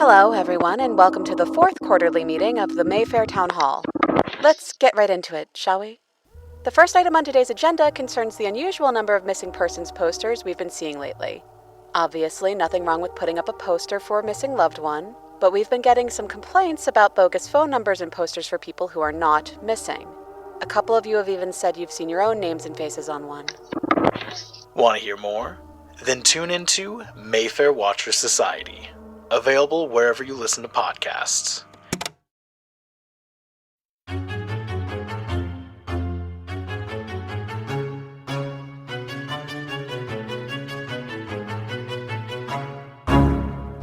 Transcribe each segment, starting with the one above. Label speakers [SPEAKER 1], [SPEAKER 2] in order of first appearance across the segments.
[SPEAKER 1] Hello, everyone, and welcome to the fourth quarterly meeting of the Mayfair Town Hall. Let's get right into it, shall we? The first item on today's agenda concerns the unusual number of missing persons posters we've been seeing lately. Obviously, nothing wrong with putting up a poster for a missing loved one, but we've been getting some complaints about bogus phone numbers and posters for people who are not missing. A couple of you have even said you've seen your own names and faces on one.
[SPEAKER 2] Want to hear more? Then tune into Mayfair Watcher Society, available wherever you listen to podcasts.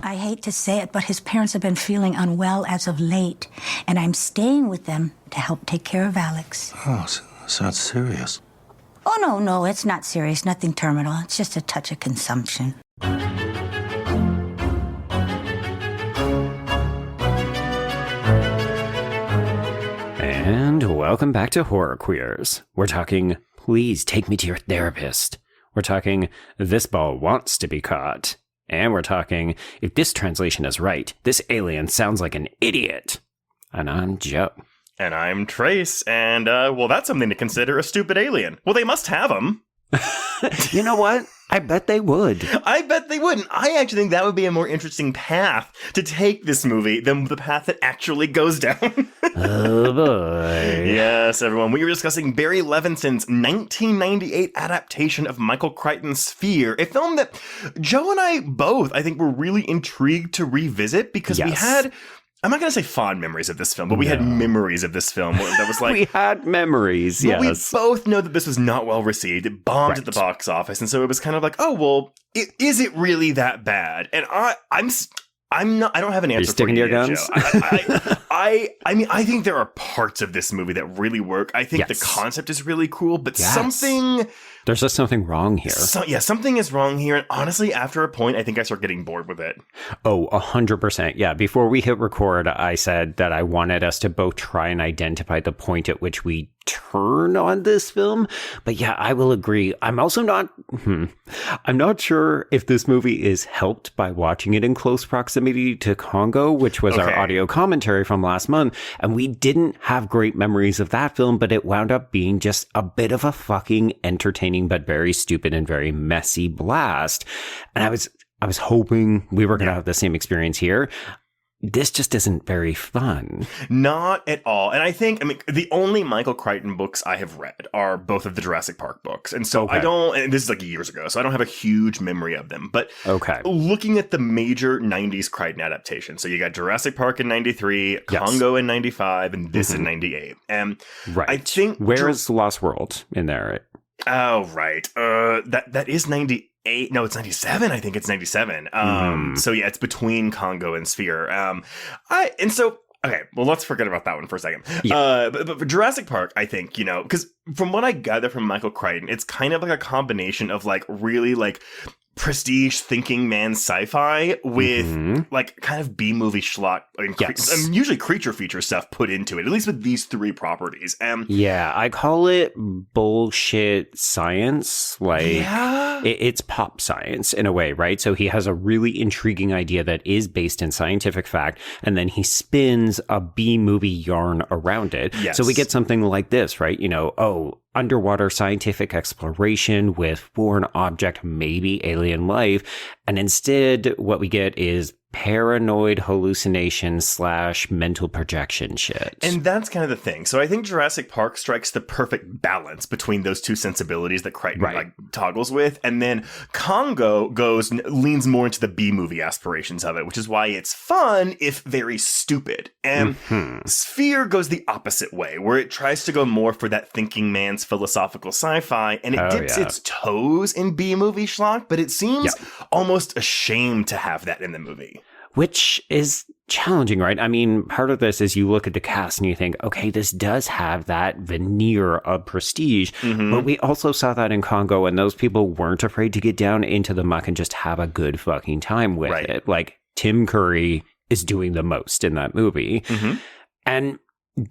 [SPEAKER 3] I hate to say it, but his parents have been feeling unwell as of late, and I'm staying with them to help take care of Alex.
[SPEAKER 4] Oh, sounds serious.
[SPEAKER 3] Oh, no, it's not serious. Nothing terminal. It's just a touch of consumption.
[SPEAKER 5] And welcome back to Horror Queers. We're talking, please take me to your therapist. We're talking, this ball wants to be caught. And we're talking, if this translation is right, this alien sounds like an idiot. And I'm Joe.
[SPEAKER 6] And I'm Trace, and, well, that's something to consider a stupid alien. Well, they must have them.
[SPEAKER 5] You know what? I bet they would.
[SPEAKER 6] I bet they wouldn't. I actually think that would be a more interesting path to take this movie than the path that actually goes down.
[SPEAKER 5] Oh, boy.
[SPEAKER 6] Yes, everyone. We were discussing Barry Levinson's 1998 adaptation of Michael Crichton's Sphere, a film that Joe and I both, I think, were really intrigued to revisit because we had... I'm not going to say fond memories of this film, but we had memories of this film that was like...
[SPEAKER 5] We had memories, yes.
[SPEAKER 6] We both know that this was not well received. It bombed at the box office. And so it was kind of like, oh, well, is it really that bad? And I'm not, I don't have an answer for you,
[SPEAKER 5] to your guns?
[SPEAKER 6] Joe. I mean, I think there are parts of this movie that really work. I think the concept is really cool, but
[SPEAKER 5] there's just something wrong here.
[SPEAKER 6] Something is wrong here. And honestly, after a point, I think I start getting bored with it.
[SPEAKER 5] Oh, 100%. Yeah. Before we hit record, I said that I wanted us to both try and identify the point at which we turn on this film. But yeah, I will agree. I'm also I'm not sure if this movie is helped by watching it in close proximity to Congo, which was our audio commentary from last month. And we didn't have great memories of that film, but it wound up being just a bit of a fucking entertaining but very stupid and very messy blast. And I was hoping we were going to have the same experience here. This just isn't very fun.
[SPEAKER 6] Not at all. And I mean, the only Michael Crichton books I have read are both of the Jurassic Park books. And so and this is like years ago, so I don't have a huge memory of them. But looking at the major 90s Crichton adaptations, so you got Jurassic Park in 93, Congo in 95, and this in 98. And I think...
[SPEAKER 5] Where is Lost World in there?
[SPEAKER 6] Oh, right. That is 98. No, it's 97. I think it's 97. So yeah, it's between Congo and Sphere. Okay, well, let's forget about that one for a second. But for Jurassic Park, I think, because from what I gather from Michael Crichton, it's kind of like a combination of like really like prestige thinking man sci-fi with like kind of B-movie schlock and usually creature feature stuff put into it, at least with these three properties.
[SPEAKER 5] I call it bullshit science. Like it's pop science in a way, right? So he has a really intriguing idea that is based in scientific fact, and then he spins a B-movie yarn around it. So we get something like this, right? Underwater scientific exploration with foreign object, maybe alien life. And instead, what we get is paranoid hallucination / mental projection shit.
[SPEAKER 6] And that's kind of the thing. So I think Jurassic Park strikes the perfect balance between those two sensibilities that Crichton like toggles with. And then Congo leans more into the B-movie aspirations of it, which is why it's fun, if very stupid. And Sphere goes the opposite way, where it tries to go more for that thinking man's philosophical sci-fi, and it dips its toes in B-movie schlock, but it seems almost ashamed to have that in the movie.
[SPEAKER 5] Which is challenging, right? I mean, part of this is you look at the cast and you think, okay, this does have that veneer of prestige, but we also saw that in Congo, and those people weren't afraid to get down into the muck and just have a good fucking time with it. Like, Tim Curry is doing the most in that movie. And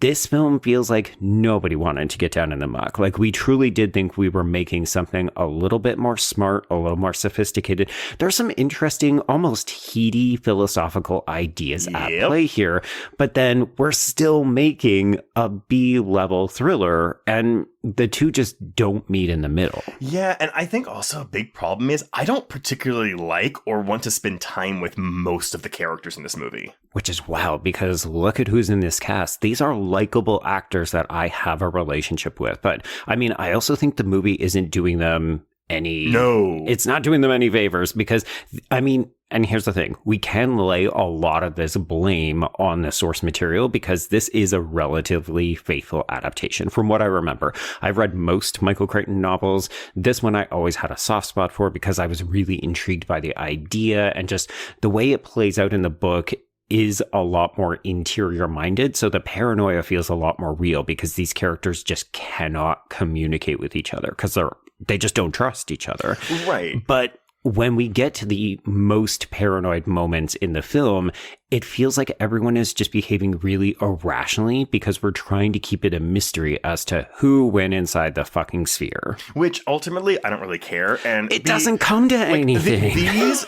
[SPEAKER 5] this film feels like nobody wanted to get down in the muck. Like, we truly did think we were making something a little bit more smart, a little more sophisticated. There's some interesting, almost heady philosophical ideas at play here, but then we're still making a B-level thriller, and the two just don't meet in the middle.
[SPEAKER 6] Yeah, and I think also a big problem is I don't particularly like or want to spend time with most of the characters in this movie.
[SPEAKER 5] Which is wild, because look at who's in this cast. These are likable actors that I have a relationship with. But I mean, I also think the movie isn't doing them it's not doing them any favors, because I mean, and here's the thing, we can lay a lot of this blame on the source material because this is a relatively faithful adaptation from what I remember. I've read most Michael Crichton novels. This one I always had a soft spot for because I was really intrigued by the idea, and just the way it plays out in the book is a lot more interior minded. So the paranoia feels a lot more real because these characters just cannot communicate with each other because they just don't trust each other.
[SPEAKER 6] Right.
[SPEAKER 5] But when we get to the most paranoid moments in the film, it feels like everyone is just behaving really irrationally because we're trying to keep it a mystery as to who went inside the fucking sphere.
[SPEAKER 6] Which ultimately, I don't really care. And
[SPEAKER 5] it doesn't come to anything.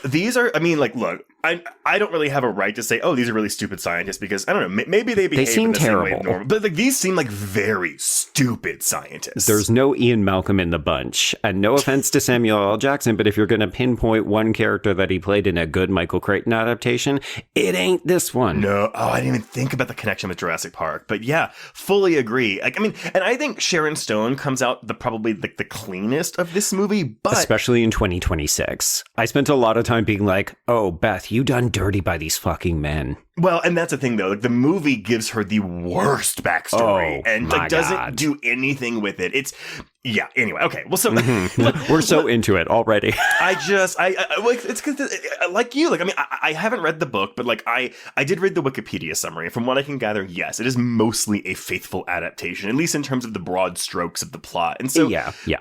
[SPEAKER 6] These are, I mean, like, look, I don't really have a right to say, oh, these are really stupid scientists because, I don't know, maybe they behave in the
[SPEAKER 5] terrible.
[SPEAKER 6] same way normal. But like, these seem like very stupid scientists.
[SPEAKER 5] There's no Ian Malcolm in the bunch. And no offense to Samuel L. Jackson, but if you're going to pinpoint one character that he played in a good Michael Crichton adaptation, it ain't this one.
[SPEAKER 6] No. Oh, I didn't even think about the connection with Jurassic Park. But yeah, fully agree. Like, I mean, and I think Sharon Stone comes out probably the cleanest of this movie, but
[SPEAKER 5] especially in 2026. I spent a lot of time being like, oh, Beth, you done dirty by these fucking men.
[SPEAKER 6] Well, and that's the thing, though. Like, the movie gives her the worst backstory and like doesn't do anything with it. It's anyway, okay. Well, so
[SPEAKER 5] we're so into it already.
[SPEAKER 6] I like, it's like you. Like, I mean, I haven't read the book, but like I did read the Wikipedia summary. From what I can gather, yes, it is mostly a faithful adaptation, at least in terms of the broad strokes of the plot. And so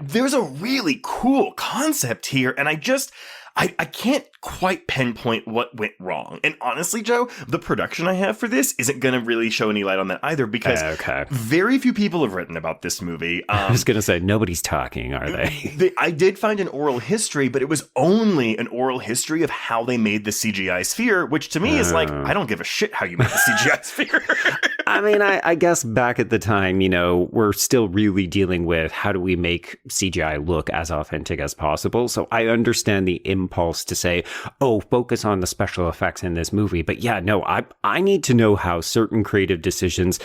[SPEAKER 6] there's a really cool concept here, and I can't quite pinpoint what went wrong. And honestly, Joe, the production I have for this isn't going to really show any light on that either, because very few people have written about this movie.
[SPEAKER 5] I was going to say, nobody's talking, are they?
[SPEAKER 6] I did find an oral history, but it was only an oral history of how they made the CGI sphere, which to me is like, I don't give a shit how you made the CGI sphere.
[SPEAKER 5] I mean, I guess back at the time, we're still really dealing with how do we make CGI look as authentic as possible. So I understand the impulse to say, oh, focus on the special effects in this movie. But yeah, no, I need to know how certain creative decisions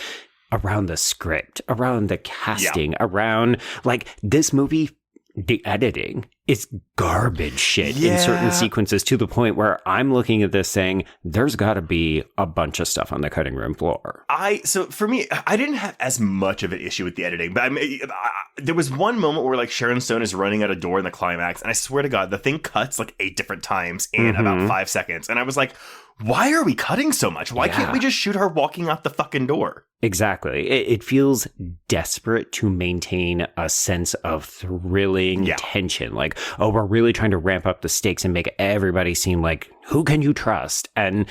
[SPEAKER 5] around the script, around the casting, around like this movie, the editing is garbage shit in certain sequences, to the point where I'm looking at this saying there's got to be a bunch of stuff on the cutting room floor.
[SPEAKER 6] So for me, I didn't have as much of an issue with the editing, but there was one moment where like Sharon Stone is running out a door in the climax, and I swear to God, the thing cuts like 8 different times in about 5 seconds. And I was like, why are we cutting so much? Why can't we just shoot her walking out the fucking door?
[SPEAKER 5] Exactly. It feels desperate to maintain a sense of thrilling tension. Like, oh, we're really trying to ramp up the stakes and make everybody seem like, who can you trust? And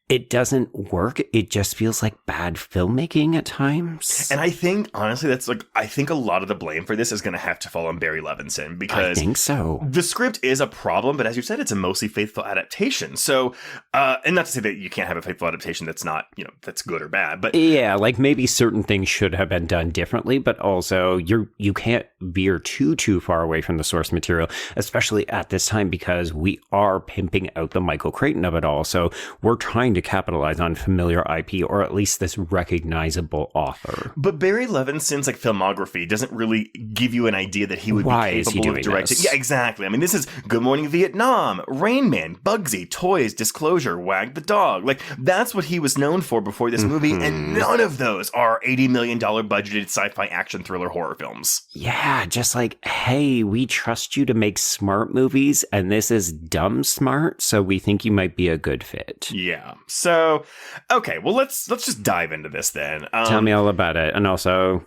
[SPEAKER 5] it doesn't work. It just feels like bad filmmaking at times.
[SPEAKER 6] And I think, honestly, that's like, I think a lot of the blame for this is going to have to fall on Barry Levinson, because
[SPEAKER 5] I think so.
[SPEAKER 6] The script is a problem, but as you said, it's a mostly faithful adaptation. So, and not to say that you can't have a faithful adaptation that's not, that's good or bad, but
[SPEAKER 5] yeah, like maybe certain things should have been done differently, but also you can't veer too far away from the source material, especially at this time, because we are pimping out the Michael Crichton of it all. So we're trying to capitalize on familiar IP, or at least this recognizable author.
[SPEAKER 6] But Barry Levinson's like filmography doesn't really give you an idea that he would be capable of directing.
[SPEAKER 5] This?
[SPEAKER 6] Yeah, exactly. I mean, this is Good Morning Vietnam, Rain Man, Bugsy, Toys, Disclosure, Wag the Dog. Like, that's what he was known for before this movie, and none of those are $80 million budgeted sci-fi action thriller horror films.
[SPEAKER 5] Yeah, just like, hey, we trust you to make smart movies, and this is dumb smart, so we think you might be a good fit.
[SPEAKER 6] Yeah. So, okay, well, let's just dive into this then.
[SPEAKER 5] Tell me all about it. And also,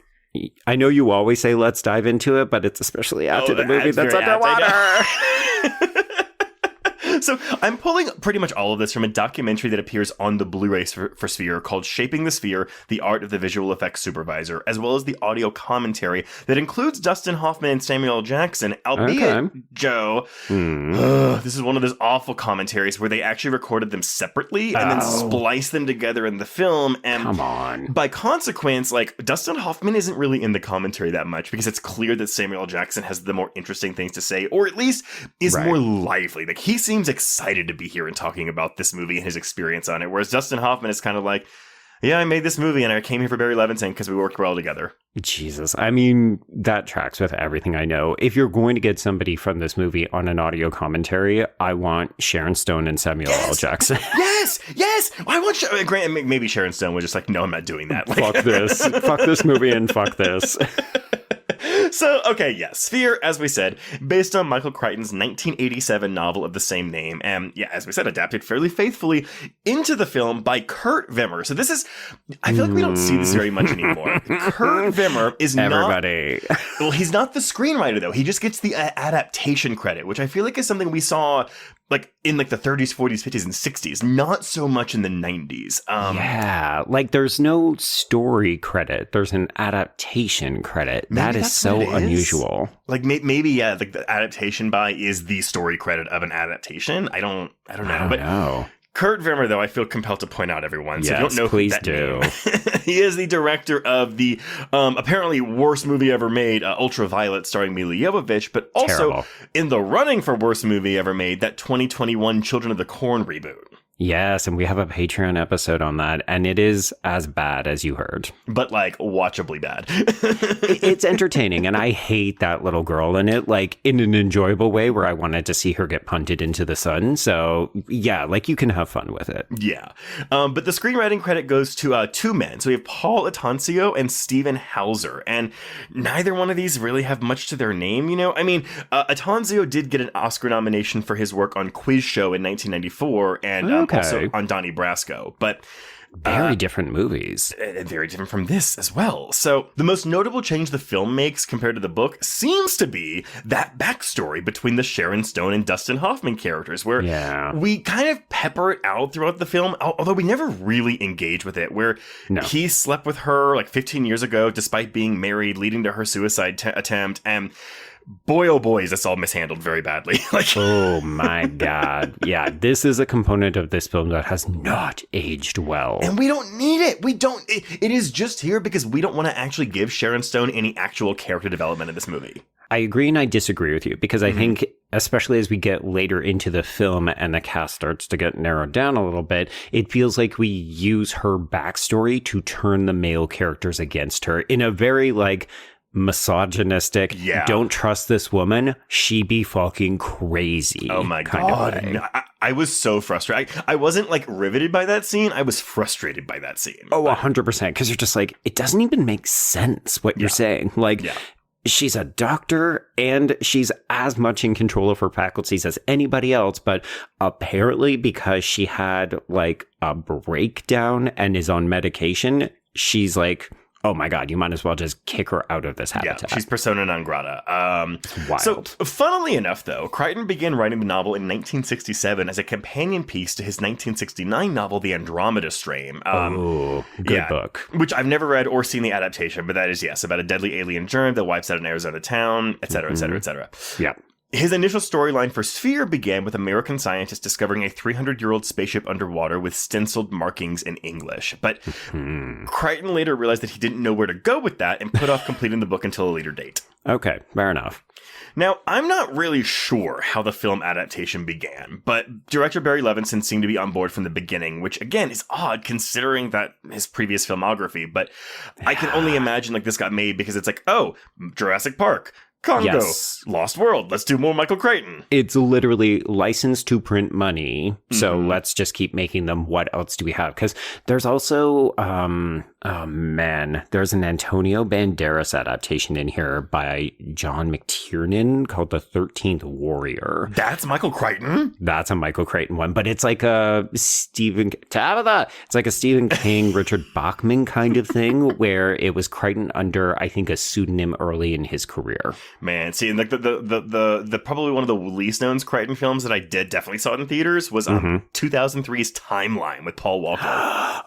[SPEAKER 5] I know you always say let's dive into it, but it's especially after the movie that's underwater.
[SPEAKER 6] So I'm pulling pretty much all of this from a documentary that appears on the Blu-ray for Sphere called Shaping the Sphere, The Art of the Visual Effects Supervisor, as well as the audio commentary that includes Dustin Hoffman and Samuel L. Jackson, albeit, Joe, this is one of those awful commentaries where they actually recorded them separately and then spliced them together in the film. And
[SPEAKER 5] come on.
[SPEAKER 6] By consequence, like, Dustin Hoffman isn't really in the commentary that much because it's clear that Samuel L. Jackson has the more interesting things to say, or at least is more lively. Like, he seems excited to be here and talking about this movie and his experience on it, whereas Dustin Hoffman is kind of like, yeah, I made this movie and I came here for Barry Levinson because we worked well together.
[SPEAKER 5] Jesus. I mean, that tracks with everything I know. If you're going to get somebody from this movie on an audio commentary, I want Sharon Stone and Samuel L. Jackson.
[SPEAKER 6] Yes! I want Grant. Maybe Sharon Stone was just like, no, I'm not doing that. Like,
[SPEAKER 5] fuck this. Fuck this movie and fuck this.
[SPEAKER 6] So, okay, yes. Sphere, as we said, based on Michael Crichton's 1987 novel of the same name, and yeah, as we said, adapted fairly faithfully into the film by Kurt Wimmer. So this is, I feel like we don't see this very much anymore. Kurt Wimmer is well, he's not the screenwriter, though. He just gets the adaptation credit, which I feel like is something we saw like in like the 30s, 40s, 50s, and 60s, not so much in the 90s.
[SPEAKER 5] Yeah, like there's no story credit. There's an adaptation credit. That is so unusual.
[SPEAKER 6] Like maybe like the adaptation by is the story credit of an adaptation. I don't know. Kurt Wimmer, though, I feel compelled to point out, everyone. So
[SPEAKER 5] yes,
[SPEAKER 6] if you don't know
[SPEAKER 5] please
[SPEAKER 6] that
[SPEAKER 5] do.
[SPEAKER 6] Name, he is the director of the apparently worst movie ever made, Ultraviolet, starring Mila Jovovich, but also in the running for worst movie ever made, that 2021 Children of the Corn reboot.
[SPEAKER 5] Yes, and we have a Patreon episode on that, and it is as bad as you heard.
[SPEAKER 6] But, like, watchably bad.
[SPEAKER 5] It's entertaining, and I hate that little girl in it, like, in an enjoyable way where I wanted to see her get punted into the sun. So, yeah, like, you can have fun with it.
[SPEAKER 6] Yeah. But the screenwriting credit goes to two men. So we have Paul Atancio and Stephen Hauser, and neither one of these really have much to their name, you know? I mean, Atancio did get an Oscar nomination for his work on Quiz Show in 1994, and also on Donnie Brasco, but
[SPEAKER 5] very different movies.
[SPEAKER 6] Very different from this as well. So the most notable change the film makes compared to the book seems to be that backstory between the Sharon Stone and Dustin Hoffman characters, where we kind of pepper it out throughout the film, although we never really engage with it, where he slept with her like 15 years ago, despite being married, leading to her suicide attempt, and boy, oh boy, is this all mishandled very badly. Like,
[SPEAKER 5] oh my God. Yeah, this is a component of this film that has not aged well.
[SPEAKER 6] And we don't need it. It is just here because we don't want to actually give Sharon Stone any actual character development in this movie.
[SPEAKER 5] I agree and I disagree with you because I think, especially as we get later into the film and the cast starts to get narrowed down a little bit, it feels like we use her backstory to turn the male characters against her in a very, like, misogynistic, don't trust this woman, she be fucking crazy.
[SPEAKER 6] Oh my God. No, I was so frustrated. I wasn't like riveted by that scene. I was frustrated by that scene.
[SPEAKER 5] Oh, 100%. Because you're just like, it doesn't even make sense what you're saying. Like, she's a doctor and she's as much in control of her faculties as anybody else. But apparently because she had like a breakdown and is on medication, she's like, oh my God, you might as well just kick her out of this habitat.
[SPEAKER 6] Yeah, she's persona non grata.
[SPEAKER 5] Wild.
[SPEAKER 6] So, funnily enough, though, Crichton began writing the novel in 1967 as a companion piece to his 1969 novel, The Andromeda Strain.
[SPEAKER 5] Good book.
[SPEAKER 6] Which I've never read or seen the adaptation, but that is, about a deadly alien germ that wipes out an Arizona town, et cetera, et cetera, et cetera.
[SPEAKER 5] Yeah.
[SPEAKER 6] His initial storyline for Sphere began with American scientists discovering a 300-year-old spaceship underwater with stenciled markings in English. But Crichton later realized that he didn't know where to go with that and put off completing the book until a later date.
[SPEAKER 5] Okay, fair enough.
[SPEAKER 6] Now, I'm not really sure how the film adaptation began, but director Barry Levinson seemed to be on board from the beginning, which again is odd considering that his previous filmography, but I can only imagine like this got made because it's like, oh, Jurassic Park, Congo, Lost World, let's do more Michael Crichton.
[SPEAKER 5] It's literally licensed to print money, so let's just keep making them. What else do we have? Because there's also, there's an Antonio Banderas adaptation in here by John McTiernan called The 13th Warrior.
[SPEAKER 6] That's Michael Crichton?
[SPEAKER 5] That's a Michael Crichton one, but it's like a Stephen King, Richard Bachman kind of thing, where it was Crichton under, I think, a pseudonym early in his career.
[SPEAKER 6] Man, see, and like the probably one of the least known Crichton films that I definitely saw it in theaters was 2003's Timeline with Paul Walker.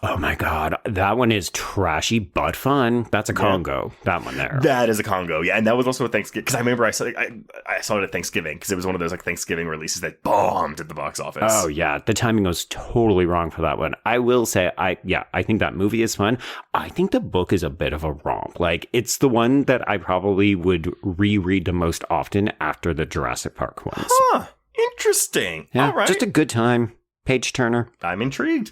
[SPEAKER 5] Oh my god, that one is trashy but fun. That's a Congo. That one there.
[SPEAKER 6] That is a Congo, yeah, and that was also a Thanksgiving, because I remember I saw it at Thanksgiving because it was one of those like Thanksgiving releases that bombed at the box office.
[SPEAKER 5] Oh yeah, the timing was totally wrong for that one. I will say, I think that movie is fun. I think the book is a bit of a romp. Like, it's the one that I probably would reread the most often after the Jurassic Park ones.
[SPEAKER 6] Huh, interesting.
[SPEAKER 5] Yeah,
[SPEAKER 6] all right,
[SPEAKER 5] just a good time. Page Turner.
[SPEAKER 6] I'm intrigued.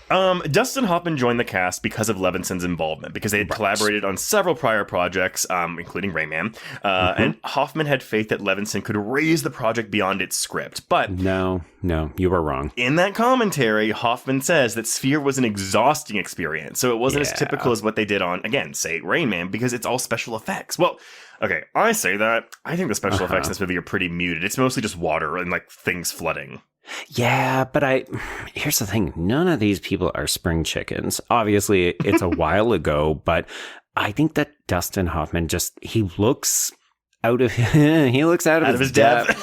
[SPEAKER 6] Dustin Hoffman joined the cast because of Levinson's involvement, because they had collaborated on several prior projects, including Rain Man, and Hoffman had faith that Levinson could raise the project beyond its script. But
[SPEAKER 5] no, you were wrong.
[SPEAKER 6] In that commentary, Hoffman says that Sphere was an exhausting experience, so it wasn't as typical as what they did on, again, say, Rain Man, because it's all special effects. Well, okay, I say that. I think the special effects in this movie are pretty muted. It's mostly just water and, like, things flooding.
[SPEAKER 5] Yeah, but here's the thing. None of these people are spring chickens. Obviously, it's a while ago, but I think that Dustin Hoffman he looks out of his depth.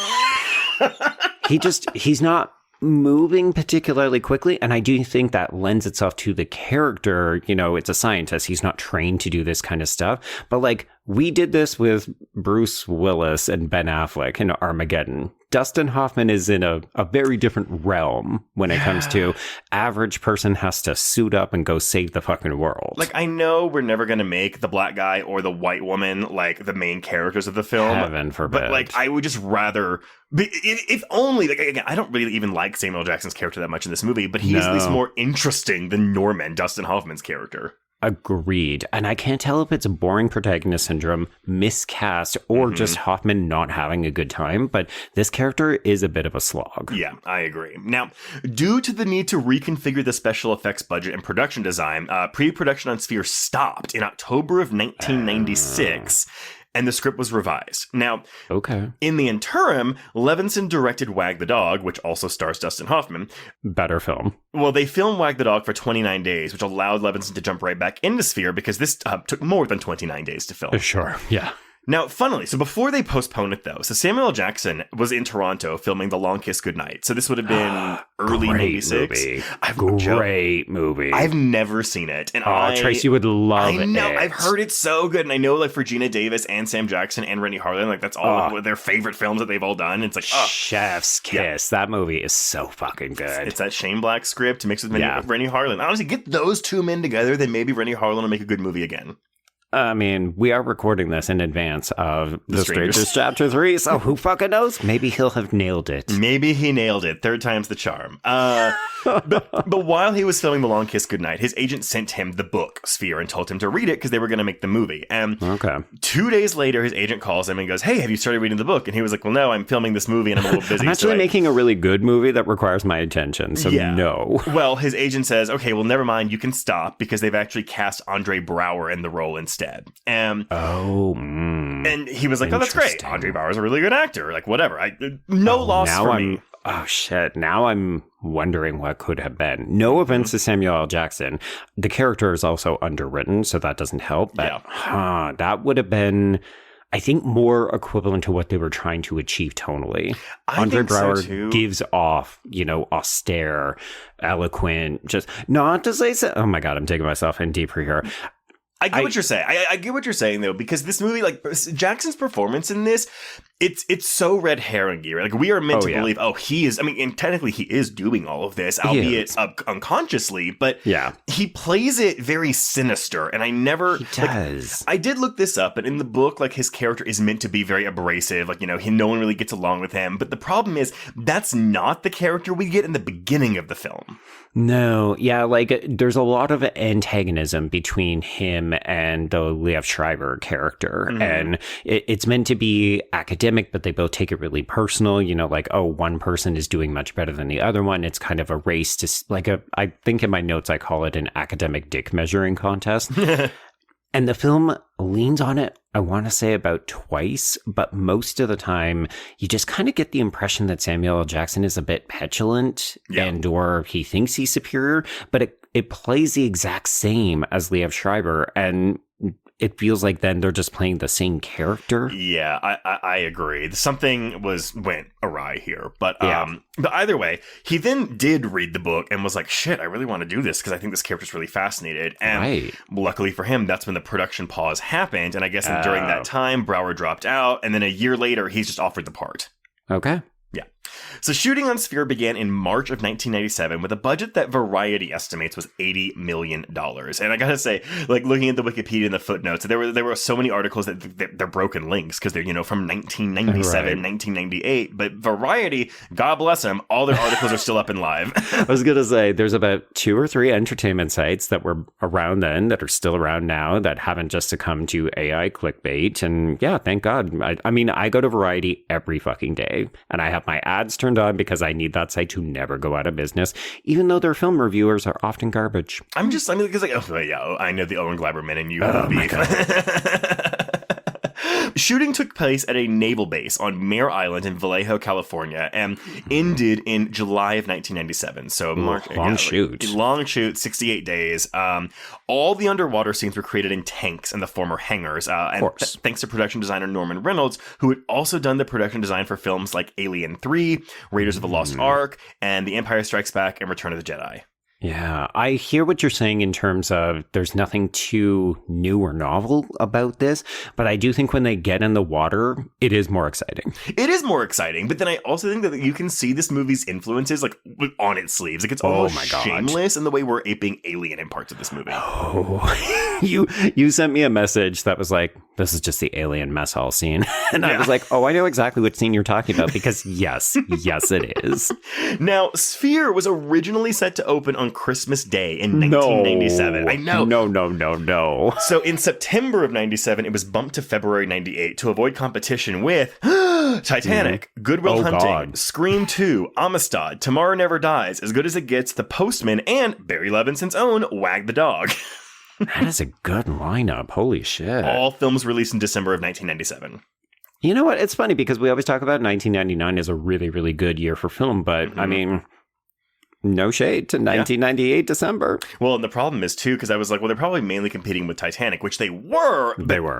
[SPEAKER 5] He's not moving particularly quickly, and I do think that lends itself to the character. You know, it's a scientist. He's not trained to do this kind of stuff. But like, we did this with Bruce Willis and Ben Affleck in Armageddon. Dustin Hoffman is in a very different realm when it comes to average person has to suit up and go save the fucking world.
[SPEAKER 6] Like, I know we're never going to make the black guy or the white woman, like, the main characters of the film.
[SPEAKER 5] Heaven forbid.
[SPEAKER 6] But, like, I would just rather... If only... Like, again, I don't really even like Samuel Jackson's character that much in this movie, but he is at least more interesting than Norman, Dustin Hoffman's character.
[SPEAKER 5] Agreed. And I can't tell if it's boring protagonist syndrome, miscast, or just Hoffman not having a good time, but this character is a bit of a slog.
[SPEAKER 6] Yeah, I agree. Now, due to the need to reconfigure the special effects budget and production design, pre-production on Sphere stopped in October of 1996. And the script was revised. Now, in the interim, Levinson directed Wag the Dog, which also stars Dustin Hoffman.
[SPEAKER 5] Better film.
[SPEAKER 6] Well, they filmed Wag the Dog for 29 days, which allowed Levinson to jump right back into Sphere, because this took more than 29 days to film.
[SPEAKER 5] Sure, yeah.
[SPEAKER 6] Now, funnily, so before they postponed it, though, so Samuel L. Jackson was in Toronto filming The Long Kiss Goodnight. So this would have been early 96.
[SPEAKER 5] Great movie.
[SPEAKER 6] I've never seen it. And
[SPEAKER 5] Tracy would love it.
[SPEAKER 6] I know. I've heard it's so good. And I know, like, for Gina Davis and Sam Jackson and Rennie Harlan, like, that's all their favorite films that they've all done. It's like,
[SPEAKER 5] Chef's Kiss. Yeah. That movie is so fucking good.
[SPEAKER 6] It's that Shane Black script mixed with Rennie Harlan. Honestly, get those two men together, then maybe Rennie Harlan will make a good movie again.
[SPEAKER 5] I mean, we are recording this in advance of The Strangers Chapter 3, so who fucking knows? Maybe he'll have nailed it.
[SPEAKER 6] Maybe he nailed it. Third time's the charm. But while he was filming The Long Kiss Goodnight, his agent sent him the book, Sphere, and told him to read it because they were going to make the movie. And 2 days later, his agent calls him and goes, "Hey, have you started reading the book?" And he was like, "Well, no, I'm filming this movie and I'm a little busy."
[SPEAKER 5] I'm actually making a really good movie that requires my attention, so no.
[SPEAKER 6] Well, his agent says, "Okay, well, never mind, you can stop because they've actually cast Andre Braugher in the role instead." And he was like, "Oh, that's great. Andre Braugher's a really good actor. Like, whatever. No loss for me."
[SPEAKER 5] Oh, shit. Now I'm wondering what could have been. No offense to Samuel L. Jackson. The character is also underwritten, so that doesn't help. But that would have been, I think, more equivalent to what they were trying to achieve tonally. Andre Braugher gives off, austere, eloquent, just not to say so. Oh my God, I'm taking myself in deeper here.
[SPEAKER 6] I get what you're saying. I get what you're saying, though, because this movie, like, Jackson's performance in this, it's so red herring-y, right? Like, we are meant to believe, he is, I mean, and technically he is doing all of this, albeit unconsciously, but he plays it very sinister, and I never...
[SPEAKER 5] He does.
[SPEAKER 6] I did look this up, and in the book, like, his character is meant to be very abrasive, like, no one really gets along with him, but the problem is, that's not the character we get in the beginning of the film.
[SPEAKER 5] No, like, there's a lot of antagonism between him and the Liev Schreiber character, and it's meant to be academic, but they both take it really personal, like, oh, one person is doing much better than the other one. It's kind of a race to, like, I think in my notes I call it an academic dick measuring contest. And the film leans on it, I want to say, about twice, but most of the time, you just kind of get the impression that Samuel L. Jackson is a bit petulant and or he thinks he's superior, but it plays the exact same as Liev Schreiber, and it feels like then they're just playing the same character.
[SPEAKER 6] Yeah, I agree. Something went awry here. But either way, he then did read the book and was like, shit, I really want to do this because I think this character's really fascinated. And luckily for him, that's when the production pause happened. And I guess during that time, Brower dropped out. And then a year later, he's just offered the part.
[SPEAKER 5] Okay.
[SPEAKER 6] Yeah. So shooting on Sphere began in March of 1997 with a budget that Variety estimates was $80 million. And I gotta say, like looking at the Wikipedia and the footnotes, there were so many articles that they're broken links because they're, from 1997, 1998. But Variety, God bless them, all their articles are still up and live.
[SPEAKER 5] I was gonna say, there's about 2 or 3 entertainment sites that were around then that are still around now that haven't just succumbed to AI clickbait. And yeah, thank God. I mean, I go to Variety every fucking day, and I have my ads turned on because I need that site to never go out of business, even though their film reviewers are often garbage.
[SPEAKER 6] Because I know the Owen Gleiberman and you.
[SPEAKER 5] Oh my God.
[SPEAKER 6] Shooting took place at a naval base on Mare Island in Vallejo, California, and ended in July of 1997. So
[SPEAKER 5] long shoot,
[SPEAKER 6] 68 days. All the underwater scenes were created in tanks in the former hangars. Thanks to production designer Norman Reynolds, who had also done the production design for films like Alien 3, Raiders of the Lost Ark, and The Empire Strikes Back and Return of the Jedi.
[SPEAKER 5] Yeah, I hear what you're saying in terms of there's nothing too new or novel about this, but I do think when they get in the water, it is more exciting.
[SPEAKER 6] It is more exciting, but then I also think that you can see this movie's influences like on its sleeves. Like it's almost shameless in the way we're aping Alien in parts of this movie.
[SPEAKER 5] Oh, you sent me a message that was like, this is just the Alien mess hall scene. And I was like, oh, I know exactly what scene you're talking about because yes, it is.
[SPEAKER 6] Now, Sphere was originally set to open on Christmas Day in 1997. I know.
[SPEAKER 5] No.
[SPEAKER 6] So in September of 97, it was bumped to February 98 to avoid competition with Titanic, Good Will Hunting, Scream 2, Amistad, Tomorrow Never Dies, As Good as It Gets, The Postman, and Barry Levinson's own Wag the Dog.
[SPEAKER 5] That is a good lineup. Holy shit.
[SPEAKER 6] All films released in December of 1997.
[SPEAKER 5] You know what? It's funny because we always talk about 1999 as a really, really good year for film, but I mean, no shade to 1998 December.
[SPEAKER 6] Well, and the problem is, too, because I was like, well, they're probably mainly competing with Titanic, which they were.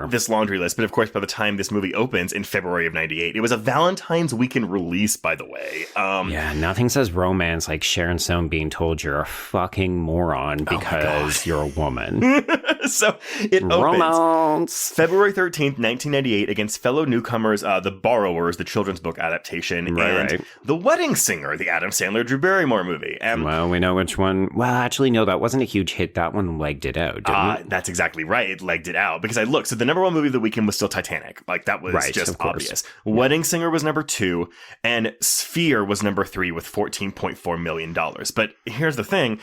[SPEAKER 6] This laundry list. But of course, by the time this movie opens in February of 98, it was a Valentine's weekend release, by the way.
[SPEAKER 5] Yeah, nothing says romance like Sharon Stone being told you're a fucking moron because you're a woman.
[SPEAKER 6] So it opens February 13th, 1998 against fellow newcomers, The Borrowers, the children's book adaptation, and The Wedding Singer, the Adam Sandler Drew Barrymore movie.
[SPEAKER 5] Well, we know which one. Well, actually, no, that wasn't a huge hit. That one legged it out, didn't it?
[SPEAKER 6] That's exactly right. It legged it out. Because I looked. So the number one movie of the weekend was still Titanic. Like, that was just obvious. Yeah. Wedding Singer was number 2. And Sphere was number 3 with $14.4 million. But here's the thing.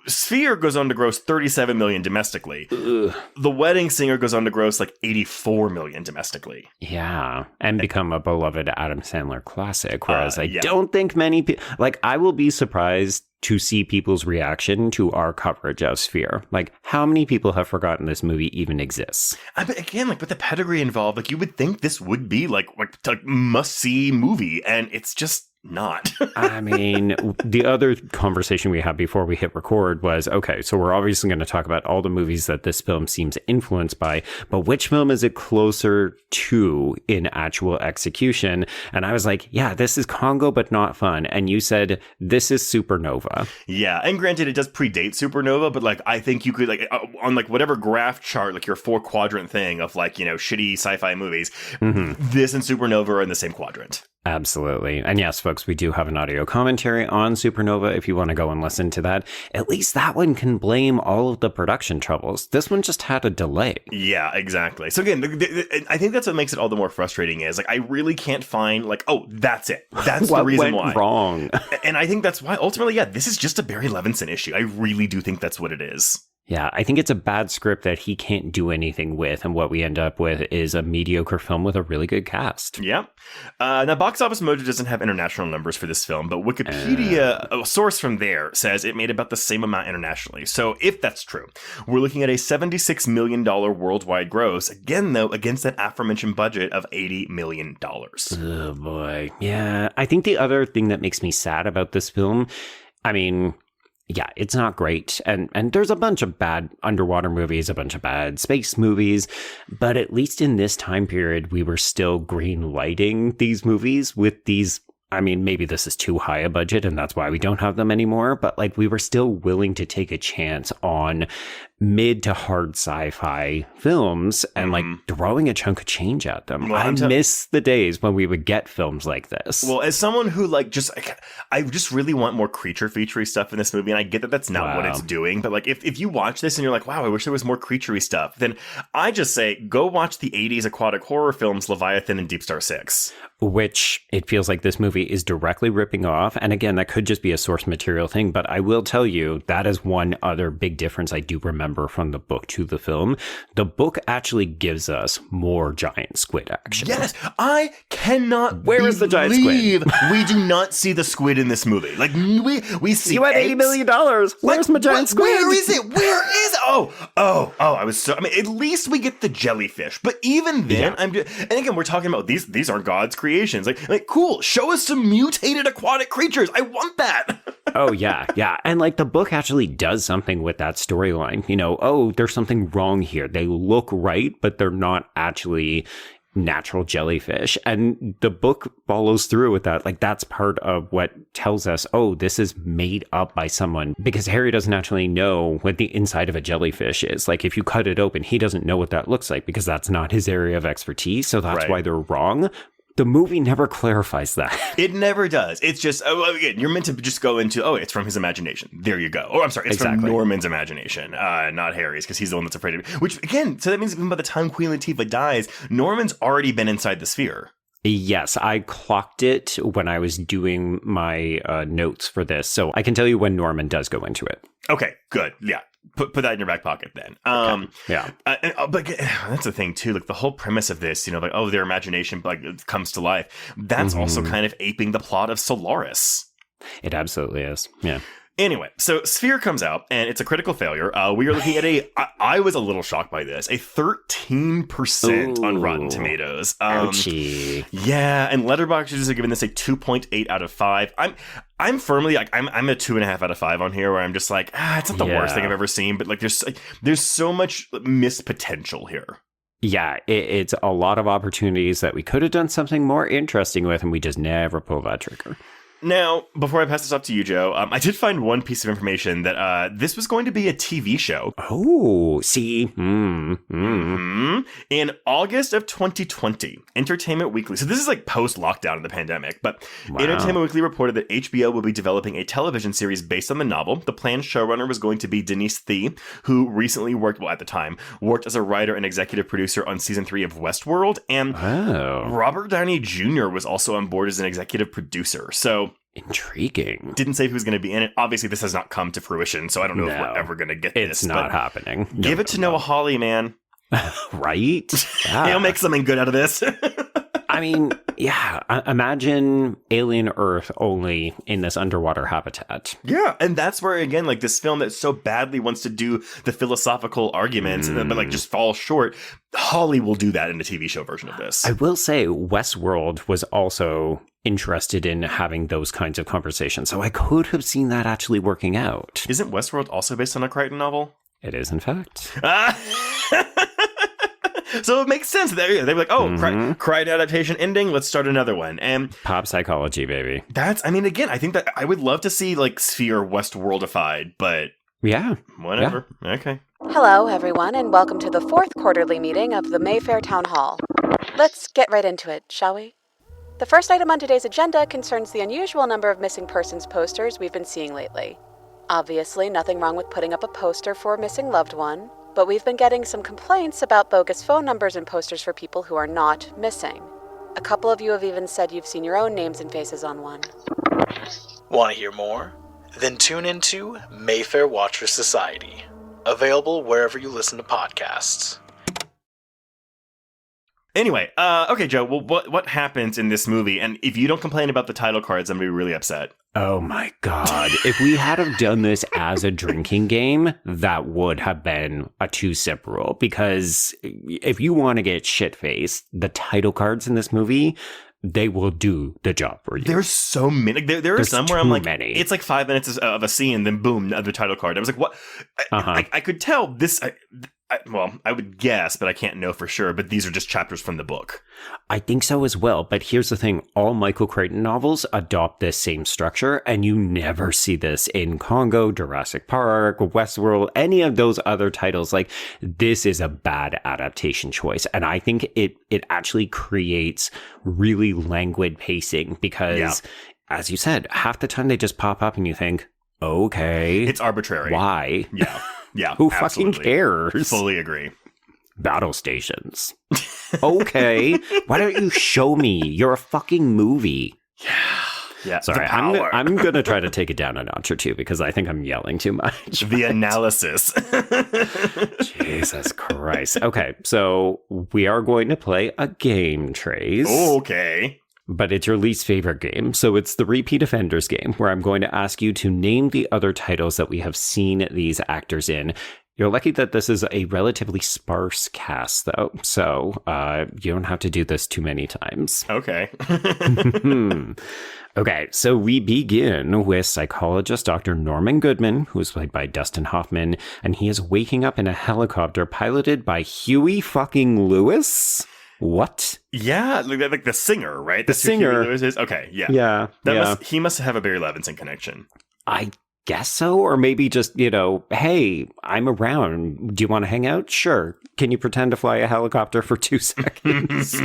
[SPEAKER 6] Sphere goes on to gross $37 million domestically. Ugh. The Wedding Singer goes on to gross like $84 million domestically.
[SPEAKER 5] Yeah, and become a beloved Adam Sandler classic. Whereas I don't think many people, like, I will be surprised to see people's reaction to our coverage of Sphere. Like, how many people have forgotten this movie even exists?
[SPEAKER 6] But again, like with the pedigree involved, like you would think this would be like must-see movie, and it's just not.
[SPEAKER 5] I mean, the other conversation we had before we hit record was, okay, so we're obviously going to talk about all the movies that this film seems influenced by, but which film is it closer to in actual execution? And I was like, yeah, this is Congo, but not fun. And you said, this is Supernova.
[SPEAKER 6] Yeah, and granted, it does predate Supernova, but like, I think you could, like, on like whatever graph chart, like your 4-quadrant thing of like, shitty sci-fi movies, this and Supernova are in the same quadrant.
[SPEAKER 5] Absolutely. And yes, folks, we do have an audio commentary on Supernova if you want to go and listen to that. At least that one can blame all of the production troubles. This one just had a delay.
[SPEAKER 6] Yeah, exactly. So again, I think that's what makes it all the more frustrating is like, I really can't find like, oh, that's it. That's the reason why.
[SPEAKER 5] What went wrong?
[SPEAKER 6] And I think that's why ultimately, yeah, this is just a Barry Levinson issue. I really do think that's what it is.
[SPEAKER 5] Yeah, I think it's a bad script that he can't do anything with, and what we end up with is a mediocre film with a really good cast.
[SPEAKER 6] Yeah. Now, Box Office Mojo doesn't have international numbers for this film, but Wikipedia, a source from there, says it made about the same amount internationally. So if that's true, we're looking at a $76 million worldwide gross, again, though, against that aforementioned budget of $80 million.
[SPEAKER 5] Oh, boy. Yeah, I think the other thing that makes me sad about this film, I mean, yeah, it's not great. And there's a bunch of bad underwater movies, a bunch of bad space movies, but at least in this time period, we were still green lighting these movies with these. I mean, maybe this is too high a budget and that's why we don't have them anymore, but like we were still willing to take a chance on mid to hard sci-fi films and like throwing a chunk of change at them.
[SPEAKER 6] Well,
[SPEAKER 5] I miss the days when we would get films like this.
[SPEAKER 6] Well, as someone who like I just really want more creature featurey stuff in this movie, and I get that that's not what it's doing, but like if you watch this and you're like, wow, I wish there was more creaturey stuff, then I just say go watch the 80s aquatic horror films Leviathan and Deep Star 6.
[SPEAKER 5] Which it feels like this movie is directly ripping off. And again, that could just be a source material thing, but I will tell you that is one other big difference I do remember from the book to the film. The book actually gives us more giant squid action.
[SPEAKER 6] Yes, I cannot
[SPEAKER 5] Where is the giant squid?
[SPEAKER 6] We do not see the squid in this movie. Like we see
[SPEAKER 5] You had $80 million. Where's my giant squid?
[SPEAKER 6] Where is it? Where is it? Oh, I mean, at least we get the jellyfish. But even then, and again, we're talking about these aren't God's creations. Like cool, show us some mutated aquatic creatures. I want that.
[SPEAKER 5] Oh, yeah. And like the book actually does something with that storyline. You know, oh, there's something wrong here. They look right, but they're not actually natural jellyfish. And the book follows through with that. Like that's part of what tells us, oh, this is made up by someone, because Harry doesn't actually know what the inside of a jellyfish is. Like if you cut it open, he doesn't know what that looks like because that's not his area of expertise. So that's why they're wrong. The movie never clarifies that.
[SPEAKER 6] It never does. It's just, again, you're meant to just go into, it's from his imagination. There you go. Oh, I'm sorry. It's from Norman's imagination, not Harry's, because he's the one that's afraid of it. Which, again, so that means even by the time Queen Latifah dies, Norman's already been inside the sphere.
[SPEAKER 5] Yes, I clocked it when I was doing my notes for this. So I can tell you when Norman does go into it.
[SPEAKER 6] Okay, good. Yeah. Put that in your back pocket then.
[SPEAKER 5] Yeah.
[SPEAKER 6] But that's the thing too. Like the whole premise of this, like, oh, their imagination like comes to life. That's also kind of aping the plot of Solaris.
[SPEAKER 5] It absolutely is. Yeah.
[SPEAKER 6] Anyway, so Sphere comes out, and it's a critical failure. We are looking at I was a little shocked by this, a 13% on Rotten Tomatoes.
[SPEAKER 5] Ouchie.
[SPEAKER 6] Yeah, and Letterboxd users are giving this a 2.8 out of 5. I'm firmly, like, I'm a 2.5 out of 5 on here, where I'm just like, it's not the worst thing I've ever seen, but like, there's so much missed potential here.
[SPEAKER 5] Yeah, it's a lot of opportunities that we could have done something more interesting with, and we just never pull that trigger.
[SPEAKER 6] Now, before I pass this off to you, Joe, I did find one piece of information that this was going to be a TV show.
[SPEAKER 5] Oh, see?
[SPEAKER 6] In August of 2020, Entertainment Weekly, so this is like post-lockdown of the pandemic, but Entertainment Weekly reported that HBO will be developing a television series based on the novel. The planned showrunner was going to be Denise Thee, who recently worked as a writer and executive producer on season 3 of Westworld, and Robert Downey Jr. was also on board as an executive producer. So
[SPEAKER 5] intriguing.
[SPEAKER 6] Didn't say who was going to be in it. Obviously, this has not come to fruition, so I don't know if we're ever going to get this.
[SPEAKER 5] It's not happening.
[SPEAKER 6] Give it to Noah Hawley, man.
[SPEAKER 5] Right? Yeah.
[SPEAKER 6] He'll make something good out of this.
[SPEAKER 5] I mean, yeah. Imagine Alien Earth only in this underwater habitat.
[SPEAKER 6] Yeah, and that's where, again, like this film that so badly wants to do the philosophical arguments, but like just falls short. Hawley will do that in the TV show version of this.
[SPEAKER 5] I will say Westworld was also interested in having those kinds of conversations, so I could have seen that actually working out.
[SPEAKER 6] Isn't Westworld also based on a Crichton novel?
[SPEAKER 5] It is, in fact.
[SPEAKER 6] So it makes sense. They're like, Crichton adaptation ending, let's start another one. And
[SPEAKER 5] pop psychology, baby.
[SPEAKER 6] Again, I think that I would love to see like Sphere Westworldified, but
[SPEAKER 5] yeah,
[SPEAKER 6] whatever. Yeah. Okay.
[SPEAKER 1] Hello, everyone, and welcome to the 4th quarterly meeting of the Mayfair Town Hall. Let's get right into it, shall we? The first item on today's agenda concerns the unusual number of missing persons posters we've been seeing lately. Obviously, nothing wrong with putting up a poster for a missing loved one, but we've been getting some complaints about bogus phone numbers and posters for people who are not missing. A couple of you have even said you've seen your own names and faces on one.
[SPEAKER 2] Want to hear more? Then tune into Mayfair Watcher Society, available wherever you listen to podcasts.
[SPEAKER 6] Anyway, okay, Joe, well, what happens in this movie? And if you don't complain about the title cards, I'm going to be really upset.
[SPEAKER 5] Oh my God. If we had have done this as a drinking game, that would have been a 2-sip rule. Because if you want to get shit-faced, the title cards in this movie they will do the job for you.
[SPEAKER 6] There's so many. There are some where I'm like,
[SPEAKER 5] many.
[SPEAKER 6] It's like 5 minutes of a scene, then boom, the title card. I was like, what? I could tell this. I would guess, but I can't know for sure. But these are just chapters from the book.
[SPEAKER 5] I think so as well. But here's the thing. All Michael Crichton novels adopt this same structure, and you never see this in Congo, Jurassic Park, Westworld, any of those other titles. Like, this is a bad adaptation choice. And I think it actually creates really languid pacing because, as you said, half the time they just pop up and you think, okay.
[SPEAKER 6] It's arbitrary.
[SPEAKER 5] Why?
[SPEAKER 6] Yeah. Yeah.
[SPEAKER 5] Who
[SPEAKER 6] absolutely.
[SPEAKER 5] fucking cares?
[SPEAKER 6] Fully agree.
[SPEAKER 5] Battle stations. Okay. Why don't you show me? You're a fucking movie.
[SPEAKER 6] Yeah.
[SPEAKER 5] Sorry, I'm going to try to take it down a notch or two because I think I'm yelling too much.
[SPEAKER 6] The analysis.
[SPEAKER 5] Jesus Christ. Okay, so we are going to play a game, Trace.
[SPEAKER 6] Okay.
[SPEAKER 5] But it's your least favorite game. So it's the Repeat Offenders game, where I'm going to ask you to name the other titles that we have seen these actors in. You're lucky that this is a relatively sparse cast, though. So you don't have to do this too many times.
[SPEAKER 6] Okay.
[SPEAKER 5] Okay, so we begin with psychologist Dr. Norman Goodman, who is played by Dustin Hoffman, and he is waking up in a helicopter piloted by Huey fucking Lewis. What?
[SPEAKER 6] Yeah, like the singer, right?
[SPEAKER 5] The singer.
[SPEAKER 6] Lewis is? Okay, yeah.
[SPEAKER 5] Yeah.
[SPEAKER 6] He must have a Barry Levinson connection.
[SPEAKER 5] I guess so, or maybe just, hey, I'm around. Do you want to hang out? Sure. Can you pretend to fly a helicopter for 2 seconds?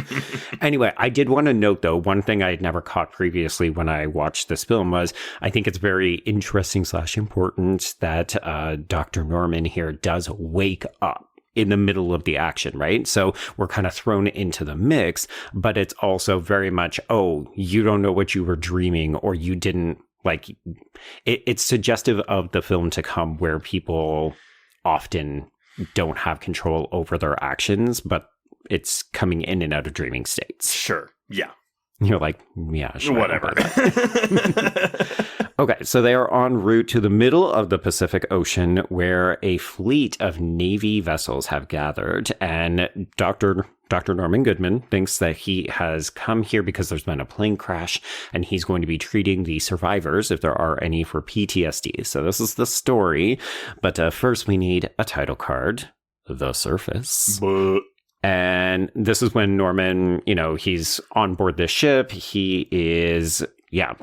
[SPEAKER 5] Anyway, I did want to note, though, one thing I had never caught previously when I watched this film was I think it's very interesting / important that Dr. Norman here does wake up in the middle of the action, right? So we're kind of thrown into the mix, but it's also very much, you don't know what you were dreaming, or you didn't, like, it's suggestive of the film to come, where people often don't have control over their actions, but it's coming in and out of dreaming states.
[SPEAKER 6] Sure. Yeah.
[SPEAKER 5] You're like, yeah, sure.
[SPEAKER 6] Whatever.
[SPEAKER 5] Okay, so they are en route to the middle of the Pacific Ocean, where a fleet of Navy vessels have gathered, and Dr. Norman Goodman thinks that he has come here because there's been a plane crash, and he's going to be treating the survivors, if there are any, for PTSD. So this is the story, but first we need a title card, The Surface. And this is when Norman, he's on board this ship. He is,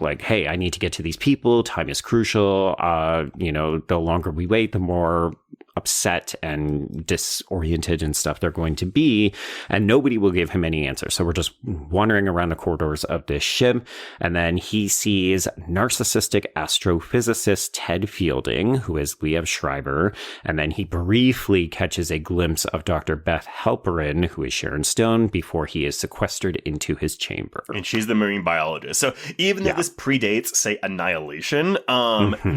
[SPEAKER 5] like, hey, I need to get to these people. Time is crucial. The longer we wait, the more upset and disoriented and stuff they're going to be, and nobody will give him any answer. So we're just wandering around the corridors of this ship, and then he sees narcissistic astrophysicist Ted Fielding, who is Liev Schreiber, and then he briefly catches a glimpse of Dr. Beth Halperin, who is Sharon Stone, before he is sequestered into his chamber.
[SPEAKER 6] And she's the marine biologist. So even though this predates, say, Annihilation,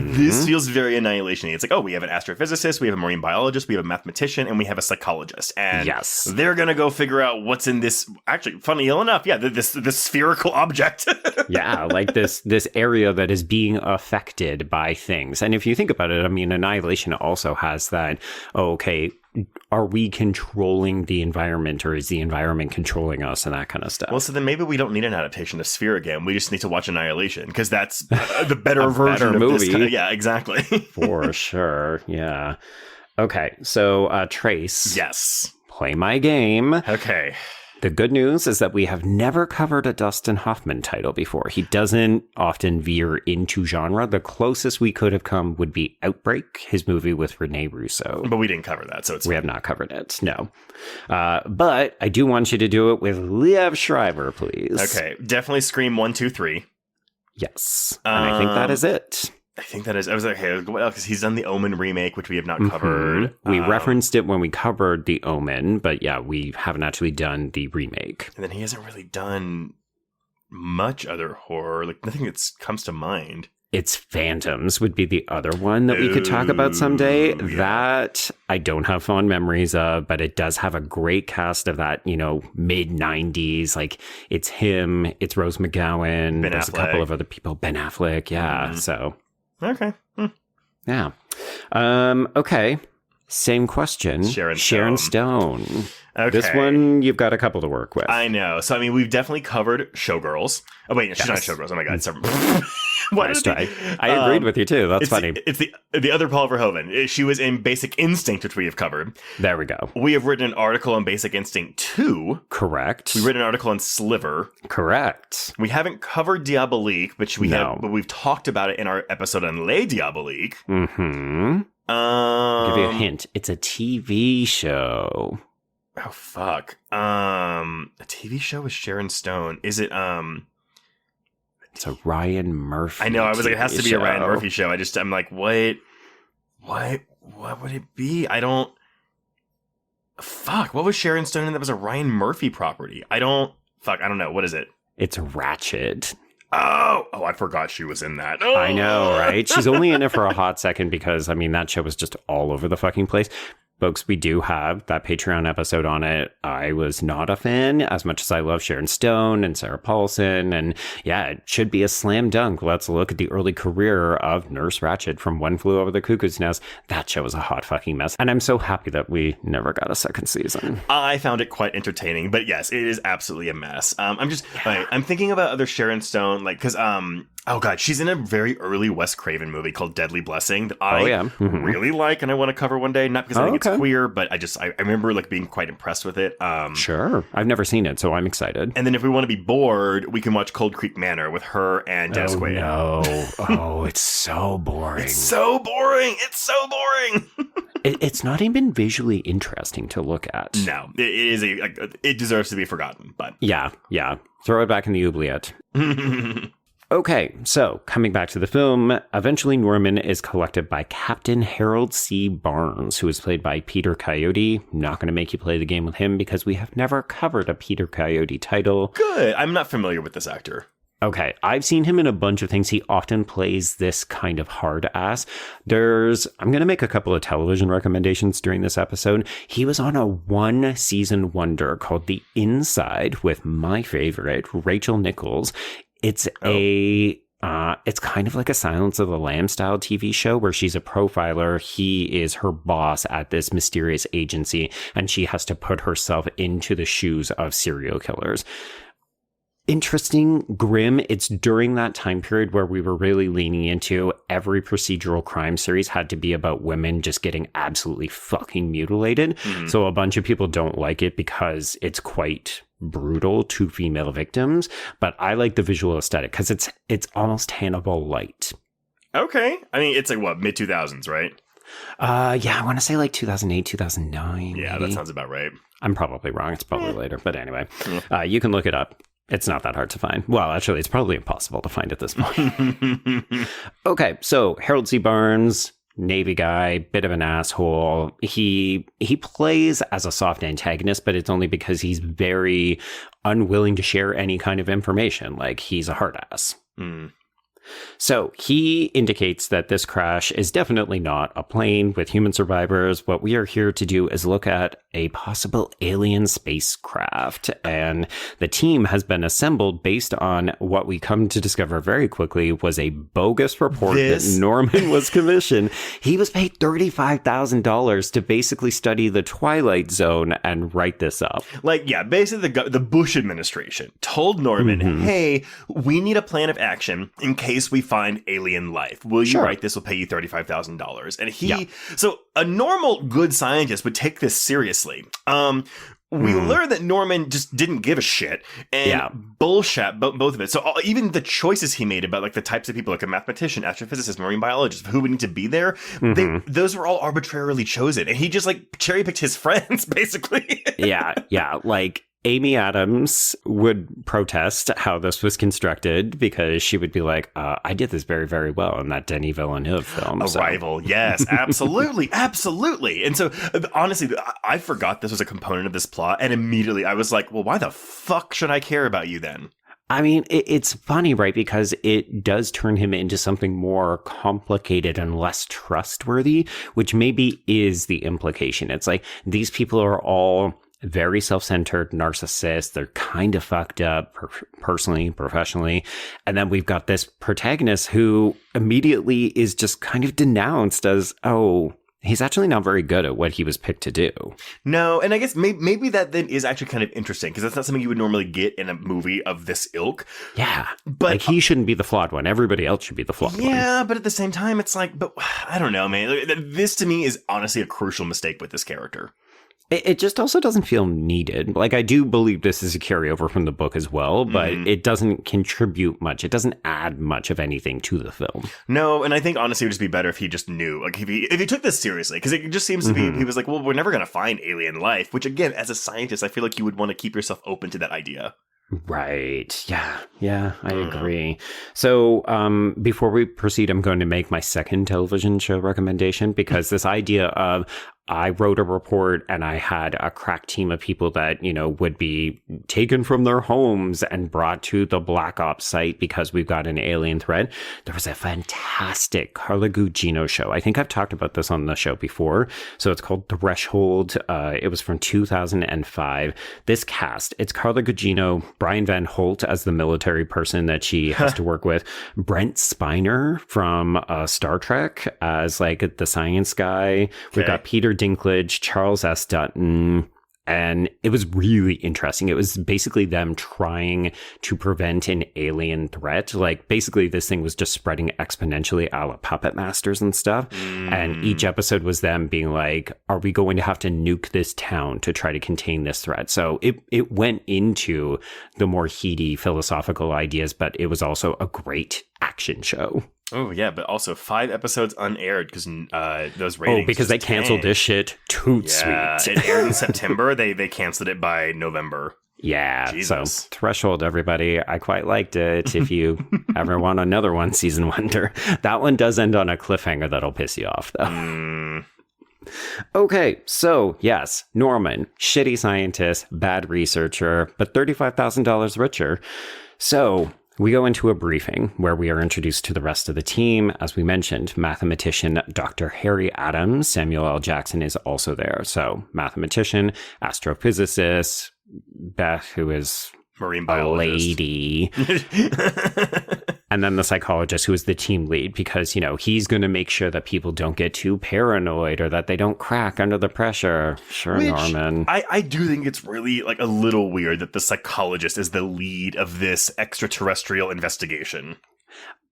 [SPEAKER 6] this feels very Annihilation-y. It's like, we have an astrophysicist, we have a marine biologist, we have a mathematician, and we have a psychologist. And they're going to go figure out what's in this, actually, funny enough, this spherical object.
[SPEAKER 5] Like this area that is being affected by things. And if you think about it, I mean, Annihilation also has that, are we controlling the environment, or is the environment controlling us, and that kind of stuff?
[SPEAKER 6] Well, so then maybe we don't need an adaptation of Sphere again. We just need to watch Annihilation, because that's the better version of
[SPEAKER 5] movie.
[SPEAKER 6] This yeah, exactly.
[SPEAKER 5] For sure. Yeah. Okay. So, Trace.
[SPEAKER 6] Yes.
[SPEAKER 5] Play my game.
[SPEAKER 6] Okay.
[SPEAKER 5] The good news is that we have never covered a Dustin Hoffman title before. He doesn't often veer into genre. The closest we could have come would be Outbreak, his movie with Rene Russo.
[SPEAKER 6] But we didn't cover that, so
[SPEAKER 5] we have not covered it, no. But I do want you to do it with Liev Schreiber, please.
[SPEAKER 6] Okay, definitely Scream 1, 2, 3.
[SPEAKER 5] Yes, and I think that is it.
[SPEAKER 6] I think that is. I was like, hey, because he's done the Omen remake, which we have not covered.
[SPEAKER 5] We referenced it when we covered the Omen, but we haven't actually done the remake.
[SPEAKER 6] And then he hasn't really done much other horror, like nothing that comes to mind.
[SPEAKER 5] It's Phantoms would be the other one that we could talk about someday. Yeah. That I don't have fond memories of, but it does have a great cast of that, mid-90s. Like, it's him, it's Rose McGowan, there's a couple of other people, Ben Affleck, so...
[SPEAKER 6] Okay.
[SPEAKER 5] Yeah. Okay. Same question.
[SPEAKER 6] Sharon
[SPEAKER 5] Stone.
[SPEAKER 6] Okay.
[SPEAKER 5] This one, you've got a couple to work with.
[SPEAKER 6] I know. So, I mean, we've definitely covered Showgirls. Oh, wait, no, she's not Showgirls. Oh, my God. Sorry.
[SPEAKER 5] Nice try. I agreed with you, too. That's funny.
[SPEAKER 6] It's the other Paul Verhoeven. She was in Basic Instinct, which we have covered.
[SPEAKER 5] There we go.
[SPEAKER 6] We have written an article on Basic Instinct 2.
[SPEAKER 5] Correct.
[SPEAKER 6] We've written an article on Sliver.
[SPEAKER 5] Correct.
[SPEAKER 6] We haven't covered Diabolique, but we've talked about it in our episode on Les Diaboliques.
[SPEAKER 5] Mm-hmm. I'll give you a hint. It's a TV show.
[SPEAKER 6] Oh, fuck. A TV show with Sharon Stone. Is it,
[SPEAKER 5] It's a Ryan Murphy.
[SPEAKER 6] I know. I was like, it has to be a Ryan
[SPEAKER 5] show.
[SPEAKER 6] Murphy show. I'm like, what would it be? I don't. Fuck. What was Sharon Stone in that was a Ryan Murphy property? I don't know. What is it?
[SPEAKER 5] It's Ratched.
[SPEAKER 6] Oh, I forgot she was in that.
[SPEAKER 5] I know, right? She's only in it for a hot second because, I mean, that show was just all over the fucking place. Folks, we do have that Patreon episode on it. I was not a fan as much as I love Sharon Stone and Sarah Paulson. And yeah, it should be a slam dunk. Let's look at the early career of Nurse Ratched from One Flew Over the Cuckoo's Nest. That show was a hot fucking mess. And I'm so happy that we never got a second season.
[SPEAKER 6] I found it quite entertaining, but yes, it is absolutely a mess. I'm thinking about other Sharon Stone, like, because, oh God, she's in a very early Wes Craven movie called Deadly Blessing that I really like and I want to cover one day. Not because I think it's queer, but I remember like being quite impressed with it.
[SPEAKER 5] Sure. I've never seen it, so I'm excited.
[SPEAKER 6] And then if we want to be bored, we can watch Cold Creek Manor with her and Dennis Quaid.
[SPEAKER 5] No. Oh, it's so boring.
[SPEAKER 6] It's so boring.
[SPEAKER 5] It's not even visually interesting to look at.
[SPEAKER 6] No, it deserves to be forgotten, but.
[SPEAKER 5] Yeah. Throw it back in the oubliette. Okay, so coming back to the film, eventually Norman is collected by Captain Harold C. Barnes, who is played by Peter Coyote. Not going to make you play the game with him because we have never covered a Peter Coyote title.
[SPEAKER 6] Good. I'm not familiar with this actor.
[SPEAKER 5] Okay, I've seen him in a bunch of things. He often plays this kind of hard ass. I'm going to make a couple of television recommendations during this episode. He was on a one-season wonder called The Inside with my favorite, Rachel Nichols. It's it's kind of like a Silence of the Lambs style TV show where she's a profiler. He is her boss at this mysterious agency, and she has to put herself into the shoes of serial killers. Interesting, grim. It's during that time period where we were really leaning into every procedural crime series had to be about women just getting absolutely fucking mutilated. Mm-hmm. So a bunch of people don't like it because it's quite brutal to female victims, but I like the visual aesthetic because it's almost Hannibal light.
[SPEAKER 6] Okay. I mean, it's like what, mid 2000s, right?
[SPEAKER 5] Yeah, I want to say like 2008, 2009.
[SPEAKER 6] Yeah,
[SPEAKER 5] maybe.
[SPEAKER 6] That sounds about right.
[SPEAKER 5] I'm probably wrong. It's probably later, but anyway, you can look it up. It's not that hard to find. Well, actually, it's probably impossible to find at this point. Okay, so Harold C. Barnes, Navy guy, bit of an asshole. He plays as a soft antagonist, but it's only because he's very unwilling to share any kind of information. Like, he's a hard ass. Mm. So he indicates that this crash is definitely not a plane with human survivors. What we are here to do is look at a possible alien spacecraft. And the team has been assembled based on what we come to discover very quickly was a bogus report that Norman was commissioned. He was paid $35,000 to basically study the Twilight Zone and write this up.
[SPEAKER 6] Like, yeah, basically the Bush administration told Norman, hey, we need a plan of action in case we find alien life. Will you write this? We'll pay you $35,000. And so a normal good scientist would take this seriously. We learned that Norman just didn't give a shit and bullshit both of it. So even the choices he made about like the types of people, like a mathematician, astrophysicist, marine biologist, who would need to be there, those were all arbitrarily chosen. And he just like cherry picked his friends, basically.
[SPEAKER 5] Yeah. Like, Amy Adams would protest how this was constructed because she would be like, I did this very, very well in that Denis Villeneuve film.
[SPEAKER 6] Arrival. Yes, absolutely. Absolutely. And so, honestly, I forgot this was a component of this plot. And immediately I was like, well, why the fuck should I care about you then?
[SPEAKER 5] I mean, it's funny, right? Because it does turn him into something more complicated and less trustworthy, which maybe is the implication. It's like these people are all very self-centered narcissists. They're kind of fucked up personally, professionally. And then we've got this protagonist who immediately is just kind of denounced as, oh, he's actually not very good at what he was picked to do.
[SPEAKER 6] No, and I guess maybe that then is actually kind of interesting, because that's not something you would normally get in a movie of this ilk.
[SPEAKER 5] Yeah.
[SPEAKER 6] But
[SPEAKER 5] like, he shouldn't be the flawed one. Everybody else should be the flawed one.
[SPEAKER 6] Yeah, but at the same time, it's like, but I don't know, man. This to me is honestly a crucial mistake with this character.
[SPEAKER 5] It just also doesn't feel needed. Like, I do believe this is a carryover from the book as well, but it doesn't contribute much. It doesn't add much of anything to the film.
[SPEAKER 6] No, and I think honestly it would just be better if he just knew. Like, if he took this seriously, because it just seems to be, he was like, well, we're never going to find alien life, which again, as a scientist, I feel like you would want to keep yourself open to that idea.
[SPEAKER 5] Right. Yeah, I agree. So before we proceed, I'm going to make my second television show recommendation, because this idea of I wrote a report and I had a crack team of people that, would be taken from their homes and brought to the Black Ops site because we've got an alien threat. There was a fantastic Carla Gugino show. I think I've talked about this on the show before. So it's called Threshold. It was from 2005. This cast, it's Carla Gugino, Brian Van Holt as the military person that she has to work with, Brent Spiner from Star Trek as like the science guy. We've got Peter Dinklage, Charles S. Dutton, and it was really interesting. It was basically them trying to prevent an alien threat. Like, basically this thing was just spreading exponentially a la Puppet Masters and stuff. And each episode was them being like, are we going to have to nuke this town to try to contain this threat? So it went into the more heady philosophical ideas, but it was also a great action show.
[SPEAKER 6] Oh, yeah, but also 5 episodes unaired because those ratings.
[SPEAKER 5] Oh, because they canceled this shit. Sweet.
[SPEAKER 6] It aired in September. They canceled it by November.
[SPEAKER 5] Yeah.
[SPEAKER 6] Jesus.
[SPEAKER 5] So Threshold, everybody. I quite liked it. If you ever want another one, Season Wonder. That one does end on a cliffhanger that'll piss you off, though. Okay, so yes, Norman, shitty scientist, bad researcher, but $35,000 richer. So we go into a briefing where we are introduced to the rest of the team. As we mentioned, mathematician Dr. Harry Adams, Samuel L. Jackson is also there. So mathematician, astrophysicist, Beth, who is
[SPEAKER 6] marine
[SPEAKER 5] a
[SPEAKER 6] biologist.
[SPEAKER 5] lady. And then the psychologist, who is the team lead, because, he's going to make sure that people don't get too paranoid or that they don't crack under the pressure. Sure,
[SPEAKER 6] Which,
[SPEAKER 5] Norman.
[SPEAKER 6] I do think it's really like a little weird that the psychologist is the lead of this extraterrestrial investigation.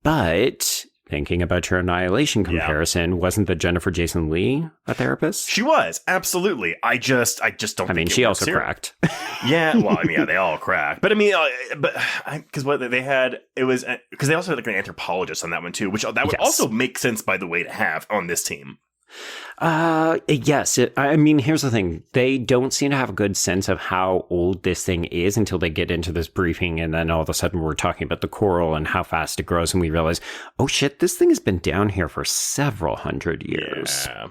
[SPEAKER 5] But thinking about your Annihilation comparison, wasn't the Jennifer Jason Leigh a therapist?
[SPEAKER 6] She was, absolutely. I just don't.
[SPEAKER 5] I mean, she also cracked.
[SPEAKER 6] Yeah, well, I mean, yeah, they all cracked. But I mean, because what they had, it was because they also had like an anthropologist on that one too, which that would also make sense, by the way, to have on this team.
[SPEAKER 5] Yes. I mean, here's the thing. They don't seem to have a good sense of how old this thing is until they get into this briefing. And then all of a sudden we're talking about the coral and how fast it grows. And we realize, oh shit, this thing has been down here for several hundred years.
[SPEAKER 6] Yeah.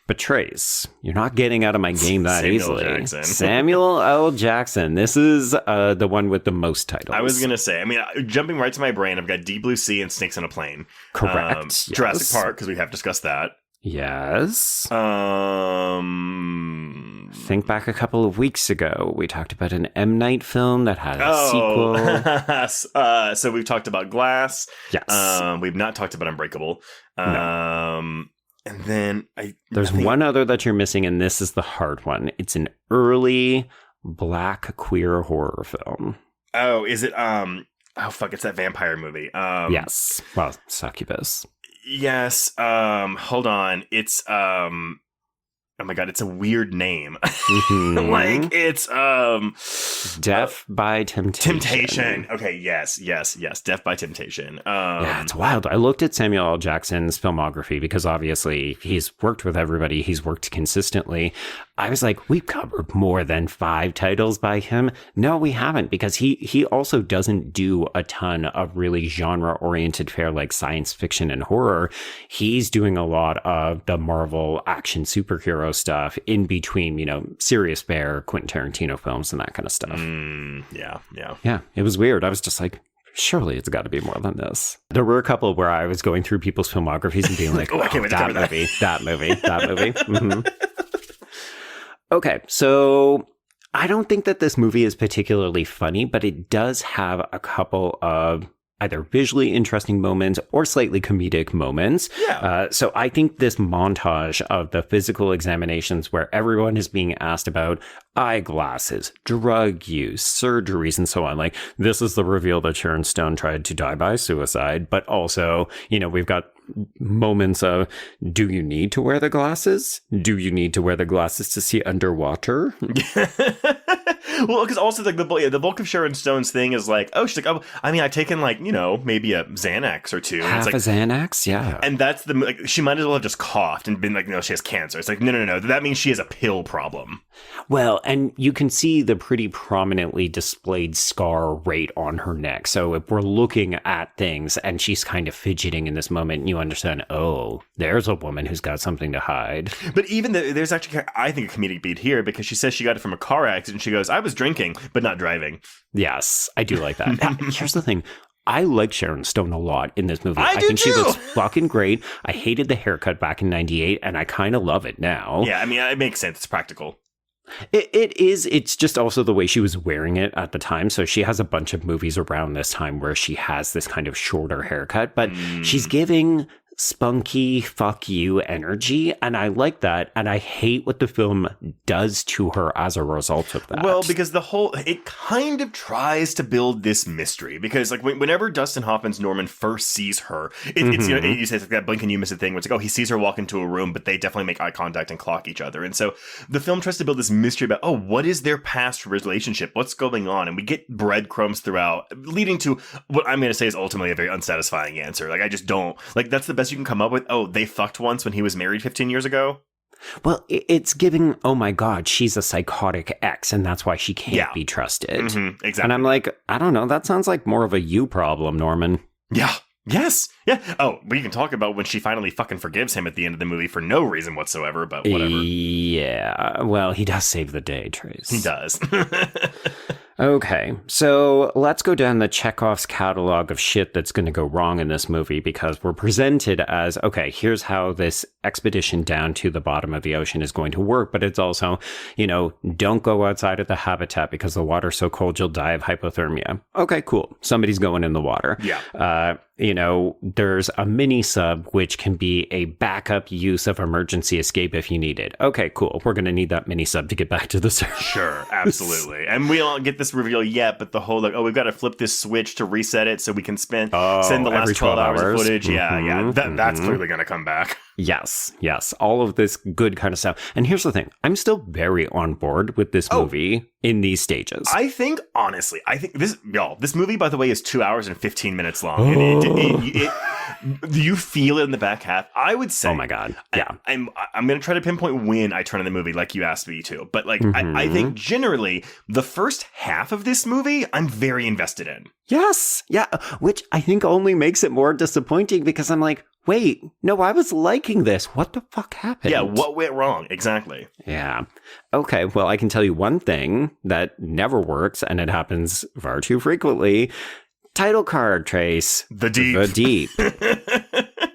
[SPEAKER 5] But Trace, you're not getting out of my game that easily.
[SPEAKER 6] Jackson.
[SPEAKER 5] Samuel L. Jackson. This is the one with the most titles.
[SPEAKER 6] I was going to say, I mean, jumping right to my brain, I've got Deep Blue Sea and Snakes on a Plane.
[SPEAKER 5] Correct. Yes.
[SPEAKER 6] Jurassic Park, because we have discussed that.
[SPEAKER 5] Yes. Think back a couple of weeks ago. We talked about an M. Night film that had a sequel.
[SPEAKER 6] So we've talked about Glass.
[SPEAKER 5] Yes.
[SPEAKER 6] We've not talked about Unbreakable.
[SPEAKER 5] No.
[SPEAKER 6] And then
[SPEAKER 5] There's one other that you're missing, and this is the hard one. It's an early Black queer horror film.
[SPEAKER 6] Oh, is it? Oh, fuck! It's that vampire movie.
[SPEAKER 5] Yes. Well, Succubus.
[SPEAKER 6] Yes. Hold on. It's oh my god, it's a weird name.
[SPEAKER 5] Mm-hmm.
[SPEAKER 6] Like it's
[SPEAKER 5] Death by Temptation.
[SPEAKER 6] Temptation. Okay, yes. Death by Temptation.
[SPEAKER 5] Yeah, it's wild. I looked at Samuel L. Jackson's filmography because obviously he's worked with everybody. He's worked consistently. I was like, we've covered more than 5 titles by him. No, we haven't, because he also doesn't do a ton of really genre-oriented fare like science fiction and horror. He's doing a lot of the Marvel action superhero stuff in between, serious fare, Quentin Tarantino films and that kind of stuff. Yeah, it was weird. I was just like, surely it's got to be more than this. There were a couple where I was going through people's filmographies and being like,
[SPEAKER 6] I can't wait to cover
[SPEAKER 5] that movie. Mm-hmm. Okay, so I don't think that this movie is particularly funny, but it does have a couple of either visually interesting moments or slightly comedic moments.
[SPEAKER 6] Yeah.
[SPEAKER 5] So I think this montage of the physical examinations where everyone is being asked about eyeglasses, drug use, surgeries, and so on. Like, this is the reveal that Sharon Stone tried to die by suicide, but also, we've got moments of, do you need to wear the glasses? Do you need to wear the glasses to see underwater?
[SPEAKER 6] Well, because also like the bulk of Sharon Stone's thing is like, oh, she's like, oh, I mean, I've taken like, maybe a Xanax or two.
[SPEAKER 5] Half
[SPEAKER 6] it's like,
[SPEAKER 5] a Xanax, yeah.
[SPEAKER 6] And that's she might as well have just coughed and been like, no, she has cancer. It's like, no. That means she has a pill problem.
[SPEAKER 5] Well, and you can see the pretty prominently displayed scar right on her neck. So if we're looking at things and she's kind of fidgeting in this moment, you understand, oh, there's a woman who's got something to hide.
[SPEAKER 6] But even there's actually, I think, a comedic beat here because she says she got it from a car accident. She goes, I was drinking, but not driving.
[SPEAKER 5] Yes, I do like that. Here's the thing. I like Sharon Stone a lot in this movie.
[SPEAKER 6] I do
[SPEAKER 5] think
[SPEAKER 6] too.
[SPEAKER 5] She looks fucking great. I hated the haircut back in 98, and I kind of love it now.
[SPEAKER 6] Yeah, I mean, it makes sense. It's practical.
[SPEAKER 5] It is. It's just also the way she was wearing it at the time. So she has a bunch of movies around this time where she has this kind of shorter haircut, but she's giving spunky fuck you energy, and I like that, and I hate what the film does to her as a result of that.
[SPEAKER 6] Well, because it kind of tries to build this mystery, because like whenever Dustin Hoffman's Norman first sees her, it's you say it's like that blink and you miss a thing where it's like, oh, he sees her walk into a room, but they definitely make eye contact and clock each other, and so the film tries to build this mystery about, oh, what is their past relationship, what's going on, and we get breadcrumbs throughout, leading to what I'm going to say is ultimately a very unsatisfying answer. Like, I just don't like, that's the best you can come up with. Oh, they fucked once when he was married 15 years ago.
[SPEAKER 5] Well, it's giving, oh my God, she's a psychotic ex, and that's why she can't be trusted.
[SPEAKER 6] Exactly.
[SPEAKER 5] And I'm like, I don't know, that sounds like more of a you problem, Norman.
[SPEAKER 6] Yeah. Yes. Yeah. Oh, we can talk about when she finally fucking forgives him at the end of the movie for no reason whatsoever, but whatever.
[SPEAKER 5] Yeah. Well, he does save the day, Trace.
[SPEAKER 6] He does.
[SPEAKER 5] Okay, so let's go down the Chekhov's catalog of shit that's going to go wrong in this movie, because we're presented as, okay, here's how this expedition down to the bottom of the ocean is going to work, but it's also, don't go outside of the habitat because the water's so cold you'll die of hypothermia. Okay, cool. Somebody's going in the water.
[SPEAKER 6] Yeah.
[SPEAKER 5] There's a mini sub, which can be a backup use of emergency escape if you need it. Okay, cool. We're going to need that mini sub to get back to the surface.
[SPEAKER 6] Sure, absolutely. And we don't get this reveal yet, but the whole, like, oh, we've got to flip this switch to reset it so we can send the last 12 hours of footage. Yeah. That's clearly going to come back.
[SPEAKER 5] Yes. All of this good kind of stuff. And here's the thing. I'm still very on board with this movie in these stages.
[SPEAKER 6] I think this movie, by the way, is 2 hours and 15 minutes long. And you feel it in the back half. I would say,
[SPEAKER 5] oh my God. Yeah.
[SPEAKER 6] I'm going to try to pinpoint when I turn on the movie like you asked me to. But like, I think generally the first half of this movie, I'm very invested in.
[SPEAKER 5] Yes. Yeah. Which I think only makes it more disappointing because I'm like, wait, no, I was liking this. What the fuck happened?
[SPEAKER 6] Yeah, what went wrong? Exactly.
[SPEAKER 5] Yeah. Okay, well, I can tell you one thing that never works, and it happens far too frequently. Title card, Trace.
[SPEAKER 6] The Deep.
[SPEAKER 5] The Deep.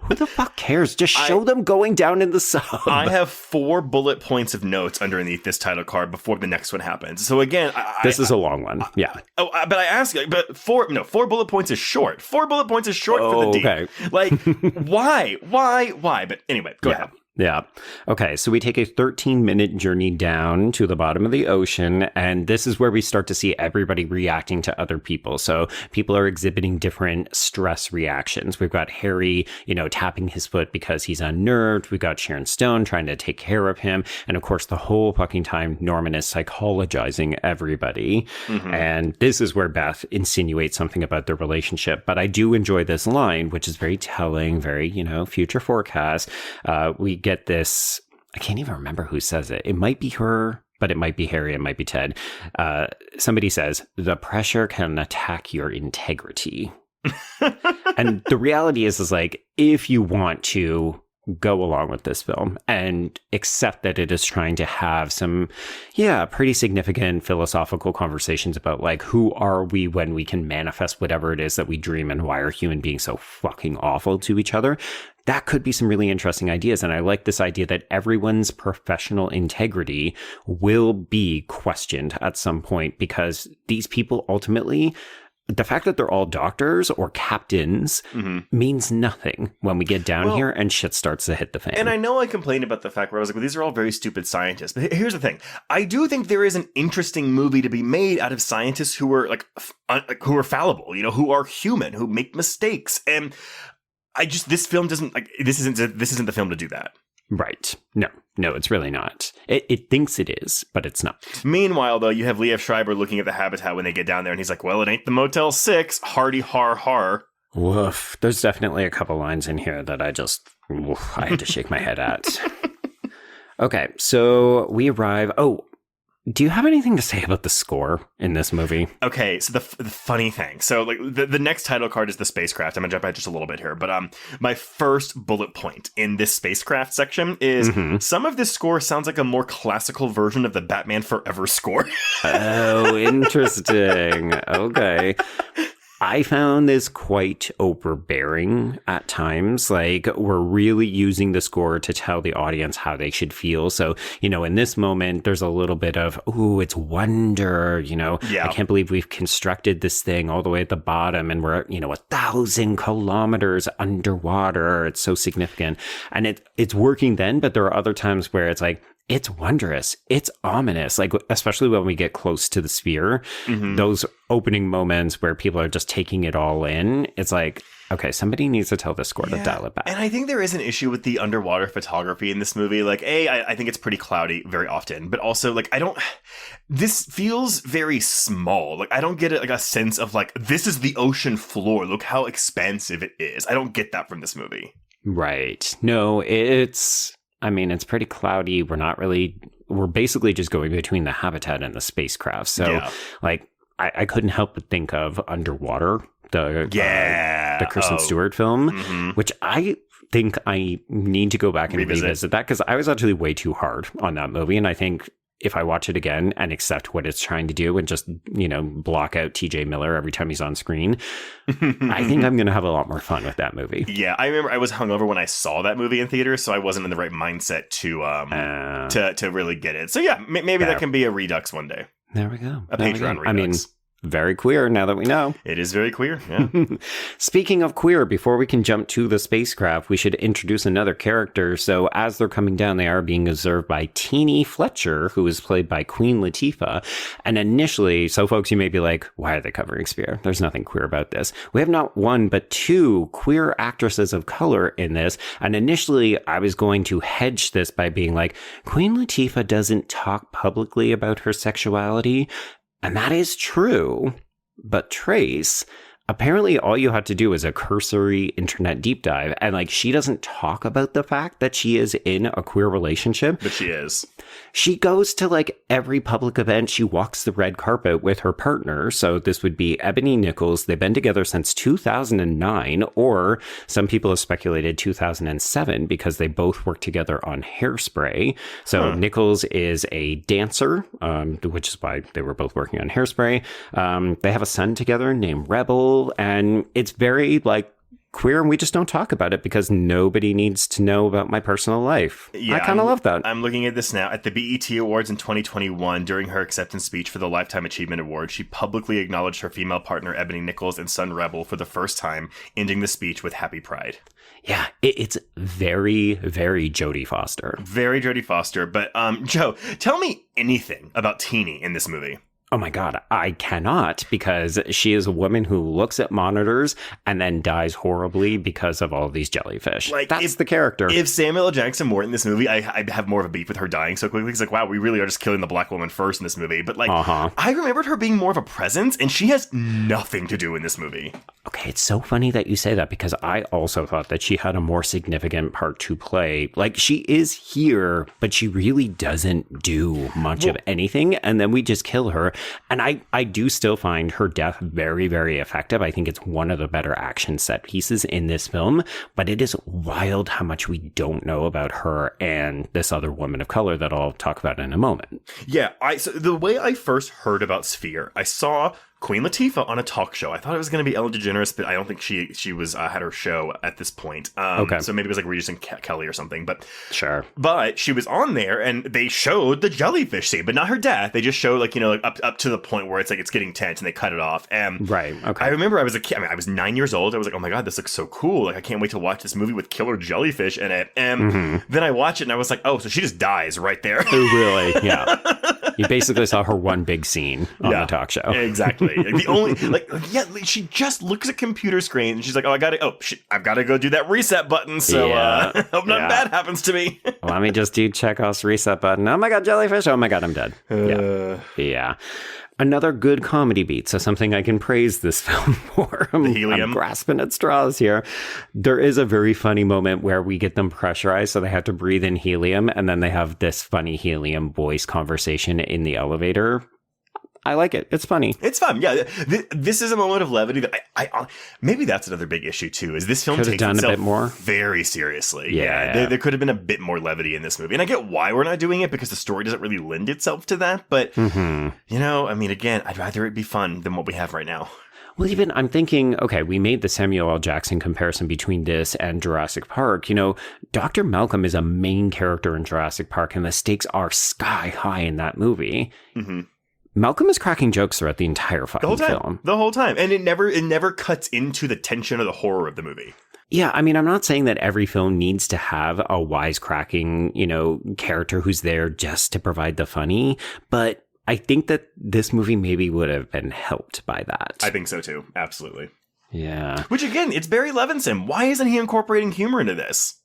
[SPEAKER 5] Who the fuck cares? Just show them going down in the sub.
[SPEAKER 6] I have 4 bullet points of notes underneath this title card before the next one happens. So again,
[SPEAKER 5] this is a long one. Yeah.
[SPEAKER 6] But I ask you, but 4 bullet points is short. 4 bullet points is short for the Deep.
[SPEAKER 5] Okay.
[SPEAKER 6] Like, why? But anyway, go ahead.
[SPEAKER 5] Yeah. Okay, so we take a 13-minute journey down to the bottom of the ocean, and this is where we start to see everybody reacting to other people. So people are exhibiting different stress reactions. We've got Harry, tapping his foot because he's unnerved. We've got Sharon Stone trying to take care of him. And of course, the whole fucking time, Norman is psychologizing everybody. And this is where Beth insinuates something about their relationship. But I do enjoy this line, which is very telling, very, future forecast. We get this, I can't even remember who says it. It might be her, but it might be Harry, it might be Ted. Somebody says, the pressure can attack your integrity. And the reality is like, if you want to go along with this film and accept that it is trying to have some, pretty significant philosophical conversations about like, who are we when we can manifest whatever it is that we dream, and why are human beings so fucking awful to each other? That could be some really interesting ideas. And I like this idea that everyone's professional integrity will be questioned at some point, because these people ultimately the fact that they're all doctors or captains means nothing when we get down here and shit starts to hit the fan.
[SPEAKER 6] And I know I complained about the fact where I was like, well, these are all very stupid scientists. But here's the thing. I do think there is an interesting movie to be made out of scientists who are who are fallible, who are human, who make mistakes. And this film doesn't this isn't the film to do that.
[SPEAKER 5] Right. No, it's really not. It thinks it is, but it's not.
[SPEAKER 6] Meanwhile, though, you have Liev Schreiber looking at the habitat when they get down there, and he's like, well, it ain't the Motel 6. Hardy har har.
[SPEAKER 5] Woof. There's definitely a couple lines in here that I had to shake my head at. Okay, so we arrive. Oh, do you have anything to say about the score in this movie? Okay, so the funny thing. So the next title card is the spacecraft. I'm going to jump ahead just a little bit here. But my first bullet point in this spacecraft section is some of this score sounds like a more classical version of the Batman Forever score. Oh, interesting. Okay. I found this quite overbearing at times. We're really using the score to tell the audience how they should feel. So, in this moment, there's a little bit of, ooh, it's wonder, I can't believe we've constructed this thing all the way at the bottom and we're, 1,000 kilometers underwater. It's so significant. And it's working then, but there are other times where it's like, it's wondrous. It's ominous. Especially when we get close to the sphere, those opening moments where people are just taking it all in. It's like, okay, somebody needs to tell the score to dial it back. And I think there is an issue with the underwater photography in this movie. I think it's pretty cloudy very often, but also this feels very small. I don't get a sense of this is the ocean floor. Look how expansive it is. I don't get that from this movie. Right. No, it's pretty cloudy. We're basically just going between the habitat and the spacecraft. So I couldn't help but think of Underwater, the Kristen Stewart film, which I think I need to go back and revisit that because I was actually way too hard on that movie. And I think if I watch it again and accept what it's trying to do and just, block out TJ Miller every time he's on screen, I think I'm going to have a lot more fun with that movie. Yeah, I remember I was hungover when I saw that movie in theaters, so I wasn't in the right mindset to really get it. So yeah, maybe that can be a Redux one day. There we go. A Patreon Redux. Very queer now that we know. It is very queer, yeah. Speaking of queer, before we can jump to the spacecraft, we should introduce another character. So as they're coming down, they are being observed by Teenie Fletcher, who is played by Queen Latifah. And initially, so folks, you may be like, why are they covering Sphere? There's nothing queer about this. We have not one, but two queer actresses of color in this. And initially, I was going to hedge this by being like, Queen Latifah doesn't talk publicly about her sexuality. And that is true, but Trace, apparently all you have to do is a cursory internet deep dive. And she doesn't talk about the fact that she is in a queer relationship. But she is. She goes to every public event. She walks the red carpet with her partner. So this would be Ebony Nichols. They've been together since 2009, or some people have speculated 2007 because they both worked together on Hairspray. So Nichols is a dancer, which is why they were both working on Hairspray. They have a son together named Rebel. And it's very queer, and we just don't talk about it because nobody needs to know about my personal life. Yeah, I kind of love that. I'm looking at this now. At the BET Awards in 2021, during her acceptance speech for the Lifetime Achievement Award, she publicly acknowledged her female partner, Ebony Nichols, and son Rebel for the first time, ending the speech with Happy Pride. Yeah, it's very, very Jodie Foster. Very Jodie Foster. But, Joe, tell me anything about Teenie in this movie. Oh my God, I cannot, because she is a woman who looks at monitors and then dies horribly because of all of these jellyfish. That's the character. If Samuel L. Jackson were in this movie, I'd have more of a beef with her dying so quickly. It's wow, we really are just killing the black woman first in this movie. But I remembered her being more of a presence, and she has nothing to do in this movie. Okay, it's so funny that you say that, because I also thought that she had a more significant part to play. She is here, but she really doesn't do much of anything, and then we just kill her. And I do still find her death very, very effective. I think it's one of the better action set pieces in this film, but it is wild how much we don't know about her and this other woman of color that I'll talk about in a moment. Yeah, so the way I first heard about Sphere, I saw
[SPEAKER 6] Queen Latifah on a talk show. I thought it was going to be Ellen DeGeneres, but I don't think she was had her show at this point.
[SPEAKER 5] Okay.
[SPEAKER 6] So maybe it was like Regis and Kelly or something. But
[SPEAKER 5] Sure.
[SPEAKER 6] But she was on there, and they showed the jellyfish scene, but not her death. They just showed like up to the point where it's like it's getting tense, and they cut it off. And
[SPEAKER 5] Right. Okay.
[SPEAKER 6] I remember I was a kid. I mean, I was 9 years old. I was like, oh my god, this looks so cool! Like I can't wait to watch this movie with killer jellyfish in it. And then I watch it, and I was like, oh, so she just dies right there.
[SPEAKER 5] Oh, really? Yeah. You basically saw her one big scene on the talk show.
[SPEAKER 6] Exactly. The only she just looks at computer screen and she's like, oh, I've got to go do that reset button. So hope nothing bad happens to me.
[SPEAKER 5] Let me just do Chekhov's reset button. Oh my god, jellyfish. Oh my god, I'm dead. Yeah. Another good comedy beat, so something I can praise this film for. I'm grasping at straws here. There is a very funny moment where we get them pressurized, so they have to breathe in helium, and then they have this funny helium voice conversation in the elevator. I like it. It's funny.
[SPEAKER 6] It's fun. Yeah. This is a moment of levity that I maybe that's another big issue too, is this film takes itself
[SPEAKER 5] a bit more
[SPEAKER 6] very seriously. Yeah. There could have been a bit more levity in this movie. And I get why we're not doing it, because the story doesn't really lend itself to that. But, I mean, again, I'd rather it be fun than what we have right now.
[SPEAKER 5] Well, even I'm thinking, okay, we made the Samuel L. Jackson comparison between this and Jurassic Park. Dr. Malcolm is a main character in Jurassic Park, and the stakes are sky high in that movie. Mm-hmm. Malcolm is cracking jokes throughout the entire fucking film.
[SPEAKER 6] The whole time. And it never cuts into the tension or the horror of the movie.
[SPEAKER 5] Yeah, I mean, I'm not saying that every film needs to have a wisecracking, character who's there just to provide the funny, but I think that this movie maybe would have been helped by that.
[SPEAKER 6] I think so too. Absolutely.
[SPEAKER 5] Yeah.
[SPEAKER 6] Which again, it's Barry Levinson. Why isn't he incorporating humor into this?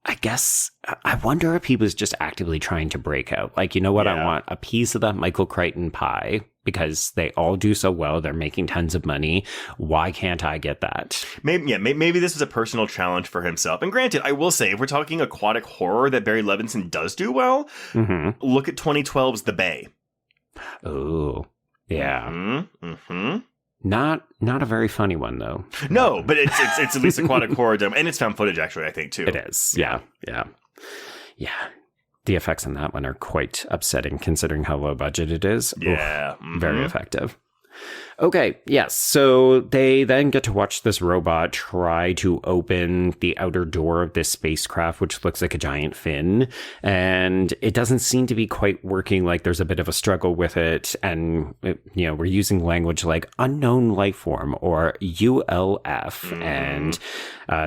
[SPEAKER 5] I guess, I wonder if he was just actively trying to break out. Like, you know what? I want a piece of that Michael Crichton pie because they all do so well. They're making tons of money. Why can't I get that?
[SPEAKER 6] Maybe this was a personal challenge for himself. And granted, I will say, if we're talking aquatic horror that Barry Levinson does do well, look at 2012's The Bay.
[SPEAKER 5] Oh, yeah. Not a very funny one, though.
[SPEAKER 6] No, but it's at least aquatic horror, and it's found footage, actually, I think, too.
[SPEAKER 5] It is, yeah. The effects on that one are quite upsetting, considering how low budget it is.
[SPEAKER 6] Yeah.
[SPEAKER 5] Very effective. Okay, yes. So they then get to watch this robot try to open the outer door of this spacecraft, which looks like a giant fin. And it doesn't seem to be quite working. Like there's a bit of a struggle with it. And, we're using language like unknown life form or ULF. And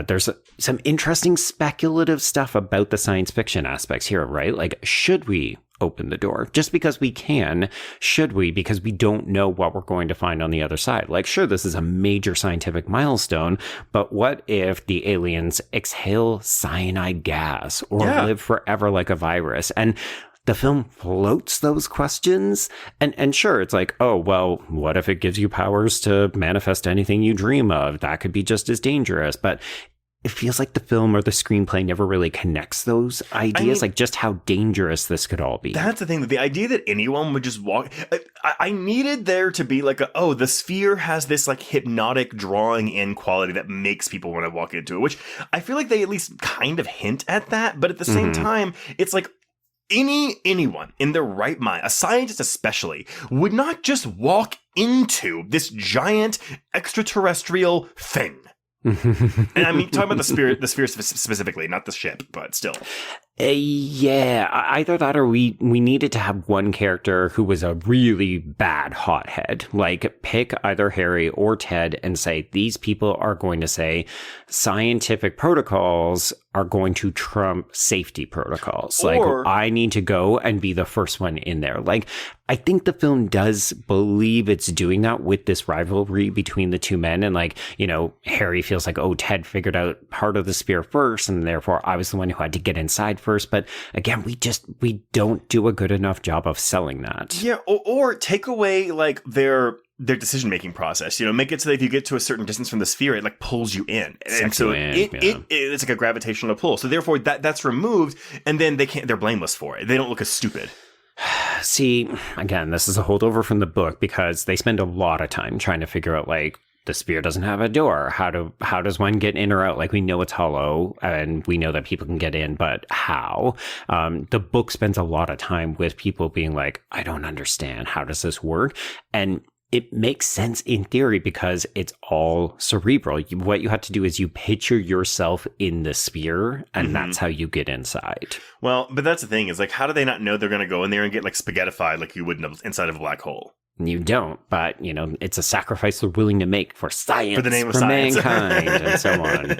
[SPEAKER 5] there's some interesting speculative stuff about the science fiction aspects here, right? Like, should we open the door just because we can? Should we? Because we don't know what we're going to find on the other side. Like, sure, this is a major scientific milestone, but what if the aliens exhale cyanide gas or live forever like a virus? And the film floats those questions. And sure, it's like, oh, well, what if it gives you powers to manifest anything you dream of? That could be just as dangerous. But it feels like the film or the screenplay never really connects those ideas, like just how dangerous this could all be.
[SPEAKER 6] That's the thing, that the idea that anyone would just walk... I needed there to be like, the sphere has this like hypnotic drawing in quality that makes people want to walk into it, which I feel like they at least kind of hint at that. But at the same time, it's like anyone in their right mind, a scientist especially, would not just walk into this giant extraterrestrial thing. And I mean, talking about the sphere specifically, not the ship, but still.
[SPEAKER 5] Yeah, either that or we needed to have one character who was a really bad hothead. Like, pick either Harry or Ted and say, these people are going to say scientific protocols are going to trump safety protocols. Like, I need to go and be the first one in there. Like, I think the film does believe it's doing that with this rivalry between the two men. And like, Harry feels like, oh, Ted figured out part of the sphere first, and therefore I was the one who had to get inside first. But again, we don't do a good enough job of selling that.
[SPEAKER 6] Yeah, or take away like their decision-making process, make it so that if you get to a certain distance from the sphere, it like pulls you in. And so it's like a gravitational pull. So therefore that's removed, and then they're blameless for it. They don't look as stupid.
[SPEAKER 5] See, again, this is a holdover from the book because they spend a lot of time trying to figure out like, the sphere doesn't have a door. How does one get in or out? Like, we know it's hollow and we know that people can get in, but how? The book spends a lot of time with people being like, I don't understand. How does this work? And it makes sense in theory because it's all cerebral. What you have to do is you picture yourself in the sphere, and that's how you get inside.
[SPEAKER 6] Well, but that's the thing is, like, how do they not know they're going to go in there and get, like, spaghettified like you would inside of a black hole?
[SPEAKER 5] You don't, but, you know, it's a sacrifice they're willing to make for science,
[SPEAKER 6] for the name of
[SPEAKER 5] for
[SPEAKER 6] science.
[SPEAKER 5] mankind, and so on.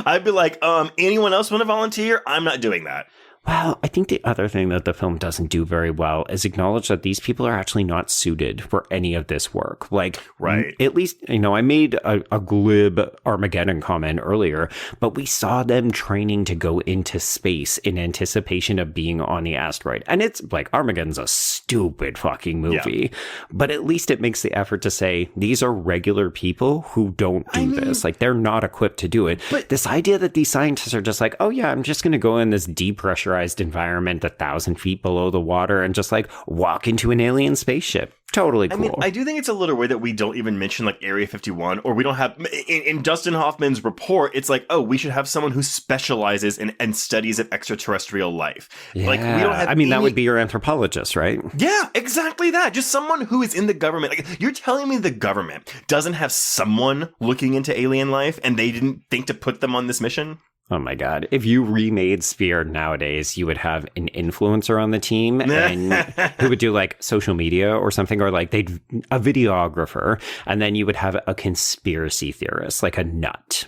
[SPEAKER 6] I'd be like, anyone else want to volunteer? I'm not doing that.
[SPEAKER 5] Well, I think the other thing that the film doesn't do very well is acknowledge that these people are actually not suited for any of this work. Like,
[SPEAKER 6] right.
[SPEAKER 5] At least, you know, I made a glib Armageddon comment earlier, but we saw them training to go into space in anticipation of being on the asteroid. And it's like, Armageddon's a stupid fucking movie, but at least it makes the effort to say, these are regular people who don't do this. Like, they're not equipped to do it. But this idea that these scientists are just like, oh yeah, I'm just going to go in this depressurized environment 1,000 feet below the water and just like walk into an alien spaceship. Totally cool.
[SPEAKER 6] I mean, I do think it's a little weird that we don't even mention like Area 51, or we don't have in Dustin Hoffman's report. It's like, oh, we should have someone who specializes in and studies of extraterrestrial life.
[SPEAKER 5] Yeah.
[SPEAKER 6] Like, we don't have.
[SPEAKER 5] I mean, that would be your anthropologist, right?
[SPEAKER 6] Yeah, exactly that. Just someone who is in the government. Like, you're telling me the government doesn't have someone looking into alien life, and they didn't think to put them on this mission?
[SPEAKER 5] Oh my God. If you remade Sphere nowadays, you would have an influencer on the team and who would do like social media or something, or like a videographer. And then you would have a conspiracy theorist, like a nut.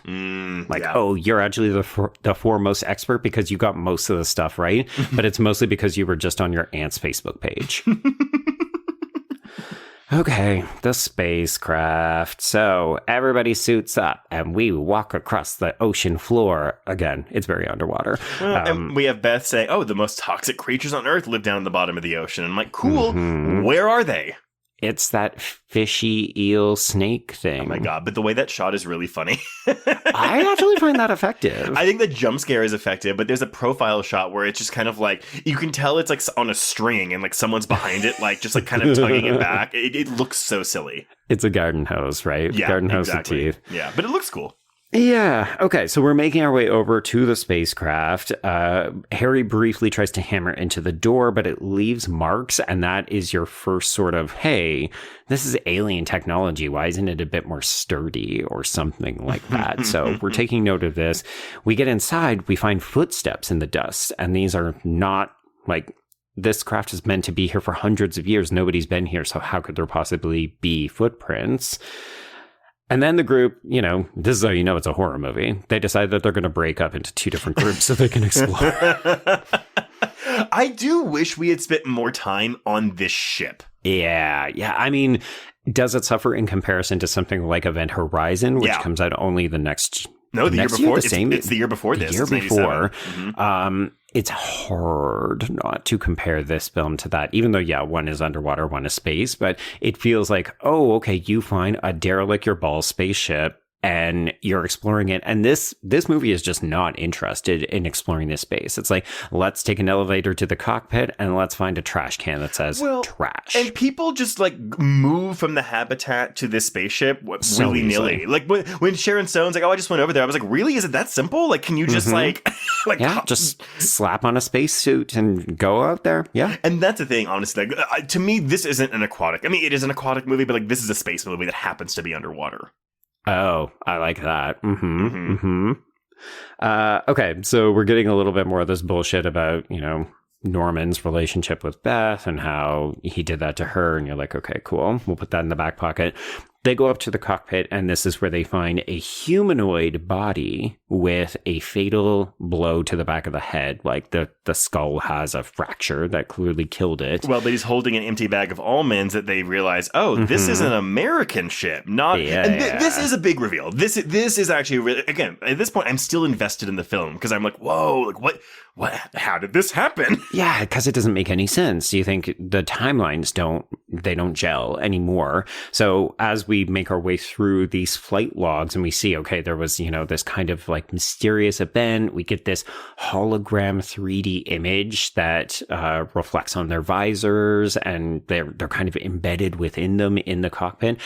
[SPEAKER 5] Oh, you're actually the foremost expert because you got most of the stuff right. But it's mostly because you were just on your aunt's Facebook page. Okay, the spacecraft. So everybody suits up and we walk across the ocean floor. Again, it's very underwater.
[SPEAKER 6] Well, and we have Beth say, oh, the most toxic creatures on Earth live down in the bottom of the ocean. And I'm like, cool. Where are they?
[SPEAKER 5] It's that fishy eel snake thing.
[SPEAKER 6] Oh my God, but the way that shot is really funny.
[SPEAKER 5] I actually find that effective.
[SPEAKER 6] I think the jump scare is effective, but there's a profile shot where it's just kind of like, you can tell it's like on a string and like someone's behind it, like just like kind of tugging it back. It looks so silly.
[SPEAKER 5] It's a garden hose, right?
[SPEAKER 6] Yeah,
[SPEAKER 5] garden hose
[SPEAKER 6] exactly.
[SPEAKER 5] with teeth.
[SPEAKER 6] Yeah, but it looks cool.
[SPEAKER 5] Yeah. Okay. So we're making our way over to the spacecraft. Harry briefly tries to hammer into the door, but it leaves marks. And that is your first sort of, hey, this is alien technology. Why isn't it a bit more sturdy or something like that? So we're taking note of this. We get inside. We find footsteps in the dust. And these are not like, this craft is meant to be here for hundreds of years. Nobody's been here. So how could there possibly be footprints? And then the group, you know, this is how you know it's a horror movie. They decide that they're going to break up into two different groups so they can explore.
[SPEAKER 6] I do wish we had spent more time on this ship.
[SPEAKER 5] Yeah. I mean, does it suffer in comparison to something like Event Horizon, which comes out only the next...
[SPEAKER 6] No, the year before.
[SPEAKER 5] It's
[SPEAKER 6] the year before this.
[SPEAKER 5] The year before. It's hard not to compare this film to that, even though, one is underwater, one is space, but it feels like, oh, okay, you find a derelict your balls spaceship and you're exploring it. And this movie is just not interested in exploring this space. It's like, let's take an elevator to the cockpit and let's find a trash can that says trash.
[SPEAKER 6] And people just like move from the habitat to this spaceship willy-nilly. Like when Sharon Stone's like, oh, I just went over there. I was like, really? Is it that simple? Like, can you just
[SPEAKER 5] just slap on a spacesuit and go out there? Yeah.
[SPEAKER 6] And that's the thing, honestly. Like, to me, this isn't an aquatic. I mean, it is an aquatic movie, but like this is a space movie that happens to be underwater.
[SPEAKER 5] Oh, I like that. Okay, so we're getting a little bit more of this bullshit about, Norman's relationship with Beth and how he did that to her. And you're like, okay, cool. We'll put that in the back pocket. They go up to the cockpit, and this is where they find a humanoid body with a fatal blow to the back of the head. Like the skull has a fracture that clearly killed it.
[SPEAKER 6] Well, but he's holding an empty bag of almonds that they realize, this is an American ship, not. This is a big reveal. This is actually really, again, at this point, I'm still invested in the film because I'm like, whoa, like what? How did this happen?
[SPEAKER 5] Yeah, because it doesn't make any sense. You think the timelines don't gel anymore. So as we make our way through these flight logs and we see, okay, there was, this kind of like mysterious event. We get this hologram 3D image that reflects on their visors and they're kind of embedded within them in the cockpit.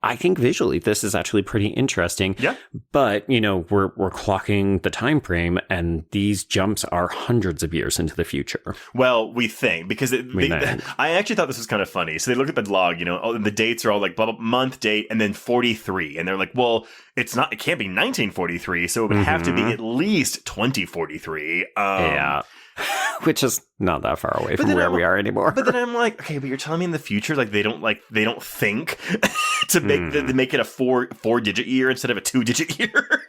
[SPEAKER 5] I think visually this is actually pretty interesting.
[SPEAKER 6] Yeah.
[SPEAKER 5] But, we're clocking the time frame, and these jumps are hundreds of years into the future.
[SPEAKER 6] Well, we think, because I actually thought this was kind of funny. So they look at the log, the dates are all like blah, blah, month, date, and then 43. And they're like, well, it can't be 1943, so it would have to be at least 2043.
[SPEAKER 5] Yeah. Which is not that far away from where we are anymore.
[SPEAKER 6] But then I'm like, okay, but you're telling me in the future, they don't think to make it a four-digit year instead of a 2-digit year.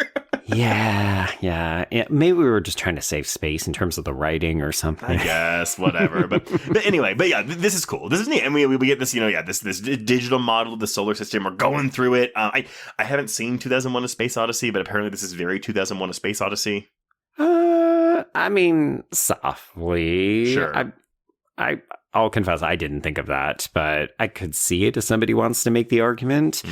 [SPEAKER 5] Yeah. Maybe we were just trying to save space in terms of the writing or something.
[SPEAKER 6] I guess, whatever. But anyway, this is cool. This is neat. And we get this, this digital model of the solar system. We're going through it. I haven't seen 2001: A Space Odyssey, but apparently this is very 2001: A Space Odyssey.
[SPEAKER 5] I mean, softly.
[SPEAKER 6] Sure.
[SPEAKER 5] I'll confess I didn't think of that, but I could see it if somebody wants to make the argument.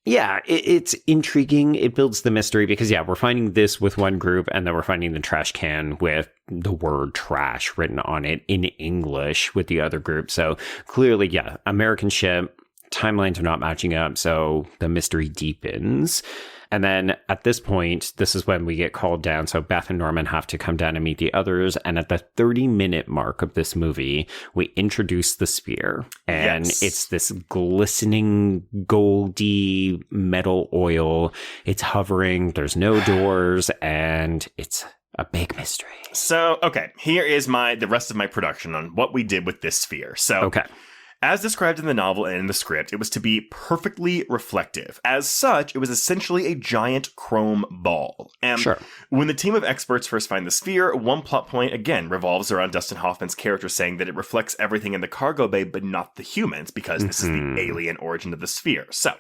[SPEAKER 5] Yeah, it's intriguing. It builds the mystery because, we're finding this with one group, and then we're finding the trash can with the word trash written on it in English with the other group. So clearly, American ship, timelines are not matching up, so the mystery deepens. And then at this point, this is when we get called down. So Beth and Norman have to come down and meet the others. And at the 30-minute mark of this movie, we introduce the sphere. And It's this glistening, goldy metal oil. It's hovering. There's no doors. And it's a big mystery.
[SPEAKER 6] So, okay, here is the rest of my production on what we did with this sphere. So,
[SPEAKER 5] okay.
[SPEAKER 6] As described in the novel and in the script, it was to be perfectly reflective. As such, it was essentially a giant chrome ball. And when the team of experts first find the sphere, one plot point, again, revolves around Dustin Hoffman's character saying that it reflects everything in the cargo bay, but not the humans, because this is the alien origin of the sphere. So,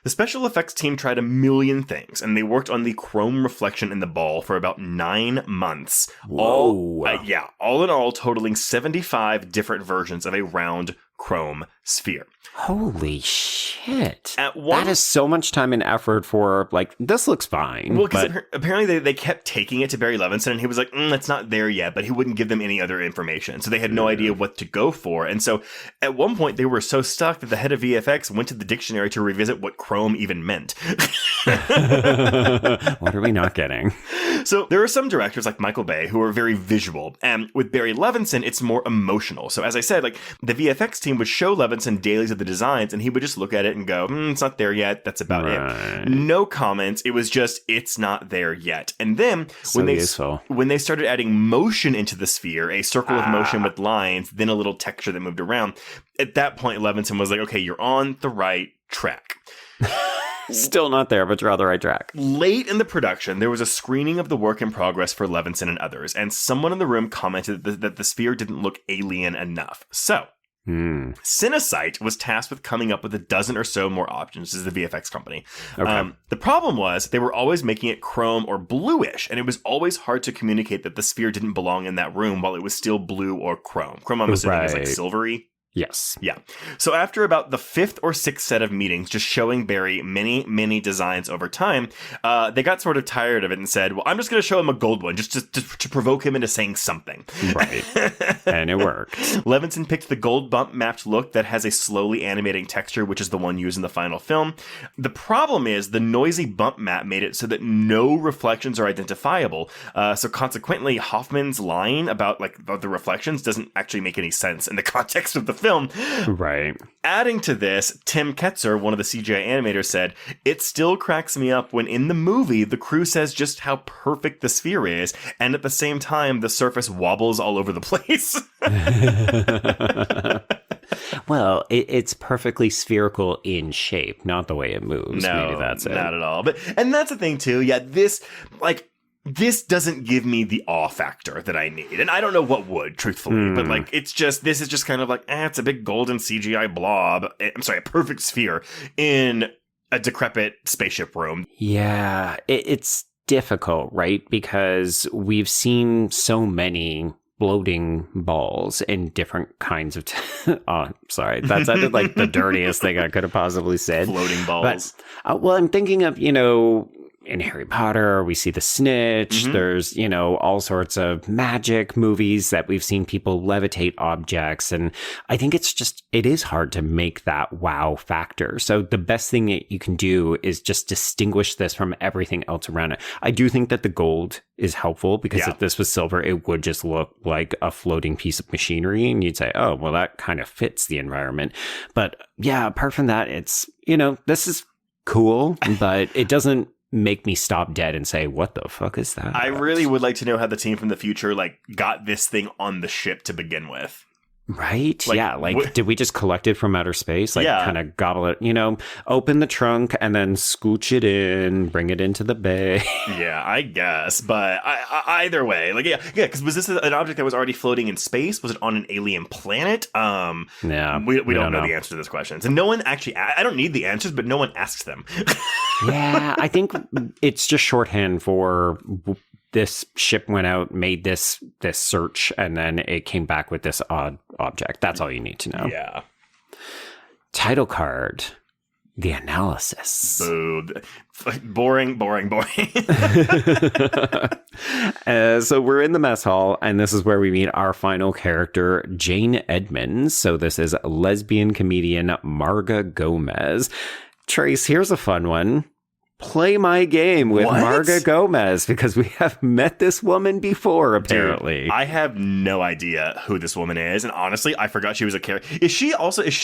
[SPEAKER 6] the special effects team tried a million things, and they worked on the chrome reflection in the ball for about 9 months. All in all, totaling 75 different versions of a round chrome sphere.
[SPEAKER 5] Holy shit. That is so much time and effort for, this looks fine.
[SPEAKER 6] Well, because apparently they kept taking it to Barry Levinson, and he was like, it's not there yet, but he wouldn't give them any other information. So they had no idea what to go for. And so at one point, they were so stuck that the head of VFX went to the dictionary to revisit what chrome even meant.
[SPEAKER 5] What are we not getting?
[SPEAKER 6] So there are some directors like Michael Bay who are very visual. And with Barry Levinson, it's more emotional. So as I said, the VFX team would show Levinson dailies of the designs, and he would just look at it and go, it's not there yet. That's about it. No comments. It was just, it's not there yet. And then when they started adding motion into the sphere, a circle of motion with lines, then a little texture that moved around, at that point, Levinson was like, okay, you're on the right track.
[SPEAKER 5] Still not there, but you're on the right track.
[SPEAKER 6] Late in the production, there was a screening of the work in progress for Levinson and others, and someone in the room commented that the sphere didn't look alien enough. So, Cinesight was tasked with coming up with a dozen or so more options as the VFX company.
[SPEAKER 5] Okay.
[SPEAKER 6] The problem was they were always making it chrome or bluish, and it was always hard to communicate that the sphere didn't belong in that room while it was still blue or chrome. Chrome, I'm assuming, is silvery.
[SPEAKER 5] Yes.
[SPEAKER 6] Yeah. So after about the 5th or 6th set of meetings, just showing Barry many designs over time, they got sort of tired of it and said, well, I'm just going to show him a gold one just to provoke him into saying something.
[SPEAKER 5] Right. And it worked.
[SPEAKER 6] Levinson picked the gold bump mapped look that has a slowly animating texture, which is the one used in the final film. The problem is the noisy bump map made it so that no reflections are identifiable. So consequently, Hoffman's line about the reflections doesn't actually make any sense in the context of the film.
[SPEAKER 5] Right.
[SPEAKER 6] Adding to this, Tim Ketzer, one of the CGI animators, said, it still cracks me up when in the movie the crew says just how perfect the sphere is, and at the same time the surface wobbles all over the place.
[SPEAKER 5] Well, it's perfectly spherical in shape, not the way it moves.
[SPEAKER 6] No,
[SPEAKER 5] maybe that's it.
[SPEAKER 6] Not at all. And that's the thing too. Yeah, this doesn't give me the awe factor that I need. And I don't know what would, truthfully. But, this is just kind of it's a big golden CGI blob. I'm sorry, a perfect sphere in a decrepit spaceship room.
[SPEAKER 5] Yeah, it's difficult, right? Because we've seen so many floating balls in different kinds of... oh, sorry. That sounded like the dirtiest thing I could have possibly said.
[SPEAKER 6] Floating balls.
[SPEAKER 5] But, I'm thinking of, in Harry Potter, we see the snitch. There's, all sorts of magic movies that we've seen people levitate objects. And I think it is hard to make that wow factor. So the best thing that you can do is just distinguish this from everything else around it. I do think that the gold is helpful because if this was silver, it would just look like a floating piece of machinery. And you'd say, oh, well, that kind of fits the environment. But yeah, apart from that, it's, this is cool, but it doesn't make me stop dead and say, what the fuck is that?
[SPEAKER 6] I really would like to know how the team from the future, got this thing on the ship to begin with.
[SPEAKER 5] Right? Did we just collect it from outer space? Kind of gobble it, open the trunk and then scooch it in, bring it into the bay.
[SPEAKER 6] Yeah, I guess. But either way, because was this an object that was already floating in space? Was it on an alien planet?
[SPEAKER 5] Yeah.
[SPEAKER 6] We don't know the answer to those questions. And no one actually, I don't need the answers, but no one asks them.
[SPEAKER 5] Yeah, I think it's just shorthand for this ship went out, made this search, and then it came back with this odd object. That's all you need to know.
[SPEAKER 6] Yeah.
[SPEAKER 5] Title card. The analysis.
[SPEAKER 6] Boo. Boring.
[SPEAKER 5] So we're in the mess hall, and this is where we meet our final character, Jane Edmonds. So this is lesbian comedian Marga Gomez. Trace, here's a fun one. Play my game with Marga Gomez, because we have met this woman before, apparently.
[SPEAKER 6] Dude, I have no idea who this woman is, and honestly, I forgot she was a character. Is she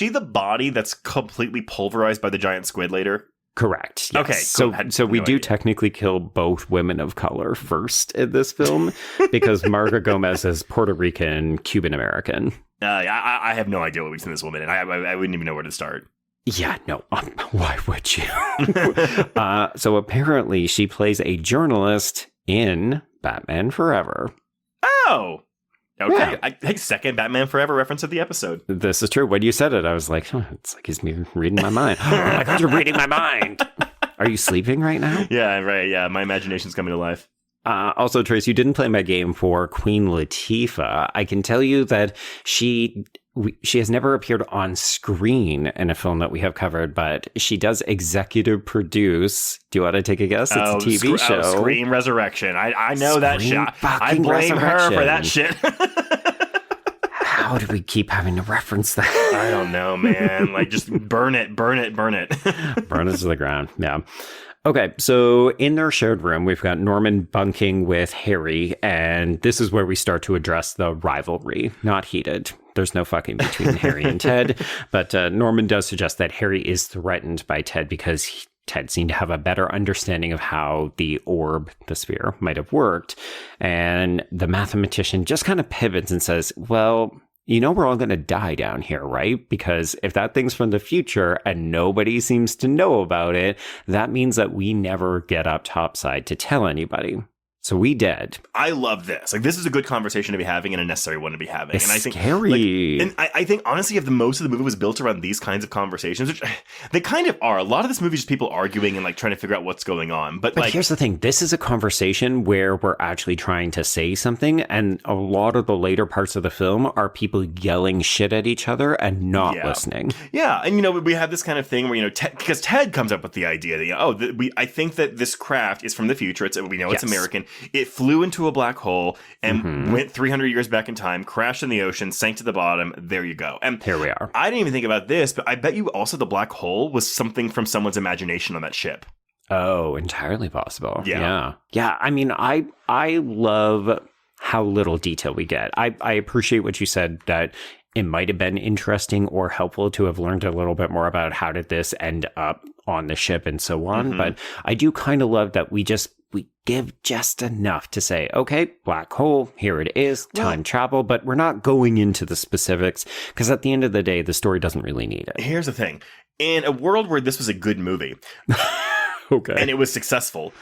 [SPEAKER 6] the body that's completely pulverized by the giant squid later?
[SPEAKER 5] Correct. Yes.
[SPEAKER 6] Okay, cool.
[SPEAKER 5] So we do technically kill both women of color first in this film, because Marga Gomez is Puerto Rican, Cuban American.
[SPEAKER 6] I have no idea what we've seen this woman, and I wouldn't even know where to start.
[SPEAKER 5] Yeah, no. Why would you? So apparently she plays a journalist in Batman Forever.
[SPEAKER 6] Oh! Okay.
[SPEAKER 5] Yeah.
[SPEAKER 6] I second Batman Forever reference of the episode.
[SPEAKER 5] This is true. When you said it, I was like, it's like he's reading my mind. Oh my God, you're reading my mind. Are you sleeping right now?
[SPEAKER 6] Yeah, right. Yeah, my imagination's coming to life.
[SPEAKER 5] Also, Trace, you didn't play my game for Queen Latifah. I can tell you that she has never appeared on screen in a film that we have covered, but she does executive produce. Do you want to take a guess? It's a TV show.
[SPEAKER 6] Scream Resurrection. I know that shit. I blame her for that shit.
[SPEAKER 5] How do we keep having to reference that?
[SPEAKER 6] I don't know, man. Just burn it. Burn it to the ground. Yeah. Okay, so in their shared room, we've got Norman bunking with Harry, and this is where we start to address the rivalry. Not heated. There's no fucking between Harry and Ted, but Norman does suggest that Harry is threatened by Ted because Ted seemed to have a better understanding of how the orb, the sphere, might have worked. And the mathematician just kind of pivots and says, well, we're all going to die down here, right? Because if that thing's from the future and nobody seems to know about it, that means that we never get up topside to tell anybody. So we dead. I love this. This is a good conversation to be having and a necessary one to be having.
[SPEAKER 5] It's
[SPEAKER 6] and I think
[SPEAKER 5] scary.
[SPEAKER 6] I think honestly, if the most of the movie was built around these kinds of conversations, which they kind of are. A lot of this movie is just people arguing and trying to figure out what's going on. But
[SPEAKER 5] here's the thing: this is a conversation where we're actually trying to say something, and a lot of the later parts of the film are people yelling shit at each other and not listening.
[SPEAKER 6] Yeah, and we have this kind of thing where because Ted comes up with the idea that I think that this craft is from the future. It's American. It flew into a black hole and went 300 years back in time, crashed in the ocean, sank to the bottom. There you go. And
[SPEAKER 5] here we are.
[SPEAKER 6] I didn't even think about this, but I bet you also the black hole was something from someone's imagination on that ship.
[SPEAKER 5] Oh, entirely possible.
[SPEAKER 6] Yeah.
[SPEAKER 5] I mean, I love how little detail we get. I appreciate what you said, that it might have been interesting or helpful to have learned a little bit more about how did this end up on the ship and so on. But I do kind of love that we give just enough to say, okay, black hole, here it is, time travel, but we're not going into the specifics because at the end of the day, the story doesn't really need it.
[SPEAKER 6] Here's the thing. In a world where this was a good movie,
[SPEAKER 5] okay,
[SPEAKER 6] and it was successful,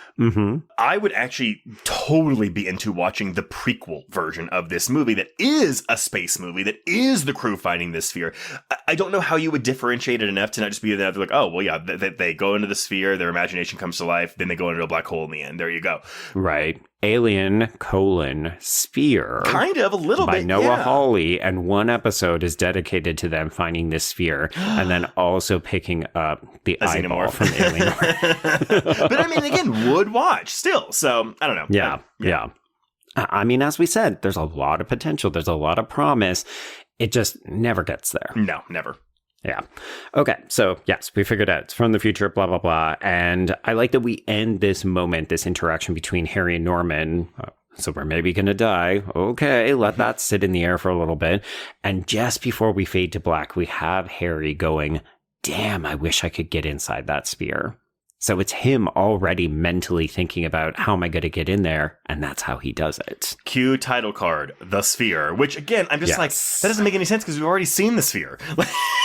[SPEAKER 6] I would actually totally be into watching the prequel version of this movie that is a space movie, that is the crew fighting this sphere. I don't know how you would differentiate it enough to not just be there like, oh, well, yeah, they go into the sphere, their imagination comes to life, then they go into a black hole in the end. There you go.
[SPEAKER 5] Right. Alien: Sphere.
[SPEAKER 6] Kind of, a little
[SPEAKER 5] by
[SPEAKER 6] bit,
[SPEAKER 5] Noah
[SPEAKER 6] yeah.
[SPEAKER 5] Hawley, and one episode is dedicated to them finding this sphere and then also picking up the eyeball from Alien.
[SPEAKER 6] But I mean, again, would watch still. So I don't know.
[SPEAKER 5] Yeah. I mean, as we said, there's a lot of potential. There's a lot of promise. It just never gets there.
[SPEAKER 6] No, never.
[SPEAKER 5] Yeah. Okay. So, yes, we figured out it's from the future, blah, blah, blah. And I like that we end this moment, this interaction between Harry and Norman. So we're maybe going to die. Okay, let that sit in the air for a little bit. And just before we fade to black, we have Harry going, damn, I wish I could get inside that sphere. So it's him already mentally thinking about how am I going to get in there? And that's how he does it.
[SPEAKER 6] Cue title card, The Sphere, which again, I'm just like, that doesn't make any sense because we've already seen The Sphere.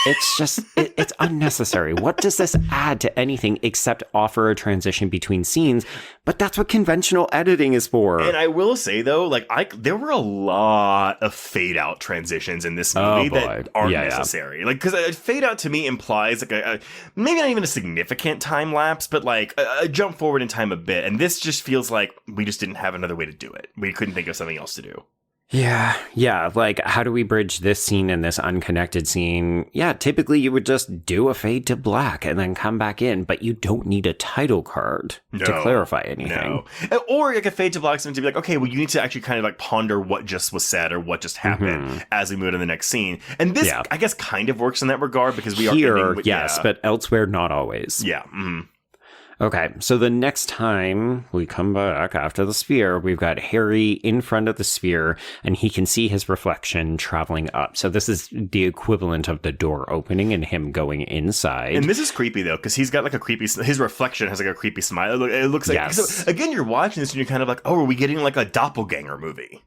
[SPEAKER 5] It's just, it's unnecessary. What does this add to anything except offer a transition between scenes? But that's what conventional editing is for.
[SPEAKER 6] And I will say though, like there were a lot of fade out transitions in this movie that aren't necessary. Like, because a fade out to me implies like a maybe not even a significant time lapse, but like a jump forward in time a bit. And this just feels like we just didn't have another way to do it. We couldn't think of something else to do.
[SPEAKER 5] Yeah. Like, how do we bridge this scene and this unconnected scene? Yeah, typically you would just do a fade to black and then come back in, but you don't need a title card to clarify anything.
[SPEAKER 6] No. Or like a fade to black, something to be like, okay, well, you need to actually kind of like ponder what just was said or what just happened as we move to the next scene. And this, I guess, kind of works in that regard because we are
[SPEAKER 5] here, but elsewhere, not always.
[SPEAKER 6] Yeah.
[SPEAKER 5] Okay, so the next time we come back after the sphere, we've got Harry in front of the sphere, and he can see his reflection traveling up. So this is the equivalent of the door opening and him going inside.
[SPEAKER 6] And this is creepy, though, because he's got like a creepy... His reflection has like a creepy smile. It looks like...
[SPEAKER 5] Yes.
[SPEAKER 6] So, again, you're watching this and you're kind of like, oh, are we getting like a doppelganger movie?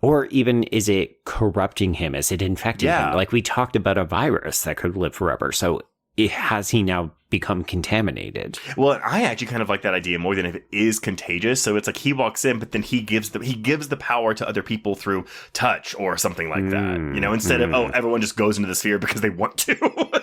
[SPEAKER 5] Or even, is it corrupting him? Is it infecting him? Like we talked about a virus that could live forever. So has he now become contaminated?
[SPEAKER 6] Well, I actually kind of like that idea more than if it is contagious. So it's like he walks in, but then he gives the power to other people through touch or something like that. You know, instead of everyone just goes into the sphere because they want to.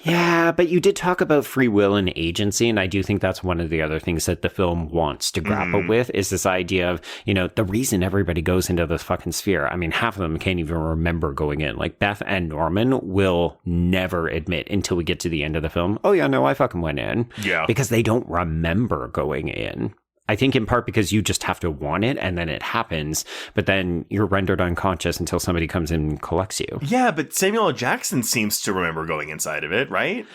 [SPEAKER 5] Yeah, but you did talk about free will and agency, and I do think that's one of the other things that the film wants to grapple with is this idea of, you know, the reason everybody goes into this fucking sphere. I mean, half of them can't even remember going in. Like, Beth and Norman will never admit until we get to the end of the film, oh yeah, no, I fucking went in.
[SPEAKER 6] Yeah.
[SPEAKER 5] Because they don't remember going in. I think in part because you just have to want it and then it happens, but then you're rendered unconscious until somebody comes in and collects you.
[SPEAKER 6] Yeah, but Samuel L. Jackson seems to remember going inside of it, right?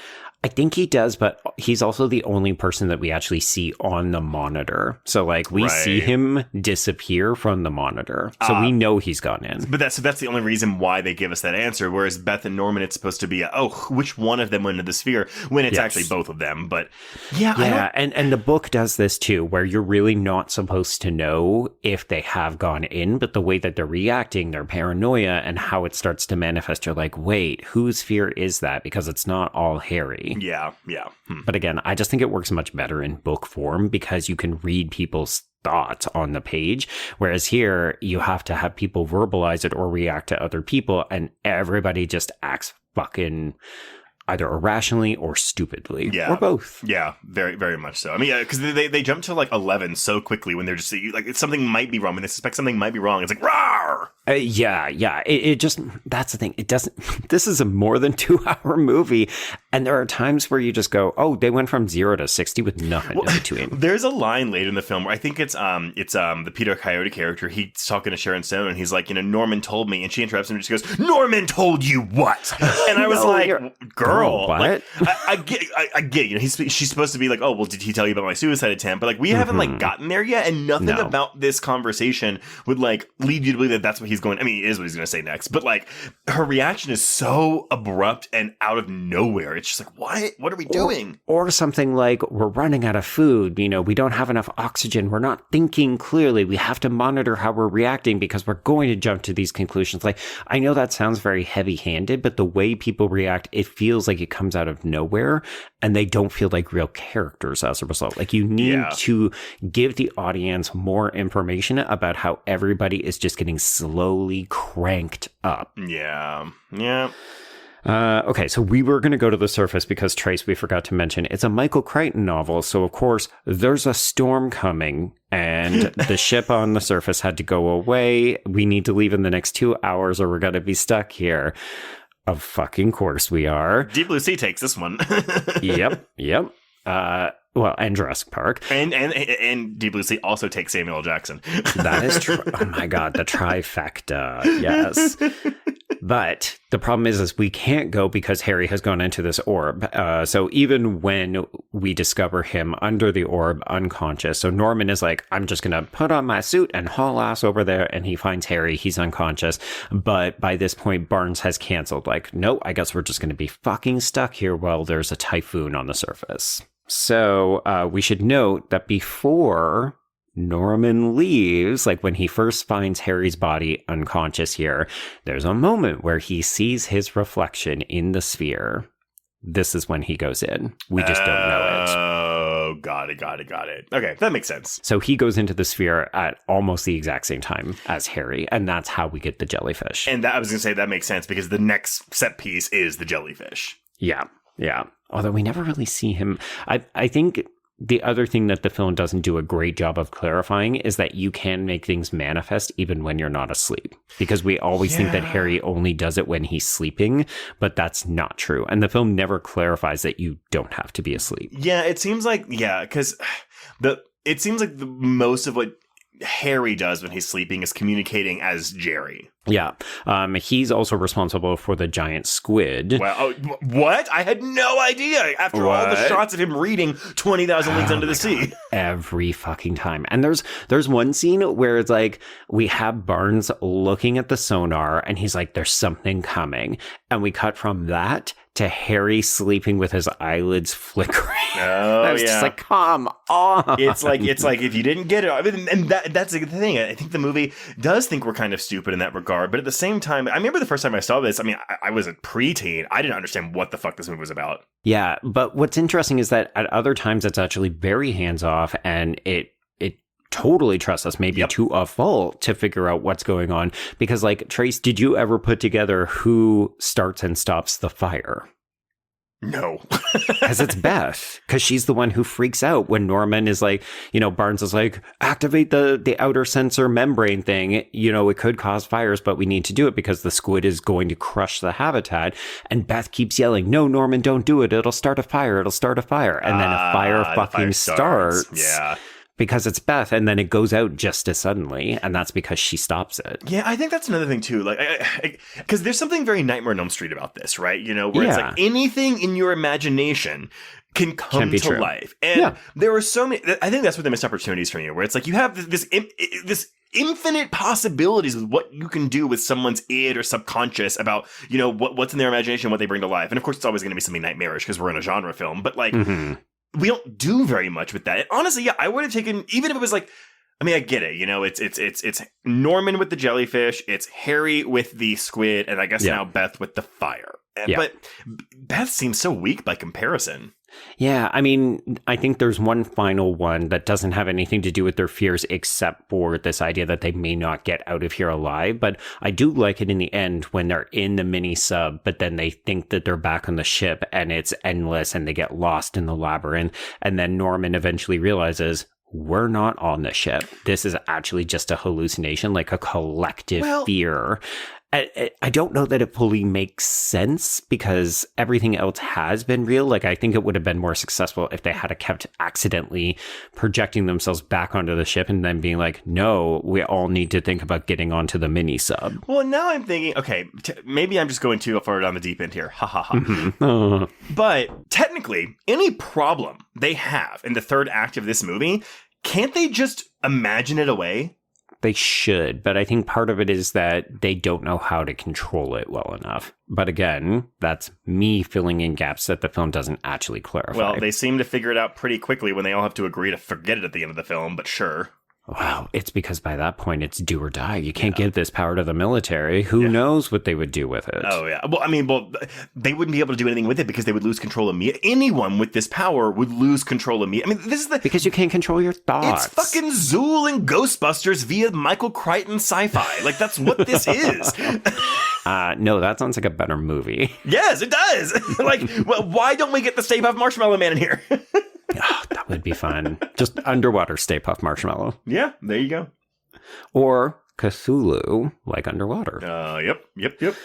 [SPEAKER 5] I think he does, but he's also the only person that we actually see on the monitor. So, like, we see him disappear from the monitor. So we know he's gone in.
[SPEAKER 6] But that's the only reason why they give us that answer. Whereas Beth and Norman, it's supposed to be, which one of them went into the sphere? When it's actually both of them. But
[SPEAKER 5] yeah, and the book does this too, where you're really not supposed to know if they have gone in, but the way that they're reacting, their paranoia, and how it starts to manifest, you're like, wait, whose fear is that? Because it's not all Harry.
[SPEAKER 6] Yeah.
[SPEAKER 5] But again, I just think it works much better in book form because you can read people's thoughts on the page. Whereas here, you have to have people verbalize it or react to other people, and everybody just acts fucking either irrationally or stupidly.
[SPEAKER 6] Yeah.
[SPEAKER 5] Or both.
[SPEAKER 6] Yeah, very, very much so. I mean, because they jump to like 11 so quickly when they're just like, something might be wrong, when they suspect something might be wrong. It's like, rawr!
[SPEAKER 5] Yeah. It just, that's the thing. It doesn't, this is a more than 2-hour movie. And there are times where you just go, oh, they went from 0 to 60 with nothing in between.
[SPEAKER 6] There's a line later in the film where I think it's the Peter Coyote character. He's talking to Sharon Stone and he's like, you know, Norman told me, and she interrupts him and she goes, Norman told you what? And I was girl,
[SPEAKER 5] what?
[SPEAKER 6] Like, I get, you know, she's supposed to be like, oh, well, did he tell you about my suicide attempt? But like, we haven't like gotten there yet, and nothing about this conversation would like lead you to believe that that's what he's going. I mean, it is what he's going to say next, but like, her reaction is so abrupt and out of nowhere. It's just like, what are we doing?
[SPEAKER 5] Or something like, we're running out of food. You know, we don't have enough oxygen. We're not thinking clearly. We have to monitor how we're reacting because we're going to jump to these conclusions. Like, I know that sounds very heavy-handed, but the way people react, it feels like it comes out of nowhere, and they don't feel like real characters as a result. Like, you need to give the audience more information about how everybody is just getting slowly cranked up.
[SPEAKER 6] Yeah.
[SPEAKER 5] Okay, so we were going to go to the surface because, Trace, we forgot to mention, it's a Michael Crichton novel. So, of course, there's a storm coming and the ship on the surface had to go away. We need to leave in the next 2 hours or we're going to be stuck here. Of fucking course we are.
[SPEAKER 6] Deep Blue Sea takes this one.
[SPEAKER 5] Yep. Well, and Jurassic Park.
[SPEAKER 6] And Deep Blue Sea also takes Samuel L. Jackson.
[SPEAKER 5] That is true. Oh my God, the trifecta. Yes. But the problem is we can't go because Harry has gone into this orb. So even when we discover him under the orb, unconscious, so Norman is like, I'm just going to put on my suit and haul ass over there. And he finds Harry. He's unconscious. But by this point, Barnes has canceled. Like, no, I guess we're just going to be fucking stuck here while there's a typhoon on the surface. So we should note that before Norman leaves, like when he first finds Harry's body unconscious here, there's a moment where he sees his reflection in the sphere. This is when he goes in. We just don't know it.
[SPEAKER 6] Oh, got it. Okay, that makes sense.
[SPEAKER 5] So he goes into the sphere at almost the exact same time as Harry, and that's how we get the jellyfish.
[SPEAKER 6] And I was going to say that makes sense because the next set piece is the jellyfish.
[SPEAKER 5] Yeah. Although we never really see him. I think the other thing that the film doesn't do a great job of clarifying is that you can make things manifest even when you're not asleep. Because we always think that Harry only does it when he's sleeping, but that's not true. And the film never clarifies that you don't have to be asleep.
[SPEAKER 6] Yeah, it seems like, because it seems like the most of what Harry does when he's sleeping is communicating as Jerry.
[SPEAKER 5] Yeah. He's also responsible for the giant squid.
[SPEAKER 6] Well, what? I had no idea. After all the shots of him reading 20,000 Leagues Under the Sea.
[SPEAKER 5] Every fucking time. And there's one scene where it's like we have Barnes looking at the sonar and he's like, there's something coming. And we cut from that to Harry sleeping with his eyelids flickering.
[SPEAKER 6] Oh,
[SPEAKER 5] I was just like, come on.
[SPEAKER 6] It's like if you didn't get it, I mean, and that's the thing. I think the movie does think we're kind of stupid in that regard. But at the same time, I remember the first time I saw this, I mean, I was a preteen. I didn't understand what the fuck this movie was about.
[SPEAKER 5] Yeah, but what's interesting is that at other times it's actually very hands-off and it totally trusts us, maybe to a fault, to figure out what's going on. Because, like, Trace, did you ever put together who starts and stops the fire?
[SPEAKER 6] No.
[SPEAKER 5] Because it's Beth. Because she's the one who freaks out when Norman is like, Barnes is like, activate the outer sensor membrane thing. It could cause fires, but we need to do it because the squid is going to crush the habitat. And Beth keeps yelling, no, Norman, don't do it. It'll start a fire. And then a fire fucking starts.
[SPEAKER 6] Yeah.
[SPEAKER 5] Because it's Beth, and then it goes out just as suddenly, and that's because she stops it.
[SPEAKER 6] Yeah, I think that's another thing, too. Like, because there's something very Nightmare on Elm Street about this, right? Where it's like anything in your imagination can come to
[SPEAKER 5] true.
[SPEAKER 6] Life. And there are so many... I think that's what the missed opportunities for you, where it's like you have this infinite possibilities with what you can do with someone's id or subconscious about, what's in their imagination, what they bring to life. And, of course, it's always going to be something nightmarish because we're in a genre film. But, like... Mm-hmm. We don't do very much with that. And honestly, I would have taken, even if it was like, I mean, I get it. It's Norman with the jellyfish. It's Harry with the squid. And I guess now Beth with the fire. But Beth seems so weak by comparison.
[SPEAKER 5] Yeah, I mean, I think there's one final one that doesn't have anything to do with their fears except for this idea that they may not get out of here alive. But I do like it in the end when they're in the mini sub, but then they think that they're back on the ship and it's endless and they get lost in the labyrinth. And then Norman eventually realizes, we're not on the ship. This is actually just a hallucination, like a collective fear. I don't know that it fully makes sense because everything else has been real. Like, I think it would have been more successful if they had kept accidentally projecting themselves back onto the ship and then being like, no, we all need to think about getting onto the mini sub.
[SPEAKER 6] Well, now I'm thinking, okay, maybe I'm just going too far down the deep end here. Ha ha ha.
[SPEAKER 5] Mm-hmm.
[SPEAKER 6] But technically, any problem they have in the third act of this movie, can't they just imagine it away?
[SPEAKER 5] They should, but I think part of it is that they don't know how to control it well enough. But again, that's me filling in gaps that the film doesn't actually clarify.
[SPEAKER 6] Well, they seem to figure it out pretty quickly when they all have to agree to forget it at the end of the film, but sure.
[SPEAKER 5] Wow, it's because by that point, it's do or die. You can't give this power to the military. Who knows what they would do with it?
[SPEAKER 6] Oh, yeah. Well, I mean, they wouldn't be able to do anything with it because they would lose control of me. Anyone with this power would lose control of me. I mean, this is
[SPEAKER 5] because you can't control your thoughts.
[SPEAKER 6] It's fucking Zool and Ghostbusters via Michael Crichton sci-fi. Like, that's what this is.
[SPEAKER 5] No, that sounds like a better movie.
[SPEAKER 6] Yes, it does. Like, well, why don't we get the Stay Puft Marshmallow Man in here?
[SPEAKER 5] Oh, that would be fun. Just underwater Stay Puft Marshmallow.
[SPEAKER 6] Yeah, there you go.
[SPEAKER 5] Or Cthulhu, like underwater.
[SPEAKER 6] Yep.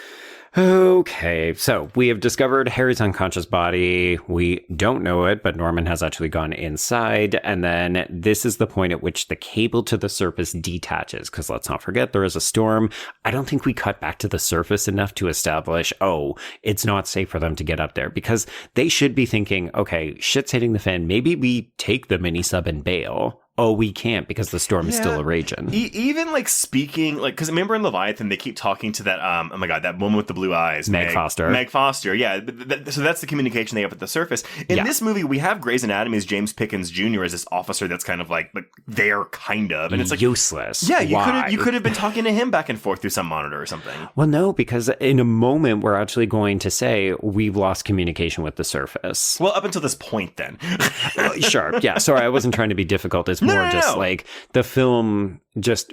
[SPEAKER 5] Okay, so we have discovered Harry's unconscious body. We don't know it, but Norman has actually gone inside. And then this is the point at which the cable to the surface detaches, because let's not forget there is a storm. I don't think we cut back to the surface enough to establish, oh, it's not safe for them to get up there, because they should be thinking, okay, shit's hitting the fan. Maybe we take the mini sub and bail. Oh, we can't because the storm is still raging.
[SPEAKER 6] Even like speaking, like, because remember in Leviathan, they keep talking to that, oh my God, that woman with the blue eyes.
[SPEAKER 5] Meg Foster.
[SPEAKER 6] Meg Foster, yeah. So that's the communication they have at the surface. In this movie, we have Grey's Anatomy's James Pickens Jr. as this officer that's kind of like there, kind of. And it's like
[SPEAKER 5] useless.
[SPEAKER 6] Yeah, you could have been talking to him back and forth through some monitor or something.
[SPEAKER 5] Well, no, because in a moment, we're actually going to say we've lost communication with the surface.
[SPEAKER 6] Well, up until this point, then.
[SPEAKER 5] Sure. Yeah. Sorry, I wasn't trying to be difficult. It's more just like the film just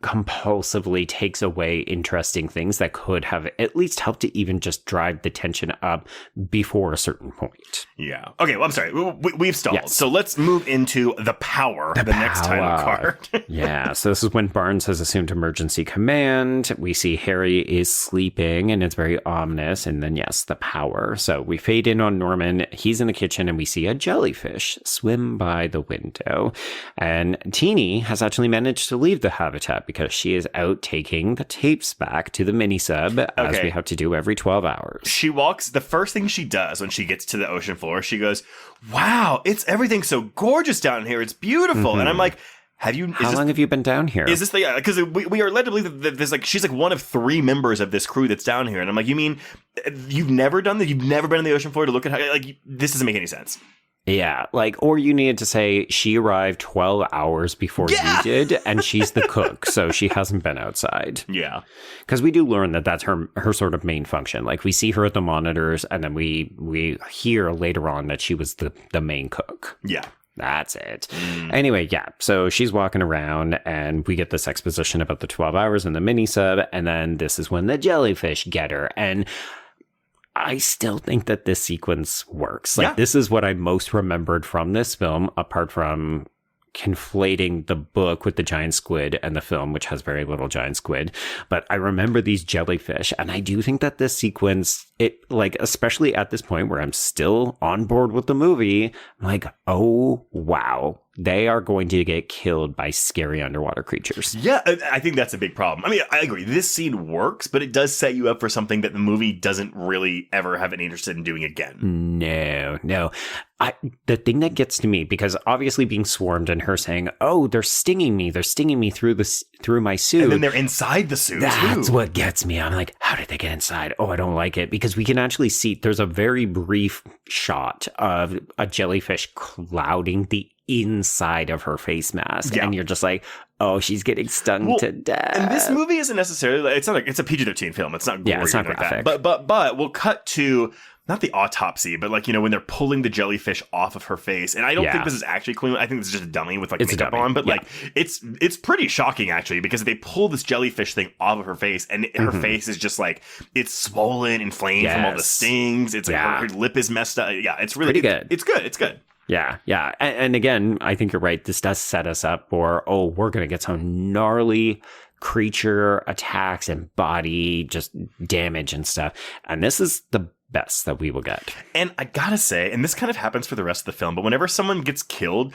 [SPEAKER 5] compulsively takes away interesting things that could have at least helped to even just drive the tension up before a certain point.
[SPEAKER 6] Yeah. Okay. Well, I'm sorry. We've stalled.
[SPEAKER 5] Yes.
[SPEAKER 6] So let's move into the power, the next title card.
[SPEAKER 5] Yeah. So this is when Barnes has assumed emergency command. We see Harry is sleeping and it's very ominous. And then, yes, the power. So we fade in on Norman. He's in the kitchen and we see a jellyfish swim by the window. And Teeny has actually managed to leave the habitat because she is out taking the tapes back to the mini sub, as we have to do every 12 hours.
[SPEAKER 6] She walks, the first thing she does when she gets to the ocean floor, she goes, wow, everything so gorgeous down here. It's beautiful. Mm-hmm. And I'm like, how long
[SPEAKER 5] have you been down here?
[SPEAKER 6] Is this because we are led to believe that there's like, she's like one of 3 members of this crew that's down here. And I'm like, you mean you've never done that? You've never been on the ocean floor to look at how, like, this doesn't make any sense.
[SPEAKER 5] Yeah, like, or you needed to say she arrived 12 hours before you did, and she's the cook, so she hasn't been outside.
[SPEAKER 6] Yeah.
[SPEAKER 5] Because we do learn that that's her sort of main function. Like, we see her at the monitors, and then we hear later on that she was the main cook.
[SPEAKER 6] Yeah.
[SPEAKER 5] That's it. Anyway, yeah, so she's walking around, and we get this exposition about the 12 hours in the mini-sub, and then this is when the jellyfish get her, and I still think that this sequence works. Like, this is what I most remembered from this film, apart from conflating the book with the giant squid and the film, which has very little giant squid. But I remember these jellyfish, and I do think that this sequence, it, like, especially at this point where I'm still on board with the movie, I'm like, oh, wow. They are going to get killed by scary underwater creatures. Yeah,
[SPEAKER 6] I think that's a big problem. I mean, I agree. This scene works, but it does set you up for something that the movie doesn't really ever have any interest in doing again.
[SPEAKER 5] No. The thing that gets to me, because obviously being swarmed and her saying, oh, they're stinging me through my suit.
[SPEAKER 6] And then they're inside the suit,
[SPEAKER 5] That's what gets me. I'm like, how did they get inside? Oh, I don't like it. Because we can actually see, there's a very brief shot of a jellyfish clouding the inside of her face mask, and you're just like, oh, she's getting stung to death.
[SPEAKER 6] And this movie isn't necessarily, it's a PG-13 film. It's not gory,
[SPEAKER 5] it's not graphic.
[SPEAKER 6] Like that. But we'll cut to not the autopsy, but like, you know, when they're pulling the jellyfish off of her face. And I don't think this is actually clean. I think it's just a dummy with like makeup on. But like, it's pretty shocking actually, because they pull this jellyfish thing off of her face, and her face is just like, it's swollen, inflamed from all the stings. It's like her lip is messed up. Yeah, it's really
[SPEAKER 5] good.
[SPEAKER 6] It's good.
[SPEAKER 5] Yeah. And again, I think you're right. This does set us up for, we're going to get some gnarly creature attacks and body just damage and stuff. And this is the best that we will get.
[SPEAKER 6] And I gotta say, and this kind of happens for the rest of the film, but whenever someone gets killed,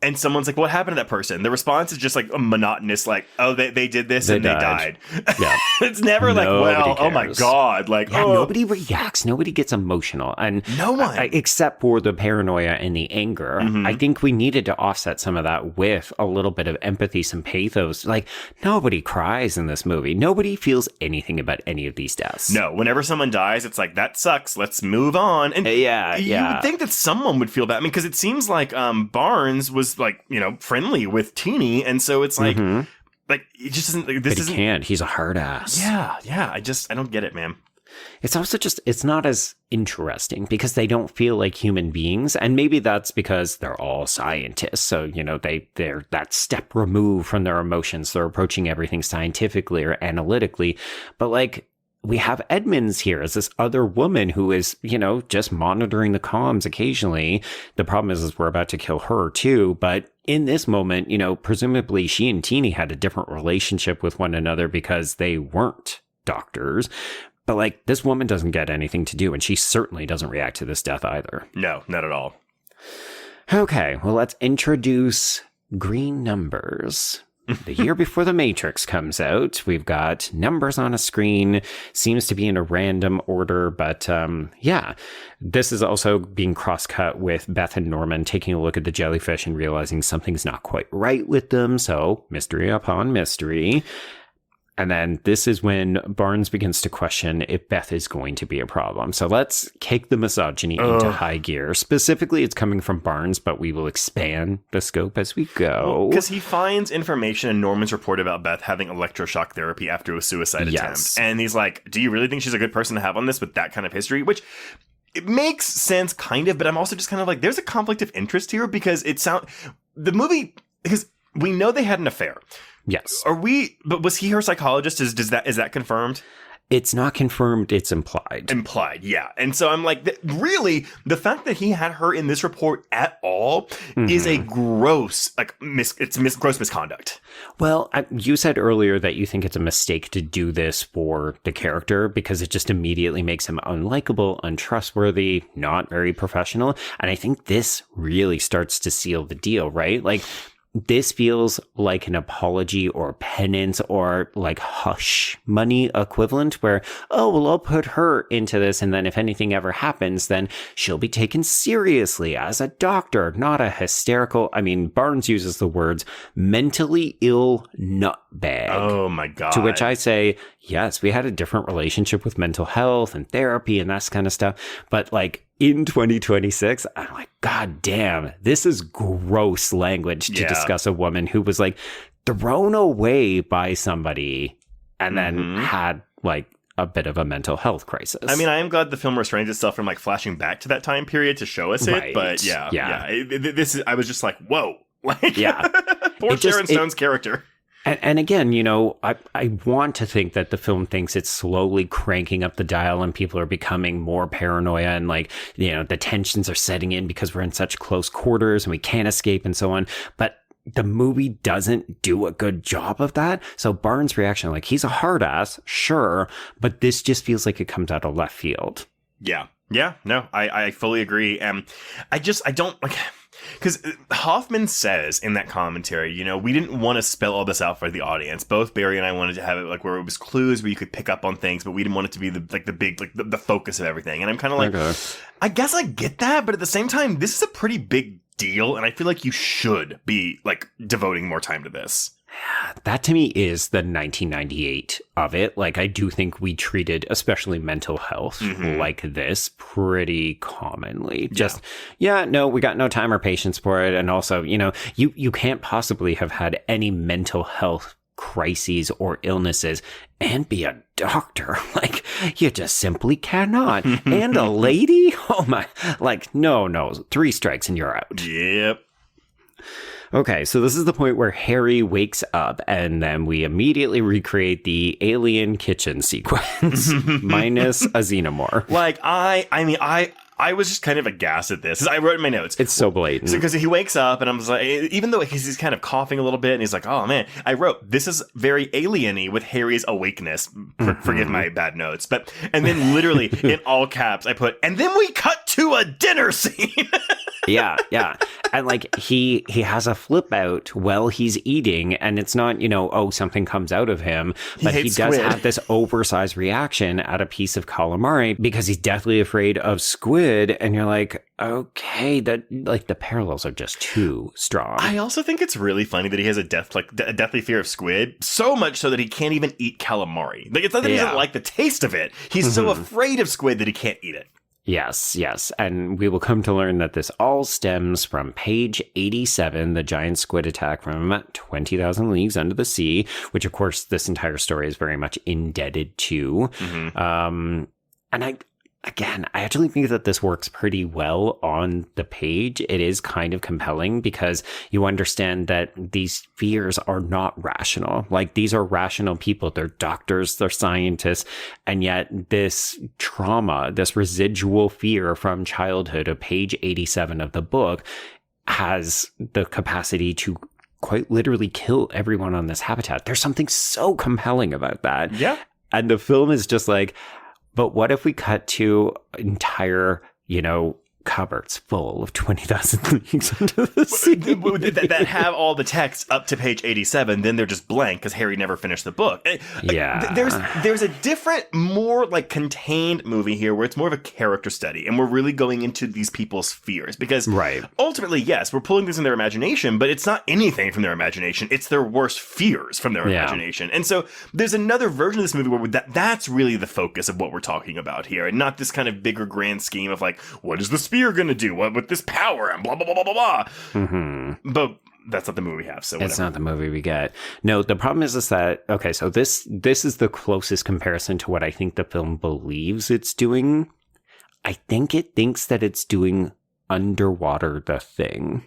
[SPEAKER 6] and someone's like, what happened to that person? The response is just like a monotonous, like, oh, they did this and they died.
[SPEAKER 5] Yeah.
[SPEAKER 6] It's never like, well, oh my God. Like,
[SPEAKER 5] nobody reacts. Nobody gets emotional. And
[SPEAKER 6] no one.
[SPEAKER 5] Except for the paranoia and the anger. I think we needed to offset some of that with a little bit of empathy, some pathos. Like, nobody cries in this movie. Nobody feels anything about any of these deaths.
[SPEAKER 6] No, whenever someone dies, it's like, that sucks. Let's move on. And you would think that someone would feel that. I mean, because it seems like Barnes was like, you know, friendly with Teeny, and so it's like like it just isn't like, this. But he
[SPEAKER 5] can't. He's a hard ass.
[SPEAKER 6] Yeah. I don't get it, man.
[SPEAKER 5] It's also just, it's not as interesting because they don't feel like human beings, and maybe that's because they're all scientists. So, you know, they're that step removed from their emotions. They're approaching everything scientifically or analytically, but like, we have Edmonds here as this other woman who is, just monitoring the comms occasionally. The problem is we're about to kill her too. But in this moment, presumably she and Teeny had a different relationship with one another because they weren't doctors. But like, this woman doesn't get anything to do, and she certainly doesn't react to this death either.
[SPEAKER 6] No, not at all.
[SPEAKER 5] Okay, well, let's introduce green numbers. The year before The Matrix comes out, we've got numbers on a screen, seems to be in a random order, but this is also being cross-cut with Beth and Norman taking a look at the jellyfish and realizing something's not quite right with them, so mystery upon mystery. And then this is when Barnes begins to question if Beth is going to be a problem. So let's kick the misogyny into high gear. Specifically, it's coming from Barnes, but we will expand the scope as we go.
[SPEAKER 6] Because he finds information in Norman's report about Beth having electroshock therapy after a suicide attempt. And he's like, do you really think she's a good person to have on this with that kind of history? Which... it makes sense, kind of, but I'm also just kind of like, there's a conflict of interest here because because we know they had an affair.
[SPEAKER 5] Yes.
[SPEAKER 6] But was he her psychologist? Is that confirmed?
[SPEAKER 5] It's not confirmed, it's implied.
[SPEAKER 6] Implied, yeah. And so I'm like, really, the fact that he had her in this report at all is a gross, gross misconduct.
[SPEAKER 5] Well, you said earlier that you think it's a mistake to do this for the character because it just immediately makes him unlikable, untrustworthy, not very professional. And I think this really starts to seal the deal, right? Like, this feels like an apology or penance or like hush money equivalent where, I'll put her into this. And then if anything ever happens, then she'll be taken seriously as a doctor, not a hysterical. I mean, Barnes uses the words mentally ill nutbag.
[SPEAKER 6] Oh my God.
[SPEAKER 5] To which I say, yes, we had a different relationship with mental health and therapy and that kind of stuff. But like, in 2026, I'm like, God damn, this is gross language to discuss a woman who was like thrown away by somebody and then had like a bit of a mental health crisis. I
[SPEAKER 6] mean, I am glad the film restrains itself from like flashing back to that time period to show us it. But this is, I was just like, whoa. Like, poor Sharon Stone's character.
[SPEAKER 5] And again, I want to think that the film thinks it's slowly cranking up the dial and people are becoming more paranoia and like, the tensions are setting in because we're in such close quarters and we can't escape and so on. But the movie doesn't do a good job of that. So Barnes' reaction, like, he's a hard ass, sure, but this just feels like it comes out of left field.
[SPEAKER 6] Yeah. Yeah. No, I fully agree. I don't like... Because Hoffman says in that commentary, we didn't want to spell all this out for the audience. Both Barry and I wanted to have it like where it was clues where you could pick up on things, but we didn't want it to be the focus of everything. And I'm kind of like, I guess I get that, but at the same time, this is a pretty big deal, and I feel like you should be like devoting more time to this.
[SPEAKER 5] That to me is the 1998 of it. Like, I do think we treated, especially mental health, like this pretty commonly. Just, we got no time or patience for it. And also, you can't possibly have had any mental health crises or illnesses and be a doctor. Like, you just simply cannot. And a lady? Oh my, like, no, 3 strikes and you're out.
[SPEAKER 6] Yep.
[SPEAKER 5] Okay, so this is the point where Harry wakes up, and then we immediately recreate the alien kitchen sequence, minus a xenomorph.
[SPEAKER 6] Like, I was just kind of aghast at this. I wrote in my notes.
[SPEAKER 5] It's so blatant.
[SPEAKER 6] Because he wakes up, and I'm just like, even though he's kind of coughing a little bit, and he's like, oh man, I wrote, this is very alien-y with Harry's awakeness. Forgive my bad notes. And then literally, in all caps, I put, and then we cut to a dinner scene.
[SPEAKER 5] Yeah. And like he has a flip out while he's eating, and it's not, something comes out of him, but he does have this oversized reaction at a piece of calamari because he's deathly afraid of squid. And you're like, okay, that like the parallels are just too strong.
[SPEAKER 6] I also think it's really funny that he has a deathly fear of squid, so much so that he can't even eat calamari. Like, it's not that he doesn't like the taste of it. He's so afraid of squid that he can't eat it.
[SPEAKER 5] Yes. And we will come to learn that this all stems from page 87, the giant squid attack from 20,000 Leagues Under the Sea, which, of course, this entire story is very much indebted to. And again, I actually think that this works pretty well on the page. It is kind of compelling because you understand that these fears are not rational. Like, these are rational people. They're doctors, they're scientists. And yet this trauma, this residual fear from childhood of page 87 of the book has the capacity to quite literally kill everyone on this habitat. There's something so compelling about that.
[SPEAKER 6] Yeah.
[SPEAKER 5] And the film is just like, but what if we cut to entire, cupboards full of 20,000 Leagues Under the Sea
[SPEAKER 6] that have all the text up to page 87, then they're just blank because Harry never finished the book.
[SPEAKER 5] Yeah.
[SPEAKER 6] There's a different, more like contained movie here where it's more of a character study, and we're really going into these people's fears because ultimately, yes, we're pulling this in their imagination, but it's not anything from their imagination. It's their worst fears from their imagination. And so there's another version of this movie where that's really the focus of what we're talking about here, and not this kind of bigger grand scheme of like, what is the spear going to do? What with this power and blah, blah, blah, blah, blah, blah. Mm-hmm. But that's not the movie we have, so whatever.
[SPEAKER 5] It's not the movie we get. No, the problem is that, okay, so this is the closest comparison to what I think the film believes it's doing. I think it thinks that it's doing Underwater the Thing.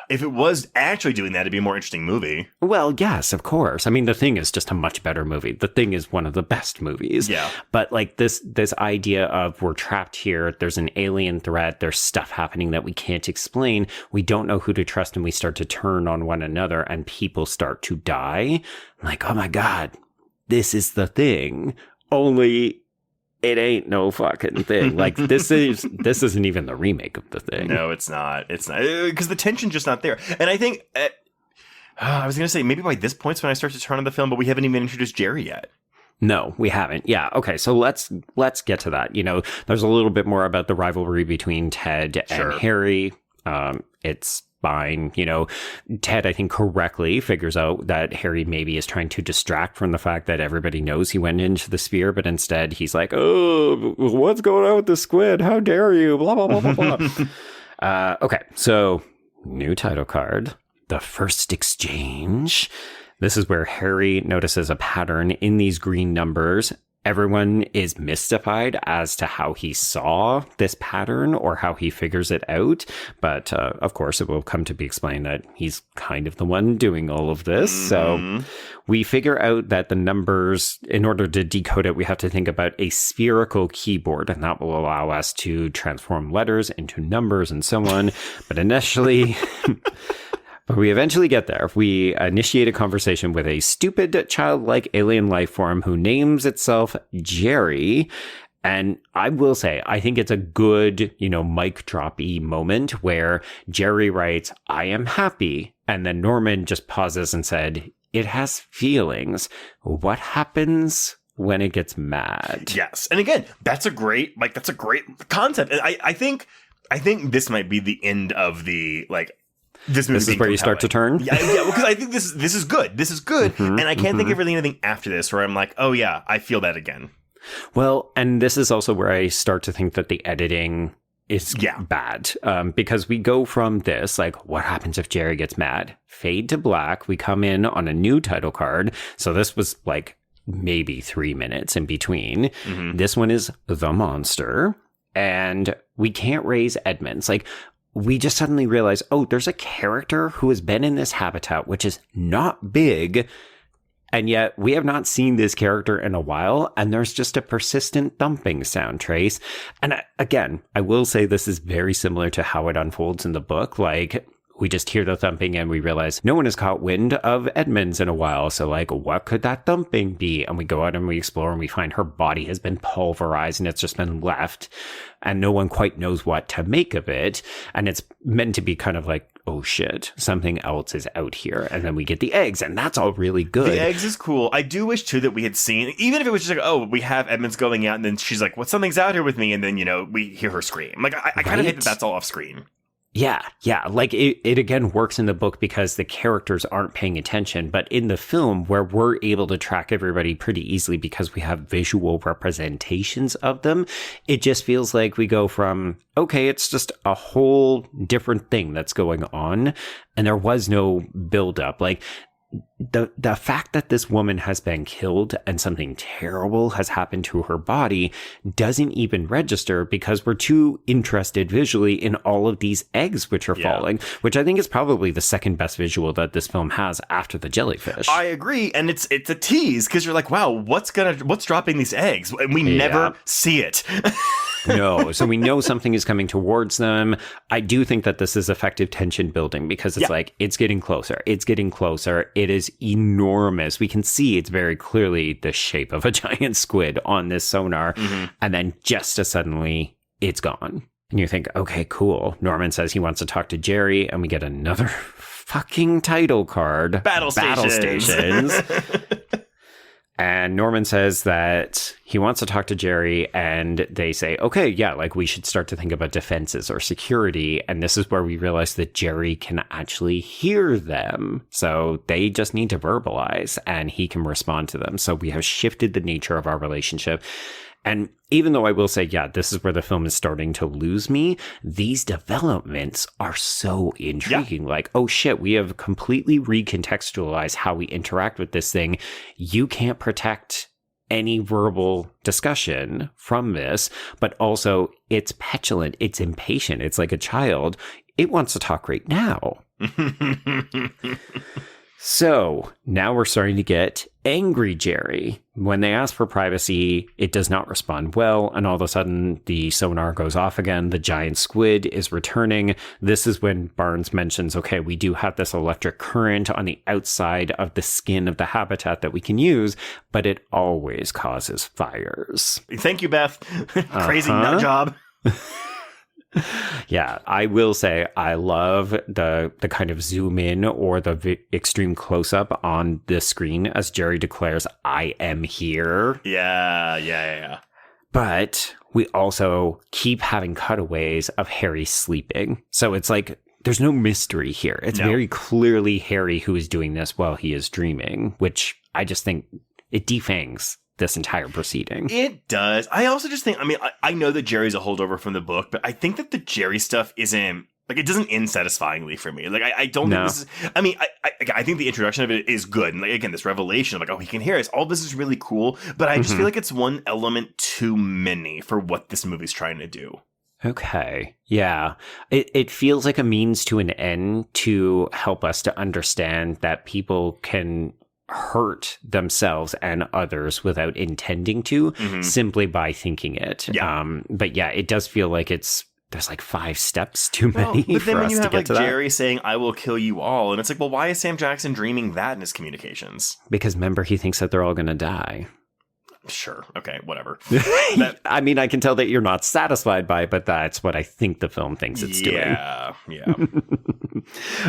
[SPEAKER 6] If it was actually doing that, it'd be a more interesting movie.
[SPEAKER 5] Well, yes, of course. I mean, The Thing is just a much better movie. The Thing is one of the best movies.
[SPEAKER 6] Yeah.
[SPEAKER 5] But like this idea of we're trapped here, there's an alien threat, there's stuff happening that we can't explain, we don't know who to trust, and we start to turn on one another and people start to die. I'm like, oh my God, this is The Thing. Only it ain't no fucking thing. Like, this isn't even the remake of The Thing.
[SPEAKER 6] No, it's not. It's not. Because the tension's just not there. And I think, I was going to say, maybe by this point's when I start to turn on the film, but we haven't even introduced Jerry yet.
[SPEAKER 5] No, we haven't. Yeah. Okay. So let's get to that. There's a little bit more about the rivalry between Ted and Harry. It's fine. Ted, I think, correctly figures out that Harry maybe is trying to distract from the fact that everybody knows he went into the sphere, but instead he's like, oh, what's going on with the squid? How dare you? Blah, blah, blah, blah, blah. Okay. So new title card, The First Exchange. This is where Harry notices a pattern in these green numbers. Everyone is mystified as to how he saw this pattern or how he figures it out. But of course, it will come to be explained that he's kind of the one doing all of this. Mm-hmm. So we figure out that the numbers, in order to decode it, we have to think about a spherical keyboard, and that will allow us to transform letters into numbers and so on. But initially... But we eventually get there. We initiate a conversation with a stupid, childlike alien life form who names itself Jerry. And I will say, I think it's a good, mic drop-y moment where Jerry writes, I am happy. And then Norman just pauses and said, it has feelings. What happens when it gets mad?
[SPEAKER 6] Yes. And again, that's a great concept. And I think this might be the end of the, this movie.
[SPEAKER 5] This is where you start to turn?
[SPEAKER 6] Yeah, because I think this is good. This is good. Mm-hmm, and I can't think of really anything after this where I'm like, oh yeah, I feel that again.
[SPEAKER 5] Well, and this is also where I start to think that the editing is bad. Because we go from this, what happens if Jerry gets mad? Fade to black. We come in on a new title card. So this was maybe 3 minutes in between. Mm-hmm. This one is The Monster. And we can't raise Edmonds. We just suddenly realize, oh, there's a character who has been in this habitat, which is not big, and yet we have not seen this character in a while, and there's just a persistent thumping sound, Trace. And again, I will say this is very similar to how it unfolds in the book. We just hear the thumping and we realize no one has caught wind of Edmonds in a while. So what could that thumping be? And we go out and we explore and we find her body has been pulverized and it's just been left and no one quite knows what to make of it. And it's meant to be kind of oh shit, something else is out here. And then we get the eggs and that's all really good.
[SPEAKER 6] The eggs is cool. I do wish too that we had seen, even if it was just we have Edmonds going out and then she's like, something's out here with me. And then, we hear her scream. I kind of hate that that's all off screen.
[SPEAKER 5] Yeah. It again works in the book because the characters aren't paying attention, but in the film where we're able to track everybody pretty easily because we have visual representations of them, it just feels like we go from, okay, it's just a whole different thing that's going on. And there was no build up. the fact that this woman has been killed and something terrible has happened to her body doesn't even register because we're too interested visually in all of these eggs which are falling, which I think is probably the second best visual that this film has after the jellyfish.
[SPEAKER 6] I agree, and it's a tease because you're like, wow, what's dropping these eggs? And we never see it.
[SPEAKER 5] No, so we know something is coming towards them. I do think that this is effective tension building because it's like, it's getting closer. It's getting closer. It is enormous. We can see it's very clearly the shape of a giant squid on this sonar. And then just as suddenly, it's gone. And you think, okay, cool. Norman says he wants to talk to Jerry, and we get another fucking title card.
[SPEAKER 6] Battle stations.
[SPEAKER 5] And Norman says that he wants to talk to Jerry, and they say, okay, yeah, like we should start to think about defenses or security. And this is where we realize that Jerry can actually hear them. So they just need to verbalize and he can respond to them. So we have shifted the nature of our relationship. And even though I will say, yeah, this is where the film is starting to lose me, these developments are so intriguing. Like, oh shit, we have completely recontextualized how we interact with this thing. You can't protect any verbal discussion from this, but also it's petulant, it's impatient, it's like a child. It wants to talk right now. So now we're starting to get angry Jerry. When they ask for privacy, it does not respond well. And all of a sudden, the sonar goes off again. The giant squid is returning. This is when Barnes mentions, okay, we do have this electric current on the outside of the skin of the habitat that we can use, but it always causes fires.
[SPEAKER 6] Thank you, Beth. Crazy nut job.
[SPEAKER 5] Yeah, I will say I love the kind of zoom in or the extreme close up on the screen as Jerry declares, I am here.
[SPEAKER 6] Yeah.
[SPEAKER 5] But we also keep having cutaways of Harry sleeping. So it's like, there's no mystery here. It's very clearly Harry who is doing this while he is dreaming, which I just think it defangs this entire proceeding.
[SPEAKER 6] It does. I also just think, I mean, I know that Jerry's a holdover from the book, but I think that the Jerry stuff isn't, like, it doesn't end satisfyingly for me. Like, I don't think this is, I mean, I think the introduction of it is good. And, like, again, this revelation of, like, oh, he can hear us. All this is really cool. But I just feel like it's one element too many for what this movie's trying to do.
[SPEAKER 5] Okay. Yeah. It feels like a means to an end to help us to understand that people can hurt themselves and others without intending to, simply by thinking it. But yeah, it does feel like there's like 5 steps too many
[SPEAKER 6] but then
[SPEAKER 5] for
[SPEAKER 6] when
[SPEAKER 5] us
[SPEAKER 6] you
[SPEAKER 5] to
[SPEAKER 6] have
[SPEAKER 5] get
[SPEAKER 6] like
[SPEAKER 5] to that.
[SPEAKER 6] Jerry saying, I will kill you all. And it's like, well, why is Sam Jackson dreaming that in his communications?
[SPEAKER 5] Because remember, he thinks that they're all going to die.
[SPEAKER 6] Sure. Okay. Whatever.
[SPEAKER 5] I mean, I can tell that you're not satisfied by it, but that's what I think the film thinks it's doing.
[SPEAKER 6] Yeah.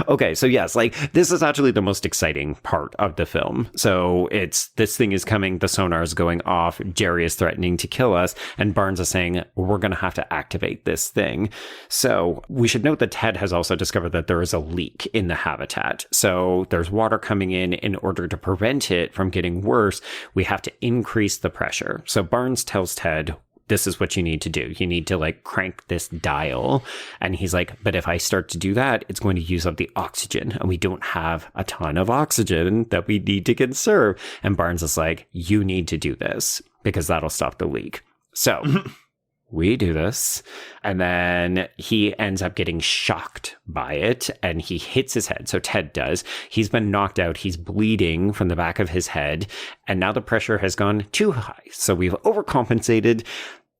[SPEAKER 5] Okay, so yes, like this is actually the most exciting part of the film. So it's this thing is coming, the sonar is going off, Jerry is threatening to kill us, and Barnes is saying we're going to have to activate this thing. So we should note that Ted has also discovered that there is a leak in the habitat. So there's water coming in order to prevent it from getting worse. We have to increase the pressure. So Barnes tells Ted, this is what you need to do. You need to like crank this dial. And he's like, but if I start to do that, it's going to use up the oxygen. And we don't have a ton of oxygen that we need to conserve. And Barnes is like, you need to do this because that'll stop the leak. So we do this. And then he ends up getting shocked by it and he hits his head. So Ted does. He's been knocked out. He's bleeding from the back of his head. And now the pressure has gone too high. So we've overcompensated.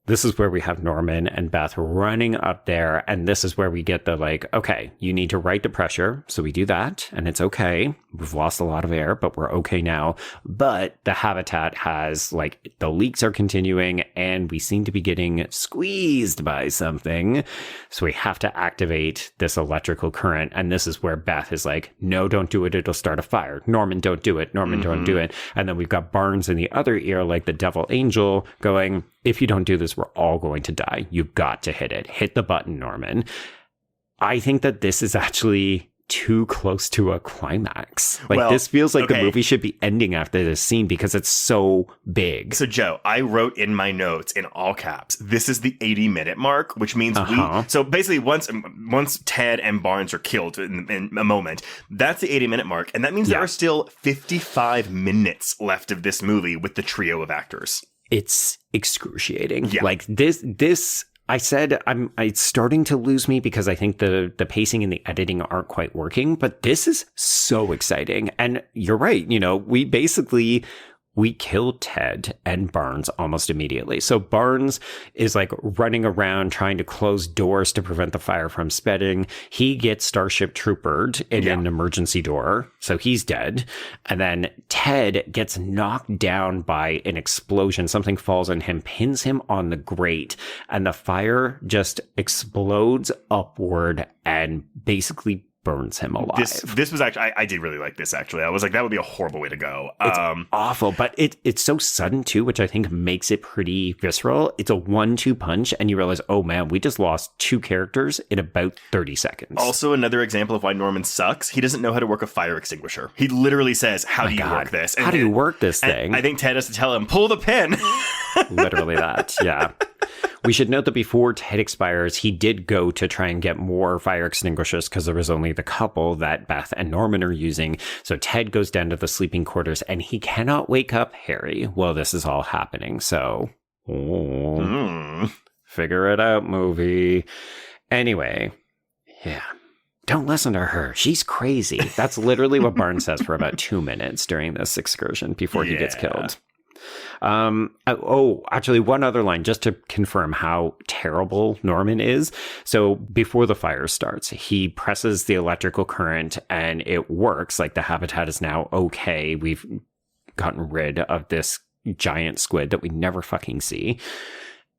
[SPEAKER 5] This is where we have Norman and Beth running up there. And this is where we get the like, okay, you need to right the pressure. So we do that and it's okay. We've lost a lot of air, but we're okay now. But the habitat has like the leaks are continuing and we seem to be getting squeezed by something. So we have to activate this electrical current. And this is where Beth is like, no, don't do it. It'll start a fire. Norman, don't do it. Norman, don't do it. And then we've got Barnes in the other ear, like the devil angel going, if you don't do this, we're all going to die. You've got to hit it. Hit the button, Norman. I think that this is actually too close to a climax. Like,
[SPEAKER 6] Well,
[SPEAKER 5] this feels like
[SPEAKER 6] okay.
[SPEAKER 5] the movie should be ending after this scene because it's so big.
[SPEAKER 6] So, Joe, I wrote in my notes in all caps, this is the 80-minute mark, which means so basically once Ted and Barnes are killed in a moment, that's the 80-minute mark. And that means there are still 55 minutes left of this movie with the trio of actors.
[SPEAKER 5] It's excruciating.
[SPEAKER 6] Yeah.
[SPEAKER 5] Like, this I said it's starting to lose me because I think the pacing and the editing aren't quite working, but this is so exciting. And you're right, we killed Ted and Barnes almost immediately. So Barnes is like running around trying to close doors to prevent the fire from spreading. He gets Starship Troopered in an emergency door. So he's dead. And then Ted gets knocked down by an explosion. Something falls on him, pins him on the grate, and the fire just explodes upward and basically burns him alive.
[SPEAKER 6] This was actually, I did really like this, actually. I was like, that would be a horrible way to go.
[SPEAKER 5] It's awful, but it's so sudden too, which I think makes it pretty visceral. It's a 1-2 punch, and you realize, oh man, we just lost 2 characters in about 30 seconds.
[SPEAKER 6] Also, another example of why Norman sucks. He doesn't know how to work a fire extinguisher. He literally says, how do you work this?
[SPEAKER 5] How do you work this thing?
[SPEAKER 6] I think Ted has to tell him, pull the pin.
[SPEAKER 5] Literally that, yeah. We should note that before Ted expires, he did go to try and get more fire extinguishers because there was only the couple that Beth and Norman are using. So Ted goes down to the sleeping quarters and he cannot wake up Harry while this is all happening. So, figure it out, movie. Anyway, yeah. Don't listen to her. She's crazy. That's literally what Barnes says for about 2 minutes during this excursion before he gets killed. Actually, one other line just to confirm how terrible Norman is. So before the fire starts, he presses the electrical current and it works. Like, the habitat is now okay. We've gotten rid of this giant squid that we never fucking see.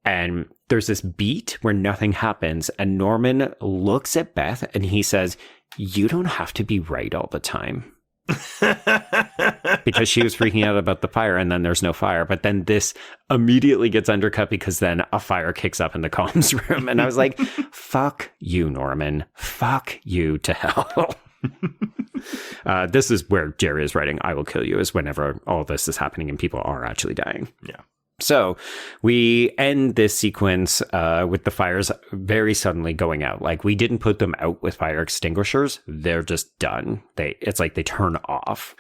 [SPEAKER 5] And there's this beat where nothing happens. And Norman looks at Beth and he says, "You don't have to be right all the time." Because she was freaking out about the fire, and then there's no fire. But then this immediately gets undercut because then a fire kicks up in the comms room. And I was like, fuck you, Norman. Fuck you to hell. This is where Jerry is writing, "I will kill you," is whenever all this is happening and people are actually dying.
[SPEAKER 6] Yeah.
[SPEAKER 5] So we end this sequence with the fires very suddenly going out. Like, we didn't put them out with fire extinguishers. They're just done. It's like they turn off.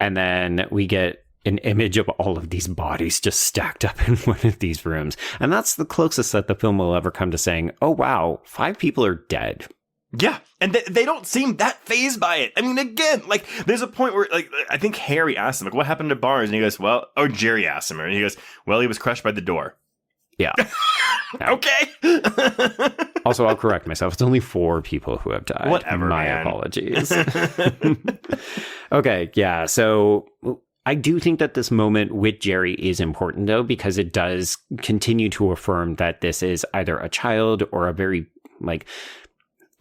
[SPEAKER 5] And then we get an image of all of these bodies just stacked up in one of these rooms. And that's the closest that the film will ever come to saying, oh, wow, 5 people are dead.
[SPEAKER 6] Yeah, and they don't seem that fazed by it. I mean, again, like, there's a point where, like, I think Harry asked him, like, what happened to Barnes? And he goes, well, or Jerry asked him, and he goes, well, he was crushed by the door.
[SPEAKER 5] Yeah.
[SPEAKER 6] Okay.
[SPEAKER 5] Also, I'll correct myself. It's only 4 people who have died.
[SPEAKER 6] Whatever,
[SPEAKER 5] My
[SPEAKER 6] man.
[SPEAKER 5] apologies. Okay, yeah, so I do think that this moment with Jerry is important, though, because it does continue to affirm that this is either a child or a very, like,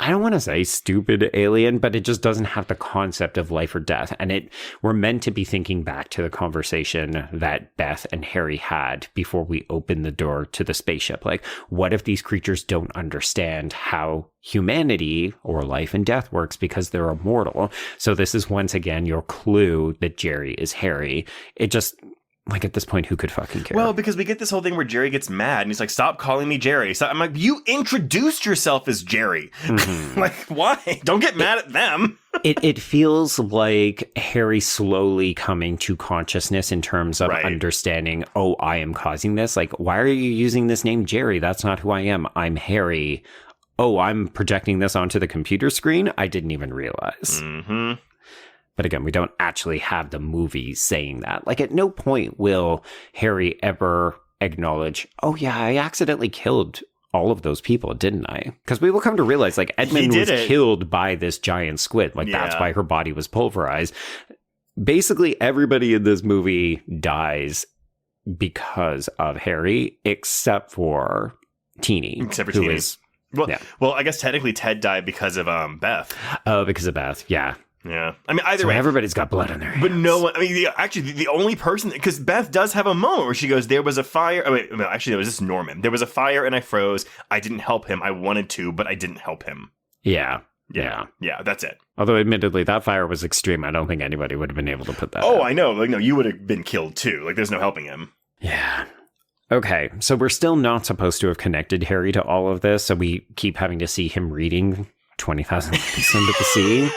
[SPEAKER 5] I don't want to say stupid alien, but it just doesn't have the concept of life or death. And we're meant to be thinking back to the conversation that Beth and Harry had before we opened the door to the spaceship. Like, what if these creatures don't understand how humanity or life and death works because they're immortal? So this is once again your clue that Jerry is Harry. It just... Like, at this point, who could fucking care?
[SPEAKER 6] Well, because we get this whole thing where Jerry gets mad and he's like, stop calling me Jerry. So I'm like, you introduced yourself as Jerry. Mm-hmm. Like, why? Don't get mad at them.
[SPEAKER 5] It feels like Harry slowly coming to consciousness in terms of understanding, oh, I am causing this. Like, why are you using this name Jerry? That's not who I am. I'm Harry. Oh, I'm projecting this onto the computer screen? I didn't even realize.
[SPEAKER 6] Mm-hmm.
[SPEAKER 5] But again, we don't actually have the movie saying that. Like, at no point will Harry ever acknowledge, oh yeah, I accidentally killed all of those people, didn't I? Because we will come to realize, like, Edmund was killed by this giant squid. Like, that's why her body was pulverized. Basically, everybody in this movie dies because of Harry, except for Teeny.
[SPEAKER 6] Except for Teeny. Well, I guess technically Ted died because of Beth.
[SPEAKER 5] Oh, because of Beth, yeah.
[SPEAKER 6] Yeah. I mean, either way.
[SPEAKER 5] Everybody's got blood on their hands.
[SPEAKER 6] But no one, I mean, actually, the only person, because Beth does have a moment where she goes, there was a fire. Oh, wait, actually, it was just Norman. There was a fire and I froze. I didn't help him. I wanted to, but I didn't help him.
[SPEAKER 5] Yeah. Yeah.
[SPEAKER 6] Yeah, that's it.
[SPEAKER 5] Although, admittedly, that fire was extreme. I don't think anybody would have been able to put that out.
[SPEAKER 6] I know. Like, no, you would have been killed too. Like, there's no helping him.
[SPEAKER 5] Yeah. Okay, so we're still not supposed to have connected Harry to all of this, so we keep having to see him reading 20,000 Leagues Under the Sea.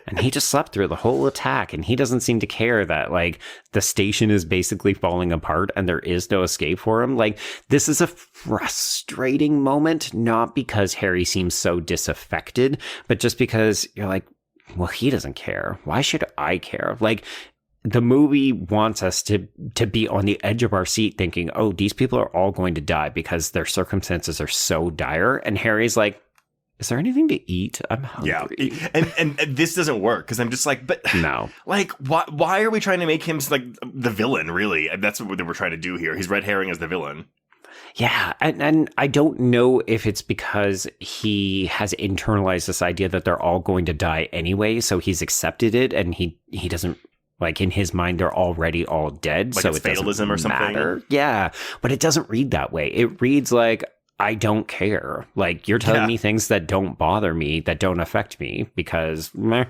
[SPEAKER 5] And he just slept through the whole attack, and he doesn't seem to care that, like, the station is basically falling apart and there is no escape for him. Like, this is a frustrating moment, not because Harry seems so disaffected, but just because you're like, well, he doesn't care. Why should I care? Like, the movie wants us to be on the edge of our seat thinking, oh, these people are all going to die because their circumstances are so dire. And Harry's like, is there anything to eat? I'm hungry.
[SPEAKER 6] Yeah. And this doesn't work because I'm just like, but
[SPEAKER 5] no.
[SPEAKER 6] Like, why are we trying to make him like the villain, really? That's what we're trying to do here. He's red herring as the villain.
[SPEAKER 5] Yeah, and I don't know if it's because he has internalized this idea that they're all going to die anyway, so he's accepted it, and he doesn't, like, in his mind, they're already all dead,
[SPEAKER 6] like
[SPEAKER 5] so
[SPEAKER 6] it's
[SPEAKER 5] it doesn't
[SPEAKER 6] fatalism or something.
[SPEAKER 5] matter. Yeah, but it doesn't read that way. It reads like, I don't care. Like, you're telling me things that don't bother me, that don't affect me, because meh.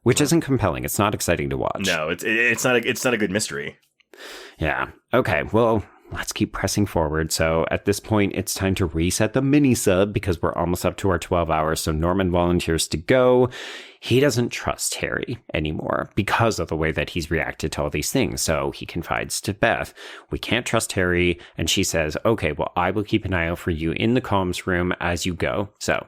[SPEAKER 5] Which isn't compelling. It's not exciting to watch.
[SPEAKER 6] No, it's not a good mystery.
[SPEAKER 5] Yeah. Okay, well, let's keep pressing forward. So at this point, it's time to reset the mini-sub because we're almost up to our 12 hours. So Norman volunteers to go. He doesn't trust Harry anymore because of the way that he's reacted to all these things. So he confides to Beth, we can't trust Harry. And she says, okay, well, I will keep an eye out for you in the comms room as you go. So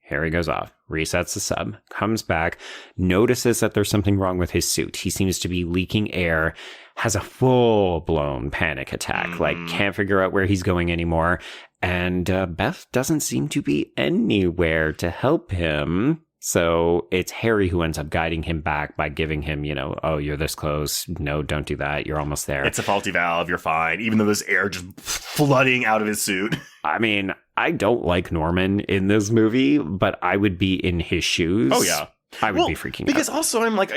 [SPEAKER 5] Harry goes off, resets the sub, comes back, notices that there's something wrong with his suit. He seems to be leaking air, has a full-blown panic attack, like can't figure out where he's going anymore. And Beth doesn't seem to be anywhere to help him. So it's Harry who ends up guiding him back by giving him, oh, you're this close. No, don't do that. You're almost there.
[SPEAKER 6] It's a faulty valve. You're fine. Even though there's air just flooding out of his suit.
[SPEAKER 5] I mean, I don't like Norman in this movie, but I would be in his shoes.
[SPEAKER 6] Oh, yeah.
[SPEAKER 5] I would be freaking out.
[SPEAKER 6] Because also I'm like,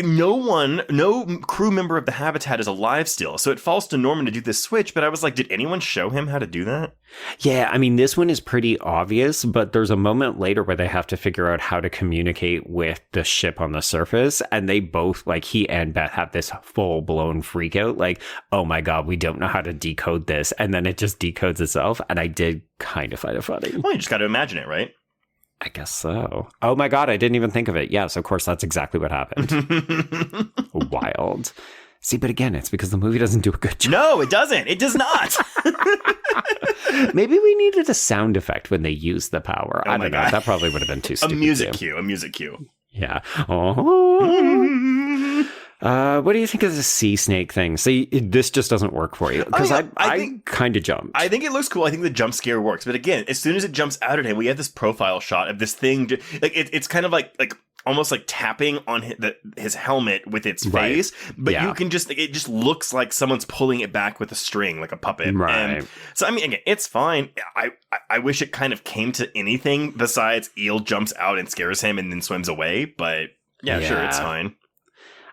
[SPEAKER 6] no crew member of the Habitat is alive still. So it falls to Norman to do this switch. But I was like, did anyone show him how to do that?
[SPEAKER 5] Yeah, I mean, this one is pretty obvious, but there's a moment later where they have to figure out how to communicate with the ship on the surface. And they both, like, he and Beth have this full blown freak out. Like, oh my God, we don't know how to decode this. And then it just decodes itself. And I did kind of find it funny.
[SPEAKER 6] Well, you just got to imagine it, right?
[SPEAKER 5] I guess so. Oh my God, I didn't even think of it. Yes, of course, that's exactly what happened. Wild. See, but again, it's because the movie doesn't do a good job.
[SPEAKER 6] No, it doesn't. It does not.
[SPEAKER 5] Maybe we needed a sound effect when they used the power. I don't know.
[SPEAKER 6] God.
[SPEAKER 5] That probably would have been too stupid.
[SPEAKER 6] A music cue.
[SPEAKER 5] Yeah. Oh. What do you think of the sea snake thing? See, this just doesn't work for you. Because I kind of jumped.
[SPEAKER 6] I think it looks cool. I think the jump scare works. But again, as soon as it jumps out at him, we have this profile shot of this thing. Like it's kind of like almost like tapping on his helmet with its face. But you can just, it just looks like someone's pulling it back with a string, like a puppet.
[SPEAKER 5] Right.
[SPEAKER 6] So, I mean, again, it's fine. I wish it kind of came to anything besides Eel jumps out and scares him and then swims away. But yeah, sure, it's fine.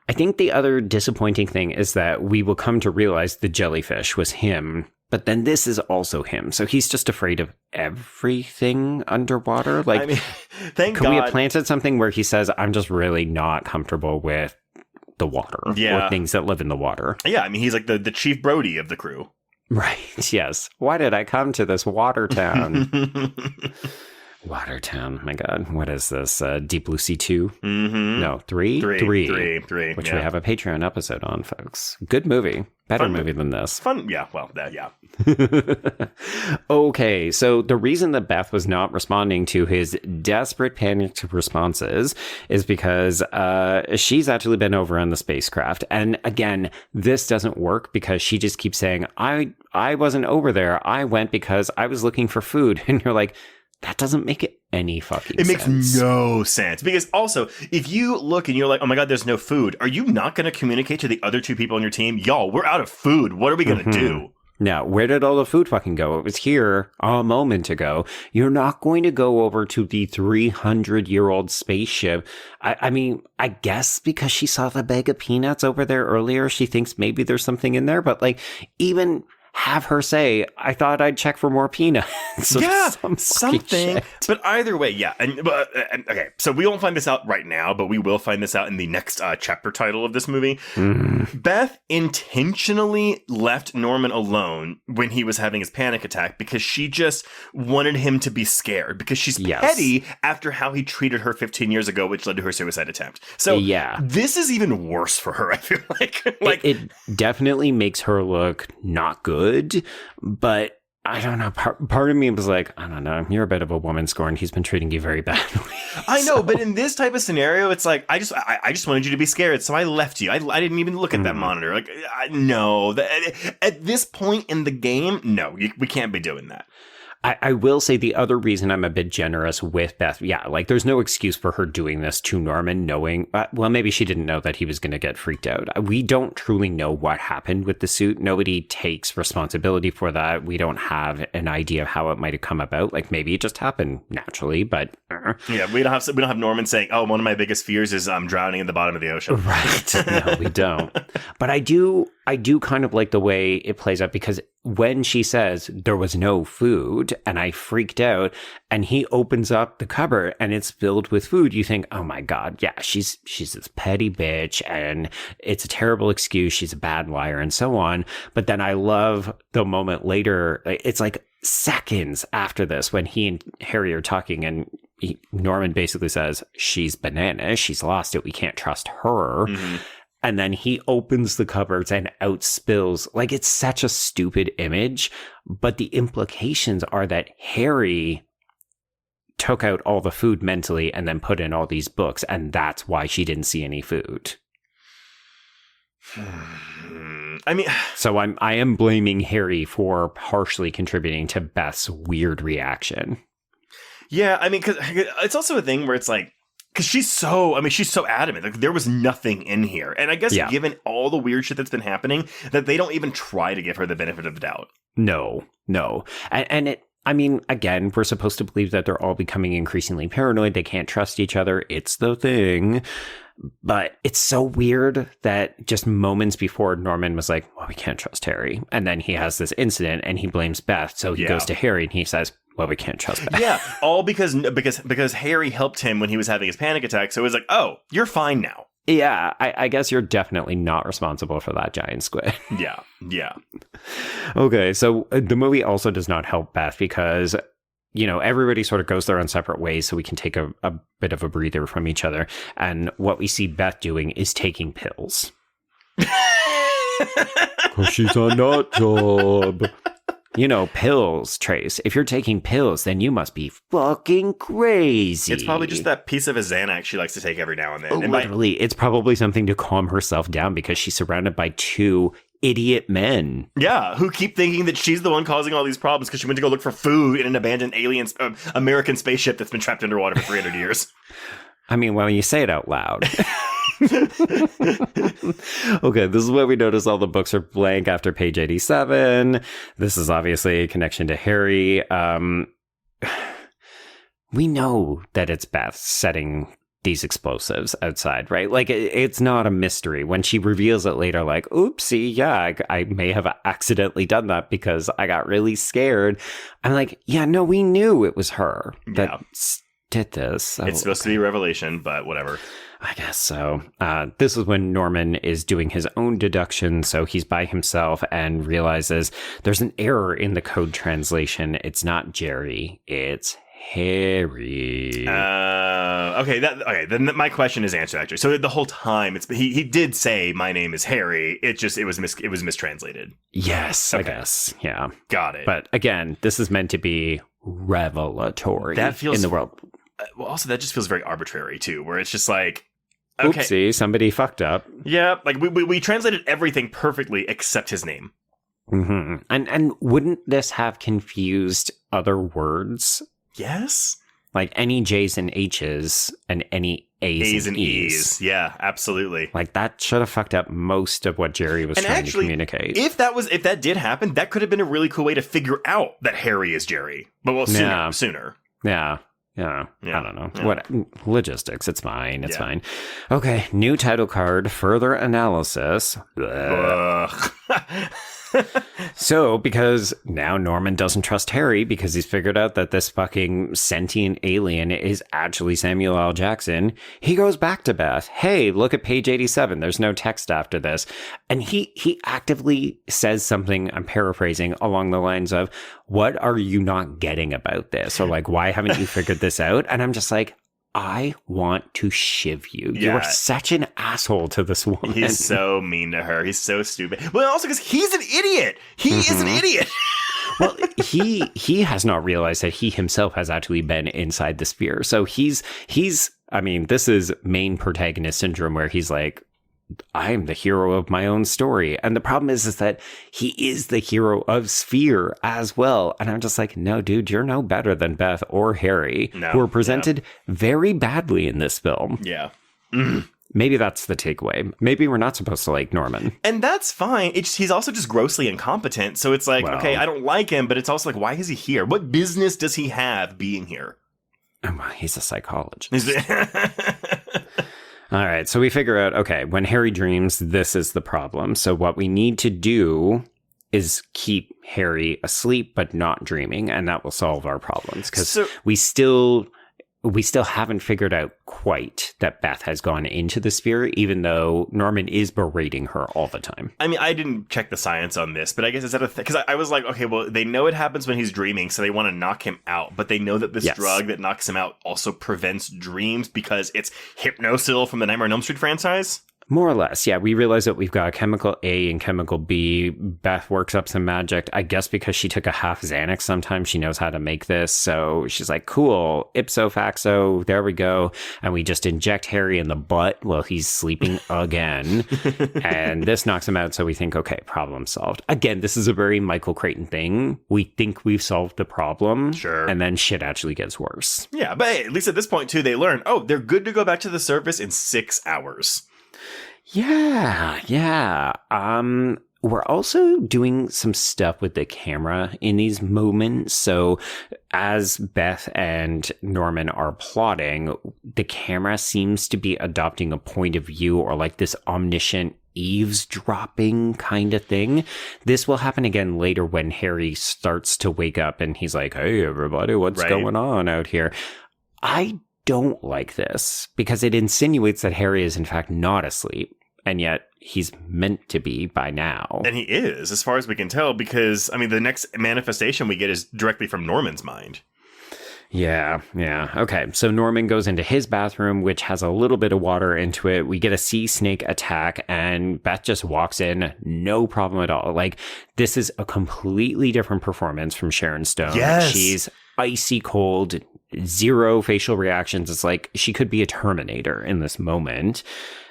[SPEAKER 5] I think the other disappointing thing is that we will come to realize the jellyfish was him, but then this is also him. So he's just afraid of everything underwater. Like,
[SPEAKER 6] I mean, thank God.
[SPEAKER 5] Could we have planted something where he says, I'm just really not comfortable with the water or things that live in the water?
[SPEAKER 6] Yeah, I mean, he's like the Chief Brody of the crew.
[SPEAKER 5] Right, yes. Why did I come to this water town? Watertown, my God, what is this? Deep Blue Sea 2?
[SPEAKER 6] Mm-hmm.
[SPEAKER 5] No, 3?
[SPEAKER 6] Three.
[SPEAKER 5] Which we have a Patreon episode on, folks. Good movie. Better movie than this.
[SPEAKER 6] Fun, yeah, well, yeah.
[SPEAKER 5] Okay, so the reason that Beth was not responding to his desperate panicked responses is because she's actually been over on the spacecraft. And again, this doesn't work because she just keeps saying, I wasn't over there. I went because I was looking for food. And you're like, that doesn't make it any fucking sense.
[SPEAKER 6] It makes no sense. Because also, if you look and you're like, oh my God, there's no food, are you not going to communicate to the other two people on your team? Y'all, we're out of food. What are we going to do?
[SPEAKER 5] Now, where did all the food fucking go? It was here a moment ago. You're not going to go over to the 300-year-old spaceship. I mean, I guess because she saw the bag of peanuts over there earlier, she thinks maybe there's something in there. But like, even have her say, I thought I'd check for more peanuts. So
[SPEAKER 6] something.
[SPEAKER 5] shit.
[SPEAKER 6] But either way, yeah. And okay, so we won't find this out right now, but we will find this out in the next chapter title of this movie. Beth intentionally left Norman alone when he was having his panic attack because she just wanted him to be scared because she's petty after how he treated her 15 years ago, which led to her suicide attempt. So this is even worse for her, I feel like.
[SPEAKER 5] It definitely makes her look not good, but I don't know. Part of me was like, I don't know. You're a bit of a woman scorned. He's been treating you very badly.
[SPEAKER 6] I know, but in this type of scenario, it's like I just wanted you to be scared, so I left you. I didn't even look at that monitor. Like, no. At this point in the game, no, we can't be doing that.
[SPEAKER 5] I will say the other reason I'm a bit generous with Beth, like there's no excuse for her doing this to Norman knowing, well, maybe she didn't know that he was going to get freaked out. We don't truly know what happened with the suit. Nobody takes responsibility for that. We don't have an idea of how it might have come about. Like maybe it just happened naturally, but...
[SPEAKER 6] Yeah, we don't have Norman saying, oh, one of my biggest fears is I'm drowning in the bottom of the ocean.
[SPEAKER 5] Right. No, we don't. But I do kind of like the way it plays out because when she says there was no food and I freaked out and he opens up the cupboard and it's filled with food, you think, oh my God, yeah, she's this petty bitch and it's a terrible excuse. She's a bad liar and so on. But then I love the moment later. It's like seconds after this when he and Harry are talking and Norman basically says, she's bananas. She's lost it. We can't trust her. Mm-hmm. And then he opens the cupboards and out spills. Like, it's such a stupid image, but the implications are that Harry took out all the food mentally and then put in all these books, and that's why she didn't see any food.
[SPEAKER 6] I mean,
[SPEAKER 5] so I am blaming Harry for partially contributing to Beth's weird reaction.
[SPEAKER 6] Yeah, I mean, because it's also a thing where it's like, because she's so adamant. Like, there was nothing in here. And I guess given all the weird shit that's been happening, that they don't even try to give her the benefit of the doubt.
[SPEAKER 5] No. And it, I mean, again, we're supposed to believe that they're all becoming increasingly paranoid. They can't trust each other. It's the thing. But it's so weird that just moments before Norman was like, well, we can't trust Harry. And then he has this incident and he blames Beth. So he goes to Harry and he says, well, we can't trust Beth.
[SPEAKER 6] Yeah, all because Harry helped him when he was having his panic attack. So it was like, oh, you're fine now.
[SPEAKER 5] Yeah, I guess you're definitely not responsible for that giant squid.
[SPEAKER 6] Yeah.
[SPEAKER 5] Okay, so the movie also does not help Beth because, you know, everybody sort of goes their own separate ways so we can take a bit of a breather from each other. And what we see Beth doing is taking pills. Because she's a nut job. You know, pills, Trace. If you're taking pills, then you must be fucking crazy.
[SPEAKER 6] It's probably just that piece of a Xanax she likes to take every now and then. And
[SPEAKER 5] literally, it's probably something to calm herself down because she's surrounded by two idiot men.
[SPEAKER 6] Yeah, who keep thinking that she's the one causing all these problems because she went to go look for food in an abandoned alien American spaceship that's been trapped underwater for 300 years.
[SPEAKER 5] I mean, when you say it out loud. Okay, this is where we notice all the books are blank after page 87. This is obviously a connection to Harry. We know that it's Beth setting these explosives outside, right? Like, it's not a mystery. When she reveals it later, like, oopsie, yeah, I may have accidentally done that because I got really scared. I'm like, yeah, no, we knew it was her that did this.
[SPEAKER 6] It's supposed to be a revelation, but whatever.
[SPEAKER 5] I guess so. This is when Norman is doing his own deduction, so he's by himself and realizes there's an error in the code translation. It's not Jerry, it's Harry.
[SPEAKER 6] Okay. Then my question is answered, actually. So the whole time, he did say my name is Harry. It was mistranslated.
[SPEAKER 5] Yes, okay. I guess. Yeah,
[SPEAKER 6] got it.
[SPEAKER 5] But again, this is meant to be revelatory.
[SPEAKER 6] That feels
[SPEAKER 5] in the world.
[SPEAKER 6] Well, also that just feels very arbitrary too, where it's just like, okay,
[SPEAKER 5] oopsie, somebody fucked up.
[SPEAKER 6] Yeah, like we translated everything perfectly except his name.
[SPEAKER 5] Mm-hmm. And wouldn't this have confused other words?
[SPEAKER 6] Yes.
[SPEAKER 5] Like any J's and H's and any A's and E's.
[SPEAKER 6] Yeah, absolutely.
[SPEAKER 5] Like that should have fucked up most of what Jerry was trying to communicate.
[SPEAKER 6] If that did happen, that could have been a really cool way to figure out that Harry is Jerry. But sooner.
[SPEAKER 5] Yeah. I don't know. Yeah. What logistics? It's fine. It's fine. So, because now Norman doesn't trust Harry because he's figured out that this fucking sentient alien is actually Samuel L. Jackson, he goes back to Beth. Hey, look at page 87. There's no text after this. And he actively says something, I'm paraphrasing, along the lines of, what are you not getting about this? Or like, why haven't you figured this out? And I'm just like, I want to shiv you.
[SPEAKER 6] Yeah.
[SPEAKER 5] You're such an asshole to this woman.
[SPEAKER 6] He's so mean to her. He's so stupid. Well, also because he's an idiot. He is an idiot.
[SPEAKER 5] Well, he has not realized that he himself has actually been inside the sphere. So he's I mean, this is main protagonist syndrome where he's like, I'm the hero of my own story. And the problem is that he is the hero of Sphere as well. And I'm just like, no, dude, you're no better than Beth or Harry, who are presented very badly in this film.
[SPEAKER 6] Yeah.
[SPEAKER 5] Maybe that's the takeaway. Maybe we're not supposed to like Norman.
[SPEAKER 6] And that's fine. He's also just grossly incompetent. So it's like, okay, I don't like him, but it's also like, why is he here? What business does he have being here?
[SPEAKER 5] Oh, he's a psychologist. All right, so we figure out, okay, when Harry dreams, this is the problem. So what we need to do is keep Harry asleep but not dreaming, and that will solve our problems. Because we still haven't figured out quite that Beth has gone into the sphere, even though Norman is berating her all the time.
[SPEAKER 6] I mean, I didn't check the science on this, but I guess is that a thing? Because I was like, okay, well, they know it happens when he's dreaming, so they want to knock him out. But they know that this drug that knocks him out also prevents dreams because it's Hypnosil from the Nightmare on Elm Street franchise?
[SPEAKER 5] More or less, yeah. We realize that we've got chemical A and chemical B. Beth works up some magic, I guess because she took a half Xanax sometimes. She knows how to make this. So she's like, cool, ipso facto, there we go. And we just inject Harry in the butt while he's sleeping again. And this knocks him out. So we think, okay, problem solved. Again, this is a very Michael Crichton thing. We think we've solved the problem.
[SPEAKER 6] Sure.
[SPEAKER 5] And then shit actually gets worse.
[SPEAKER 6] Yeah, but hey, at least at this point, too, they learn, they're good to go back to the surface in 6 hours.
[SPEAKER 5] Yeah. We're also doing some stuff with the camera in these moments. So as Beth and Norman are plotting, the camera seems to be adopting a point of view or like this omniscient eavesdropping kind of thing. This will happen again later when Harry starts to wake up and he's like, hey, everybody, what's going on out here? I don't like this because it insinuates that Harry is in fact not asleep, and yet he's meant to be by now.
[SPEAKER 6] And he is, as far as we can tell, because, I mean, the next manifestation we get is directly from Norman's mind.
[SPEAKER 5] Yeah. Okay, so Norman goes into his bathroom, which has a little bit of water into it. We get a sea snake attack, and Beth just walks in, no problem at all. Like, this is a completely different performance from Sharon Stone.
[SPEAKER 6] Yes.
[SPEAKER 5] She's icy cold, zero facial reactions. It's like she could be a Terminator in this moment.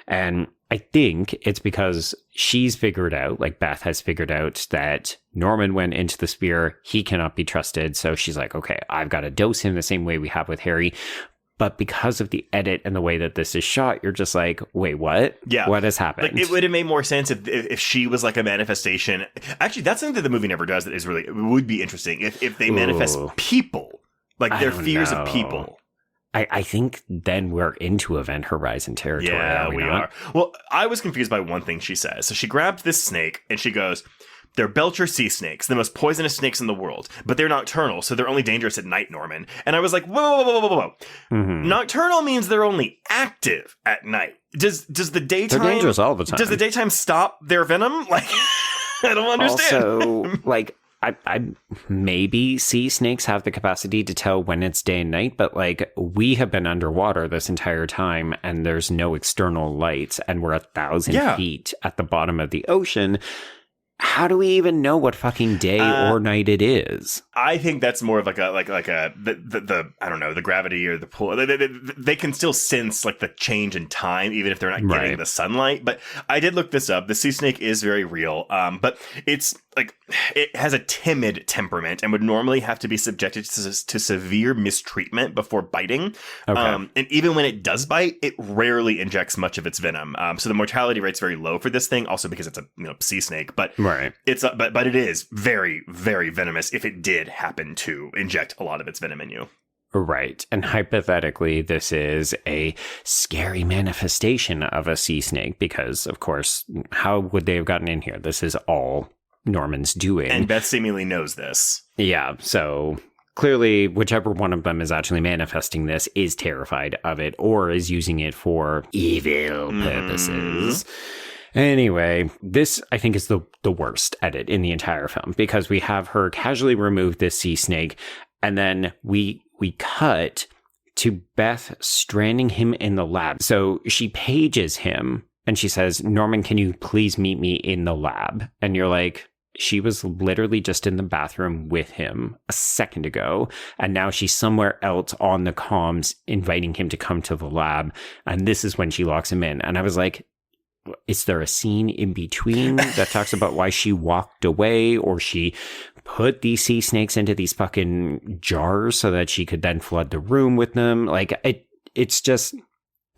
[SPEAKER 5] And I think it's because she's figured out, like Beth has figured out, that Norman went into the sphere. He cannot be trusted. So she's like, okay, I've got to dose him the same way we have with Harry. But because of the edit and the way that this is shot, you're just like, wait, what?
[SPEAKER 6] Yeah.
[SPEAKER 5] What has happened?
[SPEAKER 6] Like, it would have made more sense if she was like a manifestation. Actually, that's something that the movie never does that is really, would be interesting. If they manifest people, like their fears of people.
[SPEAKER 5] I think then we're into Event Horizon territory.
[SPEAKER 6] Yeah, we
[SPEAKER 5] not?
[SPEAKER 6] are. Well, I was confused by one thing she says. So she grabs this snake and she goes, they're Belcher sea snakes, the most poisonous snakes in the world, but they're nocturnal, so they're only dangerous at night, Norman. And I was like, whoa. Mm-hmm. Nocturnal means they're only active at night. Does the daytime...
[SPEAKER 5] They're dangerous all the time.
[SPEAKER 6] Does the daytime stop their venom? Like, I don't understand.
[SPEAKER 5] Also, like... I maybe sea snakes have the capacity to tell when it's day and night, but like we have been underwater this entire time and there's no external lights and we're 1,000 feet at the bottom of the ocean. How do we even know what fucking day or night it is? I
[SPEAKER 6] think that's more of the I don't know, the gravity or the pull. They can still sense like the change in time, even if they're not getting the sunlight. But I did look this up. The sea snake is very real. But it's like it has a timid temperament and would normally have to be subjected to severe mistreatment before biting.
[SPEAKER 5] Okay.
[SPEAKER 6] And even when it does bite, it rarely injects much of its venom. So the mortality rate's very low for this thing, also because it's a sea snake. But it's but it is very, very venomous if it did happen to inject a lot of its venom in you.
[SPEAKER 5] Right. And hypothetically, this is a scary manifestation of a sea snake because, of course, how would they have gotten in here? This is all Norman's doing.
[SPEAKER 6] And Beth seemingly knows this.
[SPEAKER 5] Yeah, so clearly, whichever one of them is actually manifesting this is terrified of it or is using it for evil purposes. Anyway, this, I think, is the worst edit in the entire film because we have her casually remove this sea snake, and then we cut to Beth stranding him in the lab. So she pages him, and she says, Norman, can you please meet me in the lab? And you're like, she was literally just in the bathroom with him a second ago, and now she's somewhere else on the comms inviting him to come to the lab, and this is when she locks him in. And I was like, is there a scene in between that talks about why she walked away, or she put these sea snakes into these fucking jars so that she could then flood the room with them? Like, it's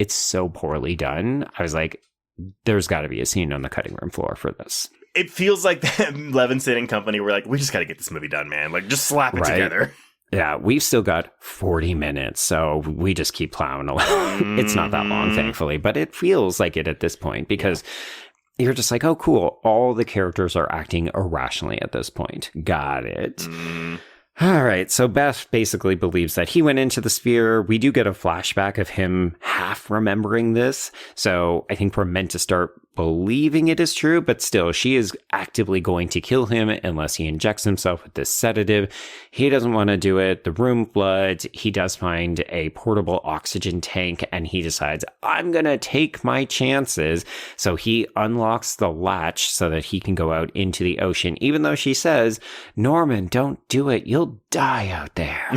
[SPEAKER 5] so poorly done. I was like, there's got to be a scene on the cutting room floor for this.
[SPEAKER 6] It feels like Levinson and company were like, we just got to get this movie done, man. Like, just slap it together.
[SPEAKER 5] Yeah, we've still got 40 minutes, so we just keep plowing along. It's not that long, thankfully, but it feels like it at this point because you're just like, oh, cool. All the characters are acting irrationally at this point. Got it. All right, so Beth basically believes that he went into the sphere. We do get a flashback of him half remembering this, so I think we're meant to start believing it is true, but still, she is actively going to kill him unless he injects himself with this sedative. He doesn't want to do it. The room floods. He does find a portable oxygen tank, and he decides, I'm going to take my chances. So he unlocks the latch so that he can go out into the ocean, even though she says, Norman, don't do it. You'll die out there.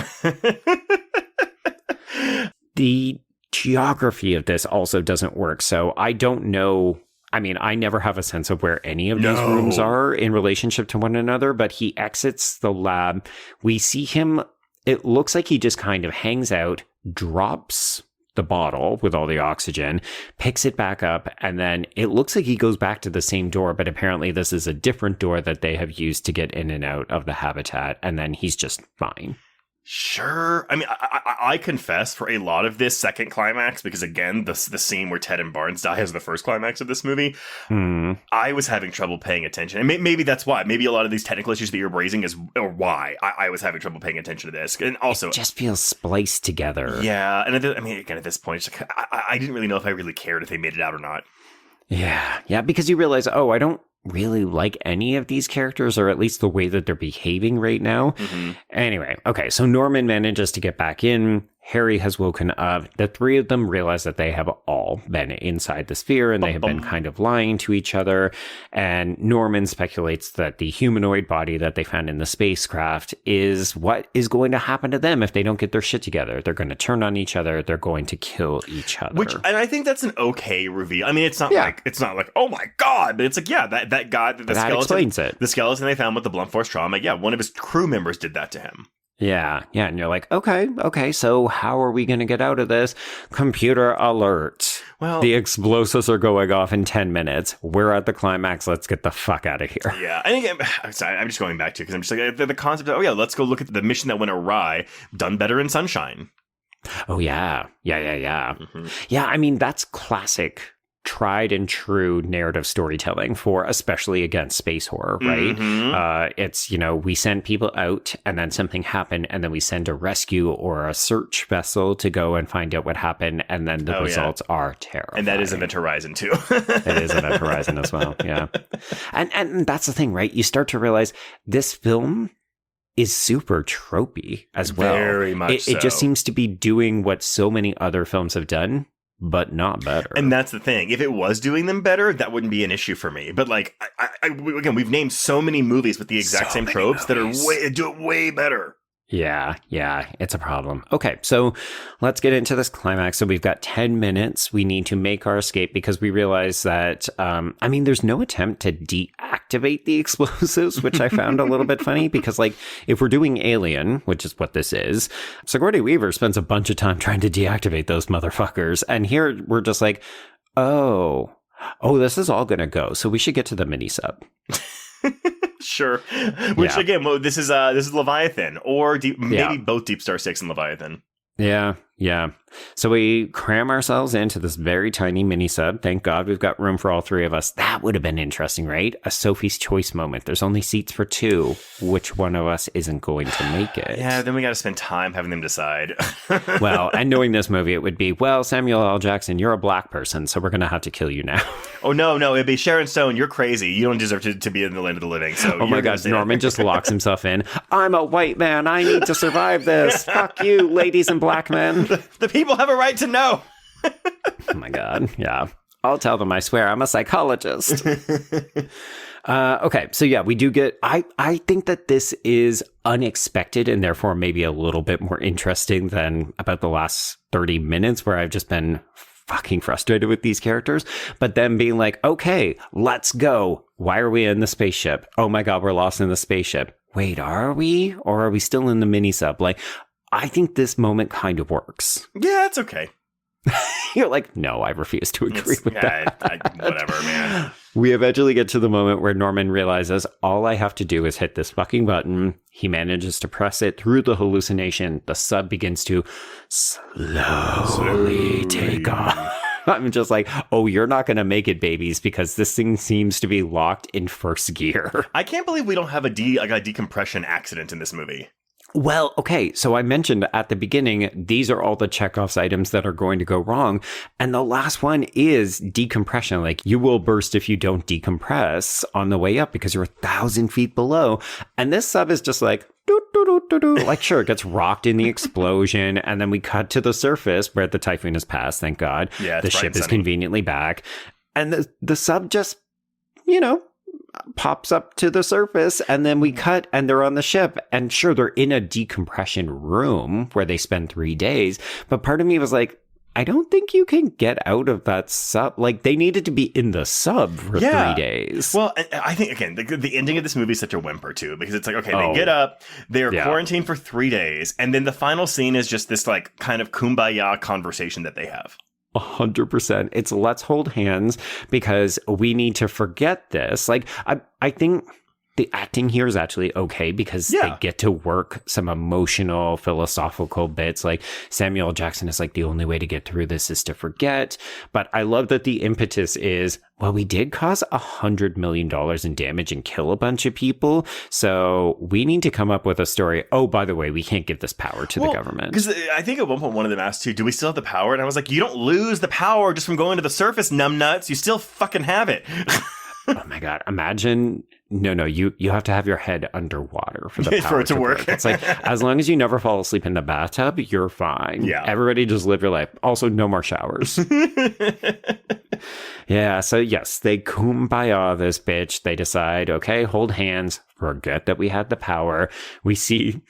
[SPEAKER 5] The geography of this also doesn't work, so I don't know. I mean, I never have a sense of where any of these rooms are in relationship to one another, but he exits the lab. We see him, it looks like he just kind of hangs out, drops the bottle with all the oxygen, picks it back up, and then it looks like he goes back to the same door, but apparently this is a different door that they have used to get in and out of the habitat, and then he's just fine.
[SPEAKER 6] Sure. I mean, I confess for a lot of this second climax, because again, the scene where Ted and Barnes die is the first climax of this movie. I was having trouble paying attention. And maybe that's why. Maybe a lot of these technical issues that you're raising is or why I was having trouble paying attention to this. And also,
[SPEAKER 5] it just feels spliced together.
[SPEAKER 6] Yeah. And I mean, again, at this point, it's like, I didn't really know if I really cared if they made it out or not.
[SPEAKER 5] Yeah, because you realize, I don't really like any of these characters, or at least the way that they're behaving right now. Anyway, okay, so Norman manages to get back in. Harry has woken up. The three of them realize that they have all been inside the sphere and they have been kind of lying to each other. And Norman speculates that the humanoid body that they found in the spacecraft is what is going to happen to them if they don't get their shit together. They're going to turn on each other. They're going to kill each other.
[SPEAKER 6] And I think that's an okay reveal. I mean, it's not like, oh my God, but it's like, yeah, that guy, the skeleton
[SPEAKER 5] explains it.
[SPEAKER 6] The skeleton they found with the blunt force trauma. Yeah, one of his crew members did that to him.
[SPEAKER 5] Yeah, and you're like, okay, so how are we going to get out of this? Computer alert. Well, the explosives are going off in 10 minutes. We're at the climax. Let's get the fuck out of here.
[SPEAKER 6] Yeah, I think I'm just going back to it because I'm just like, the concept of, let's go look at the mission that went awry, done better in Sunshine.
[SPEAKER 5] Oh, yeah. Yeah, I mean, that's classic tried and true narrative storytelling for especially against space horror, right? It's, we send people out and then something happened and then we send a rescue or a search vessel to go and find out what happened, and then the results are terrifying.
[SPEAKER 6] And that is Event Horizon too.
[SPEAKER 5] It is Event Horizon as well, yeah. And that's the thing, right? You start to realize this film is super tropey as well.
[SPEAKER 6] Very much so.
[SPEAKER 5] It just seems to be doing what so many other films have done, but not better.
[SPEAKER 6] And that's the thing. If it was doing them better, that wouldn't be an issue for me. But like, again, we've named so many movies with the exact same tropes that do it way better.
[SPEAKER 5] Yeah, it's a problem. Okay, so let's get into this climax. So we've got 10 minutes. We need to make our escape because we realize that, there's no attempt to deactivate the explosives, which I found a little bit funny because, like, if we're doing Alien, which is what this is, Sigourney Weaver spends a bunch of time trying to deactivate those motherfuckers. And here we're just like, oh, this is all going to go. So we should get to the mini-sub.
[SPEAKER 6] Sure. Which again, this is Leviathan or maybe both Deep Star 6 and Leviathan.
[SPEAKER 5] Yeah. Yeah. So we cram ourselves into this very tiny mini sub. Thank God we've got room for all three of us. That would have been interesting, right? A Sophie's Choice moment. There's only seats for two. Which one of us isn't going to make it?
[SPEAKER 6] Yeah, then we got to spend time having them decide.
[SPEAKER 5] Well, and knowing this movie, it would be, well, Samuel L. Jackson, you're a black person, so we're going to have to kill you now.
[SPEAKER 6] Oh, no, it'd be Sharon Stone. You're crazy. You don't deserve to be in the land of the living. So
[SPEAKER 5] oh my God, Norman just locks himself in. I'm a white man. I need to survive this. Fuck you, ladies and black men.
[SPEAKER 6] The people have a right to know.
[SPEAKER 5] Oh my God. Yeah. I'll tell them, I swear, I'm a psychologist. Okay. So yeah, we do get, I think that this is unexpected and therefore maybe a little bit more interesting than about the last 30 minutes where I've just been fucking frustrated with these characters. But then being like, okay, let's go. Why are we in the spaceship? Oh my God, we're lost in the spaceship. Wait, are we? Or are we still in the mini sub? Like, I think this moment kind of works.
[SPEAKER 6] Yeah, it's okay.
[SPEAKER 5] You're like, no, I refuse to agree with that.
[SPEAKER 6] Whatever, man.
[SPEAKER 5] We eventually get to the moment where Norman realizes all I have to do is hit this fucking button. He manages to press it through the hallucination. The sub begins to slowly take off. I'm just like, oh, you're not going to make it, babies, because this thing seems to be locked in first gear.
[SPEAKER 6] I can't believe we don't have a decompression accident in this movie.
[SPEAKER 5] Well, okay, so I mentioned at the beginning, these are all the checkoffs items that are going to go wrong. And the last one is decompression. Like, you will burst if you don't decompress on the way up because you're 1,000 feet below. And this sub is just like, doo, doo, doo, doo, doo. Like, sure, it gets rocked in the explosion. And then we cut to the surface where the typhoon has passed, thank God.
[SPEAKER 6] Yeah,
[SPEAKER 5] the ship is conveniently back. And the sub just, pops up to the surface, and then we cut and they're on the ship, and sure, they're in a decompression room where they spend 3 days, but part of me was like, I don't think you can get out of that sub. Like, they needed to be in the sub for 3 days.
[SPEAKER 6] Well, I think, again, the ending of this movie is such a whimper, too, because it's like, okay, they get up, they're quarantined for 3 days, and then the final scene is just this, like, kind of kumbaya conversation that they have.
[SPEAKER 5] 100%. It's let's hold hands because we need to forget this. Like, I think the acting here is actually okay because they get to work some emotional, philosophical bits. Like, Samuel L. Jackson is like, the only way to get through this is to forget. But I love that the impetus is, well, we did cause $100 million in damage and kill a bunch of people. So we need to come up with a story. Oh, by the way, we can't give this power to the government. Because
[SPEAKER 6] I think at one point one of them asked too, do we still have the power? And I was like, you don't lose the power just from going to the surface, numbnuts. You still fucking have it.
[SPEAKER 5] Oh my God. Imagine. No, you have to have your head underwater for the power
[SPEAKER 6] for it to work.
[SPEAKER 5] It's like, as long as you never fall asleep in the bathtub, you're fine.
[SPEAKER 6] Yeah.
[SPEAKER 5] Everybody just live your life. Also, no more showers. Yeah. So yes, they kumbaya this bitch. They decide, okay, hold hands. Forget that we had the power. We see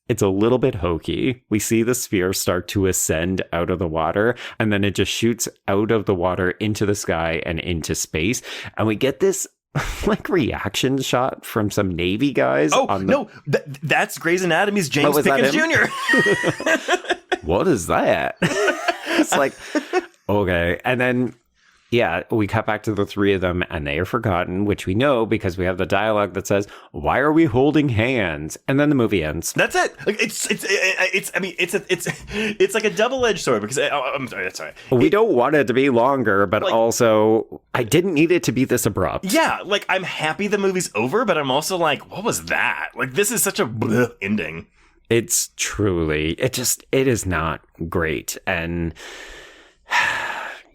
[SPEAKER 5] it's a little bit hokey. We see the sphere start to ascend out of the water, and then it just shoots out of the water into the sky and into space. And we get this like reaction shot from some Navy guys.
[SPEAKER 6] That's Grey's Anatomy's James Pickens Jr.
[SPEAKER 5] What is that? It's like, okay. And then, we cut back to the three of them and they are forgotten, which we know because we have the dialogue that says, why are we holding hands? And then the movie ends.
[SPEAKER 6] That's it. Like, it's like a double-edged sword because I'm sorry. That's right.
[SPEAKER 5] We don't want it to be longer, but also I didn't need it to be this abrupt.
[SPEAKER 6] Yeah. Like, I'm happy the movie's over, but I'm also like, what was that? Like, this is such a bleh ending.
[SPEAKER 5] It's truly, it is not great. And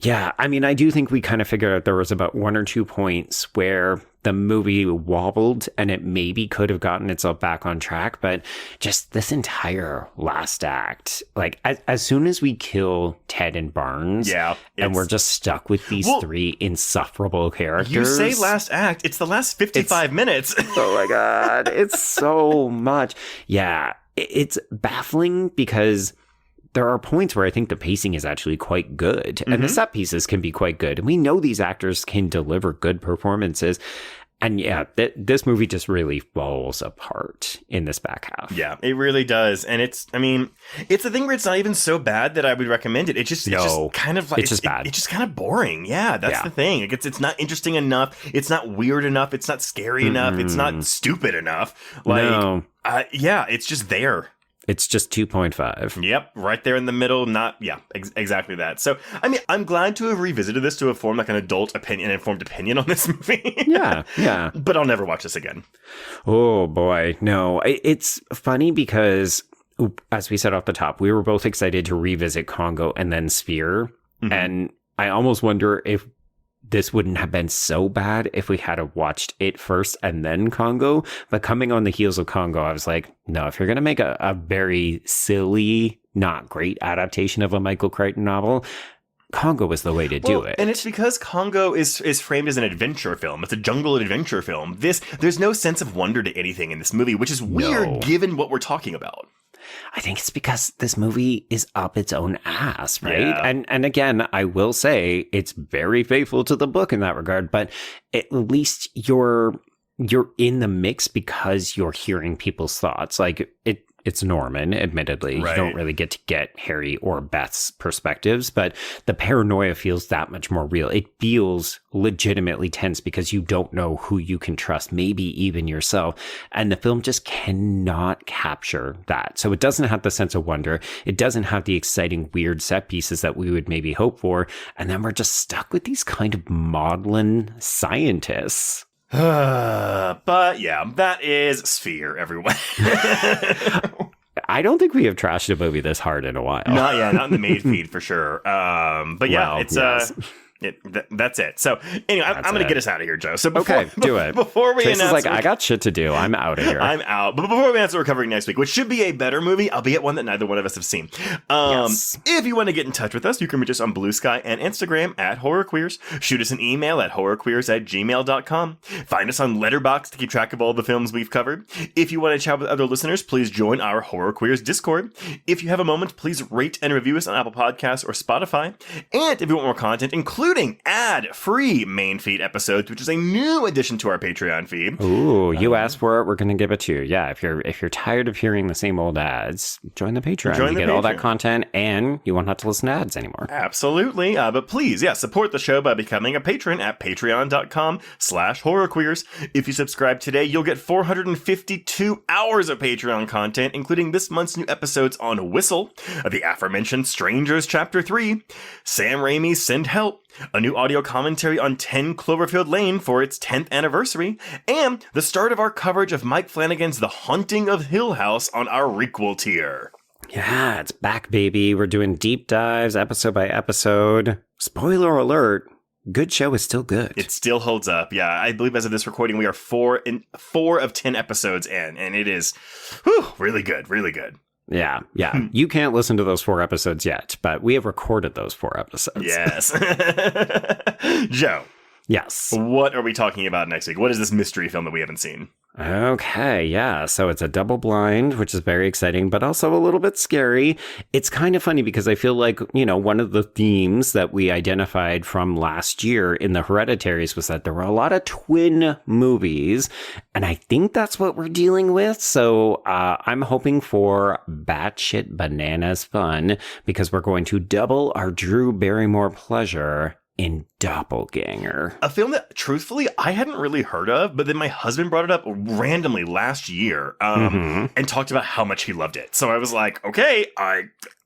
[SPEAKER 5] yeah, I mean, I do think we kind of figured out there was about 1 or 2 points where the movie wobbled and it maybe could have gotten itself back on track. But just this entire last act, like as soon as we kill Ted and Barnes, and we're just stuck with these three insufferable characters.
[SPEAKER 6] You say last act, it's the last 55 minutes.
[SPEAKER 5] Oh my God, it's so much. Yeah, it's baffling because there are points where I think the pacing is actually quite good and the set pieces can be quite good. And we know these actors can deliver good performances. And this movie just really falls apart in this back half.
[SPEAKER 6] Yeah, it really does. And it's a thing where it's not even so bad that I would recommend it. It's just kind of like,
[SPEAKER 5] it's just bad.
[SPEAKER 6] It's just kind of boring. Yeah, that's the thing. It's not interesting enough. It's not weird enough. It's not scary enough. It's not stupid enough. Like,
[SPEAKER 5] no.
[SPEAKER 6] It's just there.
[SPEAKER 5] It's just 2.5.
[SPEAKER 6] Yep, right there in the middle. Exactly that. So, I mean, I'm glad to have revisited this to have formed like an adult opinion, informed opinion on this movie.
[SPEAKER 5] Yeah.
[SPEAKER 6] But I'll never watch this again.
[SPEAKER 5] Oh, boy. No, it's funny because, as we said off the top, we were both excited to revisit Congo and then Sphere. Mm-hmm. And I almost wonder if this wouldn't have been so bad if we had watched it first and then Congo. But coming on the heels of Congo, I was like, no, if you're going to make a very silly, not great adaptation of a Michael Crichton novel, Congo was the way to do it.
[SPEAKER 6] And it's because Congo is framed as an adventure film. It's a jungle adventure film. There's no sense of wonder to anything in this movie, which is weird given what we're talking about.
[SPEAKER 5] I think it's because this movie is up its own ass, right?
[SPEAKER 6] Yeah.
[SPEAKER 5] And again, I will say it's very faithful to the book in that regard, but at least you're in the mix because you're hearing people's thoughts. Like it's Norman, admittedly.
[SPEAKER 6] Right.
[SPEAKER 5] You don't really get to get Harry or Beth's perspectives, but the paranoia feels that much more real. It feels legitimately tense because you don't know who you can trust, maybe even yourself. And the film just cannot capture that. So it doesn't have the sense of wonder. It doesn't have the exciting, weird set pieces that we would maybe hope for. And then we're just stuck with these kind of maudlin scientists.
[SPEAKER 6] But yeah, that is Sphere, everyone.
[SPEAKER 5] I don't think we have trashed a movie this hard in a while.
[SPEAKER 6] Not in the maid feed for sure. But yeah,
[SPEAKER 5] Well,
[SPEAKER 6] it's
[SPEAKER 5] yes.
[SPEAKER 6] That's it. So anyway, I'm going to get us out of here, Joe. So
[SPEAKER 5] Okay, do it.
[SPEAKER 6] Before we
[SPEAKER 5] Chase
[SPEAKER 6] announce,
[SPEAKER 5] is like, I got shit to do. I'm out of here.
[SPEAKER 6] I'm out. But before we announce what we're covering next week, which should be a better movie, albeit one that neither one of us have seen.
[SPEAKER 5] Yes.
[SPEAKER 6] If you want to get in touch with us, you can reach us on Blue Sky and Instagram at HorrorQueers. Shoot us an email at horrorqueers@gmail.com. Find us on Letterboxd to keep track of all the films we've covered. If you want to chat with other listeners, please join our Horror Queers Discord. If you have a moment, please rate and review us on Apple Podcasts or Spotify. And if you want more content, including ad-free main feed episodes, which is a new addition to our Patreon feed.
[SPEAKER 5] Ooh, you asked for it, we're going to give it to you. Yeah, if you're tired of hearing the same old ads, join the Patreon. You get all that content, and you won't have to listen to ads anymore.
[SPEAKER 6] Absolutely. But please, support the show by becoming a patron at patreon.com/horrorqueers. If you subscribe today, you'll get 452 hours of Patreon content, including this month's new episodes on Whistle, the aforementioned Strangers Chapter 3, Sam Raimi's Send Help, a new audio commentary on 10 Cloverfield Lane for its 10th anniversary, and the start of our coverage of Mike Flanagan's The Haunting of Hill House on our requel tier.
[SPEAKER 5] Yeah, it's back, baby. We're doing deep dives episode by episode. Spoiler alert, good show is still good.
[SPEAKER 6] It still holds up. Yeah, I believe as of this recording, we are 4 of 10 episodes in, and it is really good, really good.
[SPEAKER 5] Yeah. You can't listen to those 4 episodes yet, but we have recorded those 4 episodes.
[SPEAKER 6] Yes. Joe.
[SPEAKER 5] Yes.
[SPEAKER 6] What are we talking about next week? What is this mystery film that we haven't seen?
[SPEAKER 5] Okay, yeah. So it's a double blind, which is very exciting, but also a little bit scary. It's kind of funny because I feel like, one of the themes that we identified from last year in the Hereditaries was that there were a lot of twin movies, and I think that's what we're dealing with. So I'm hoping for batshit bananas fun because we're going to double our Drew Barrymore pleasure in Doppelganger.
[SPEAKER 6] A film that, truthfully, I hadn't really heard of, but then my husband brought it up randomly last year and talked about how much he loved it. So I was like, okay,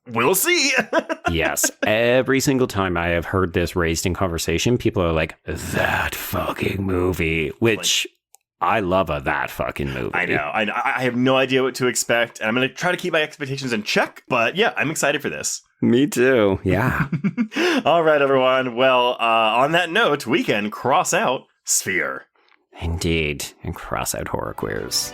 [SPEAKER 6] we'll see.
[SPEAKER 5] Yes, every single time I have heard this raised in conversation, people are like, that fucking movie, which... I love that fucking movie.
[SPEAKER 6] I know. I have no idea what to expect, and I'm going to try to keep my expectations in check, but yeah, I'm excited for this.
[SPEAKER 5] Me too. Yeah.
[SPEAKER 6] All right, everyone. Well, on that note, we can cross out Sphere.
[SPEAKER 5] Indeed. And cross out Horror Queers.